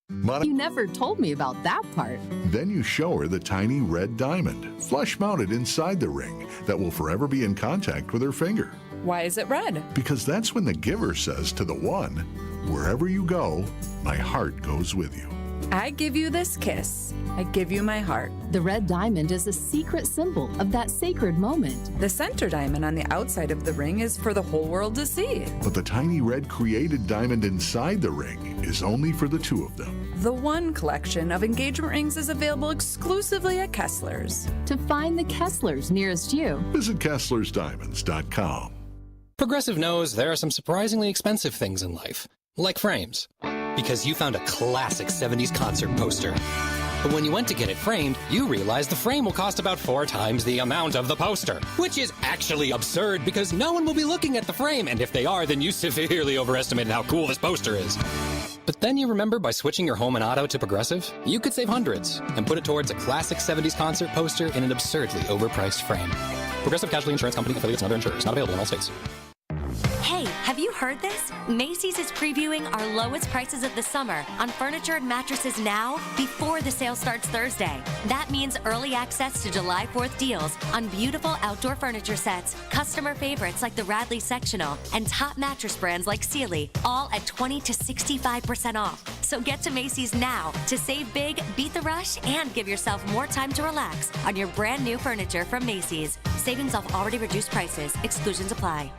You never told me about that part. Then you show her the tiny red diamond, flush-mounted inside the ring, that will forever be in contact with her finger. Why is it red? Because that's when the giver says to the one, wherever you go, my heart goes with you. I give you this kiss. I give you my heart. The red diamond is a secret symbol of that sacred moment. The center diamond on the outside of the ring is for the whole world to see. But the tiny red created diamond inside the ring is only for the two of them. The One collection of engagement rings is available exclusively at Kessler's. To find the Kesslers nearest you, visit KesslersDiamonds.com. Progressive knows there are some surprisingly expensive things in life, like frames. Because you found a classic 70s concert poster. But when you went to get it framed, you realized the frame will cost about 4 times the amount of the poster. Which is actually absurd because no one will be looking at the frame, and if they are, then you severely overestimated how cool this poster is. But then you remember by switching your home and auto to Progressive, you could save hundreds and put it towards a classic 70s concert poster in an absurdly overpriced frame. Progressive Casualty Insurance Company, affiliates, and other insurers. Not available in all states. Hey, have you heard this? Macy's is previewing our lowest prices of the summer on furniture and mattresses now before the sale starts Thursday. That means early access to July 4th deals on beautiful outdoor furniture sets, customer favorites like the Radley Sectional, and top mattress brands like Sealy, all at 20 to 65% off. So get to Macy's now to save big, beat the rush, and give yourself more time to relax on your brand new furniture from Macy's. Savings off already reduced prices. Exclusions apply.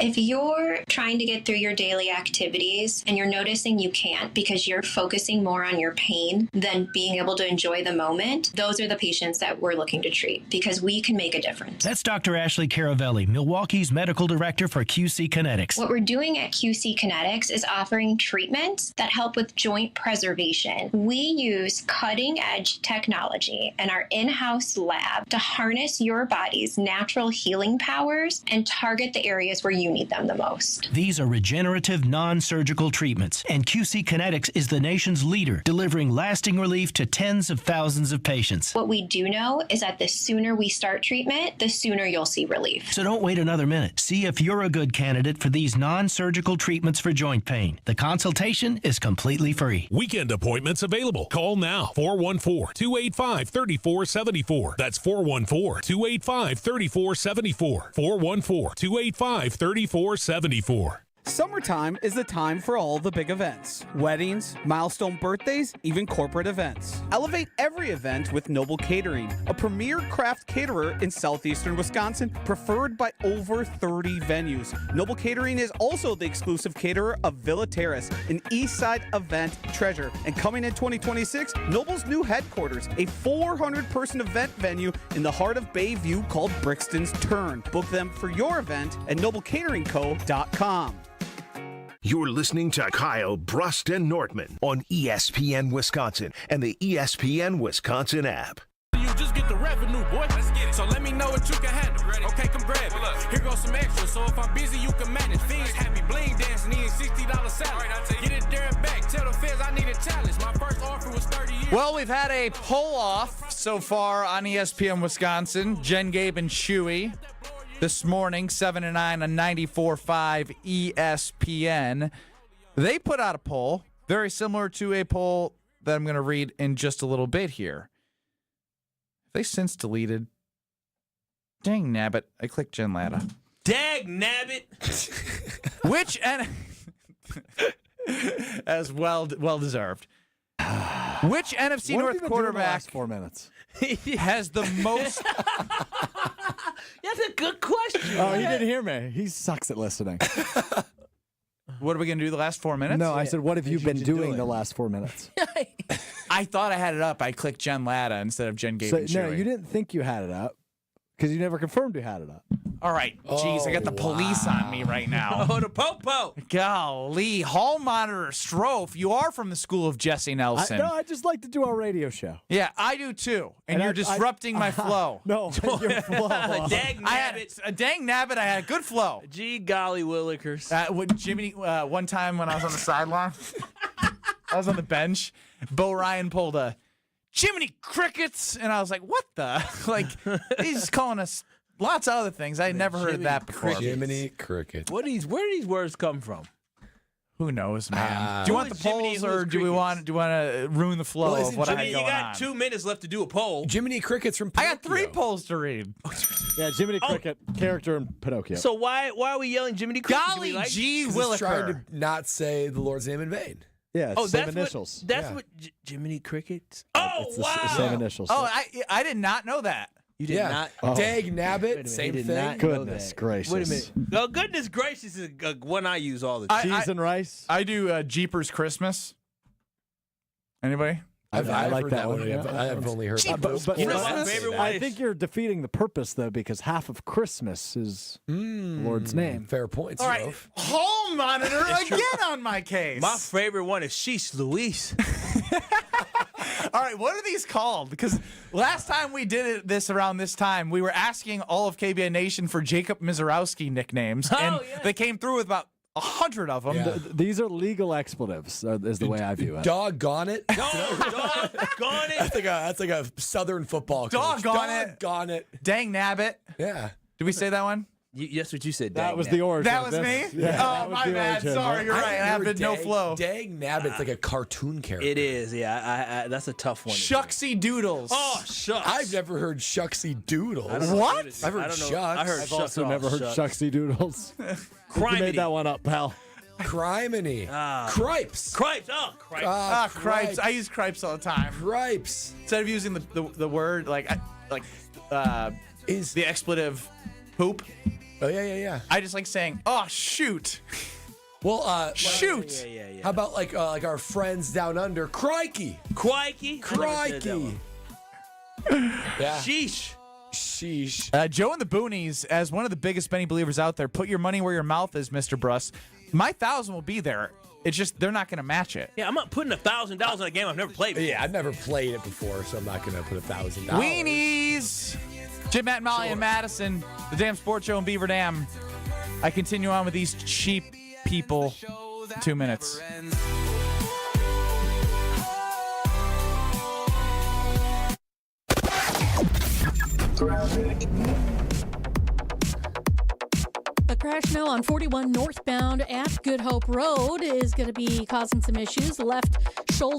If you're trying to get through your daily activities and you're noticing you can't because you're focusing more on your pain than being able to enjoy the moment, those are the patients that we're looking to treat because we can make a difference. That's Dr. Ashley Caravelli, Milwaukee's medical director for QC Kinetics. What we're doing at QC Kinetics is offering treatments that help with joint preservation. We use cutting-edge technology in our in-house lab to harness your body's natural healing powers and target the areas where you need them the most. These are regenerative, non-surgical treatments, and QC Kinetics is the nation's leader, delivering lasting relief to tens of thousands of patients. What we do know is that the sooner we start treatment, the sooner you'll see relief. So don't wait another minute. See if you're a good candidate for these non-surgical treatments for joint pain. The consultation is completely free. Weekend appointments available. Call now. 414-285-3474. That's 414-285-3474. 414-285-3474. Summertime is the time for all the big events. Weddings, milestone birthdays, even corporate events. Elevate every event with Noble Catering, a premier craft caterer in southeastern Wisconsin, preferred by over 30 venues. Noble Catering is also the exclusive caterer of Villa Terrace, an east side event treasure. And coming in 2026, Noble's new headquarters, a 400-person event venue in the heart of Bayview called Brixton's Turn. Book them for your event at noblecateringco.com. You're listening to Kyle, Brust, and Nortman on ESPN Wisconsin and the ESPN Wisconsin app. You just get the revenue, boy. Let's get it. So let me know what you can handle. Ready? Okay, come grab it. Here goes some extra. So if I'm busy, you can manage. Fiends happy, bling dancing, eating $60 salad. Right, get it there and back. Tell the feds I need a challenge. My first offer was 30 years. Well, we've had a poll off so far on ESPN Wisconsin. Jen, Gabe, and Shuey. This morning, 7 and 9 on 94.5 ESPN. They put out a poll, very similar to a poll that I'm going to read in just a little bit here. They since deleted. Dang nabbit. I clicked Jen Latta. Dag nabbit. Which, and as well deserved. Which NFC North quarterback 4 minutes has the most... That's a good question. Oh, he didn't hear me. He sucks at listening. What are we going to do the last 4 minutes? No, I said, what have you been doing the last 4 minutes? I thought I had it up. I clicked Jen Latta instead of Jen Gabe. So, and no, Shuey. you didn't think you had it up because you never confirmed you had it up. All right. Jeez, I got the police on me right now. Oh, the popo. Golly. Hall monitor Strofe, you are from the school of Jesse Nelson. I just like to do our radio show. Yeah, I do too. And you're disrupting my flow. No, your flow. Dang nabbit. Dang nabbit, I had a good flow. Gee golly willikers. Jimmy, one time when I was on the sideline, I was on the bench, Bo Ryan pulled a Jiminy Crickets, and I was like, what the? Like, he's calling us lots of other things. I had never heard of that before. Jiminy Cricket. Where do these words come from? Who knows, man? Do you want the polls, or do you want to ruin the flow of what I had You going got on? 2 minutes left to do a poll. Jiminy Cricket's from I Pinocchio. got 3 polls to read. Yeah, Jiminy Cricket, character in Pinocchio. So why are we yelling Jiminy Cricket? Golly gee He's williker. trying to not say the Lord's name in vain. Yeah, Oh, same that's initials. That's what Jiminy Cricket. Oh, It's wow. the same initials. Oh, I did not know that. You did not. Oh. Dag Nabbit, He same did thing. not know Goodness that. gracious. Wait a minute. Oh, goodness gracious is one I use all the time. Cheese and rice. I do Jeepers Christmas. Anybody? I like heard that one. I've only heard that. But You know what my favorite one I is? think you're defeating the purpose, though, because half of Christmas is the Lord's name. Fair points, All right, Rove. home monitor again on my case. My favorite one is Sheesh Louise. All right, what are these called? Because last time we did this around this time, we were asking all of KBN Nation for Jacob Mizorowski nicknames, and they came through with about 100 of them. Yeah. These are legal expletives, is the way I view it. Doggone it. Doggone it. That's like a Southern football coach. Doggone it. Doggone it. Dang nabbit. Yeah. Did we say that one? That's what you said. That dang was it. the origin. That was of me? this. Yeah, that Oh, was my the bad. origin, Sorry, right? you're right. I have no flow. Dag Nabbit's like a cartoon character. It is, yeah. That's a tough one. Shucksy Doodles. Oh, shucks. I've never heard Shucksy Doodles. What? I've heard Shucks. I heard I've shucks. also never heard Shucksy Doodles. You made that one up, pal. Criminy. Cripes. Cripes. Oh, cripes. Cripes. I use cripes all the time. Cripes. Instead of using the word is the expletive poop. Oh yeah. I just like saying, "Oh shoot." Well, shoot. Yeah. How about like our friends down under? Crikey. Crikey. Crikey. Yeah. Sheesh. Sheesh. Joe and the Boonies, as one of the biggest Benny believers out there, put your money where your mouth is, Mr. Bruss. My 1,000 will be there. It's just they're not going to match it. Yeah, I'm not putting $1,000 on a game I've never played before. Yeah, I've never played it before, so I'm not going to put $1,000. Weenies. Jim, Matt, Molly, and Madison, the Damn Sports Show in Beaver Dam. I continue on with these cheap people. 2 minutes. A crash now on 41 northbound at Good Hope Road is going to be causing some issues. Left shoulder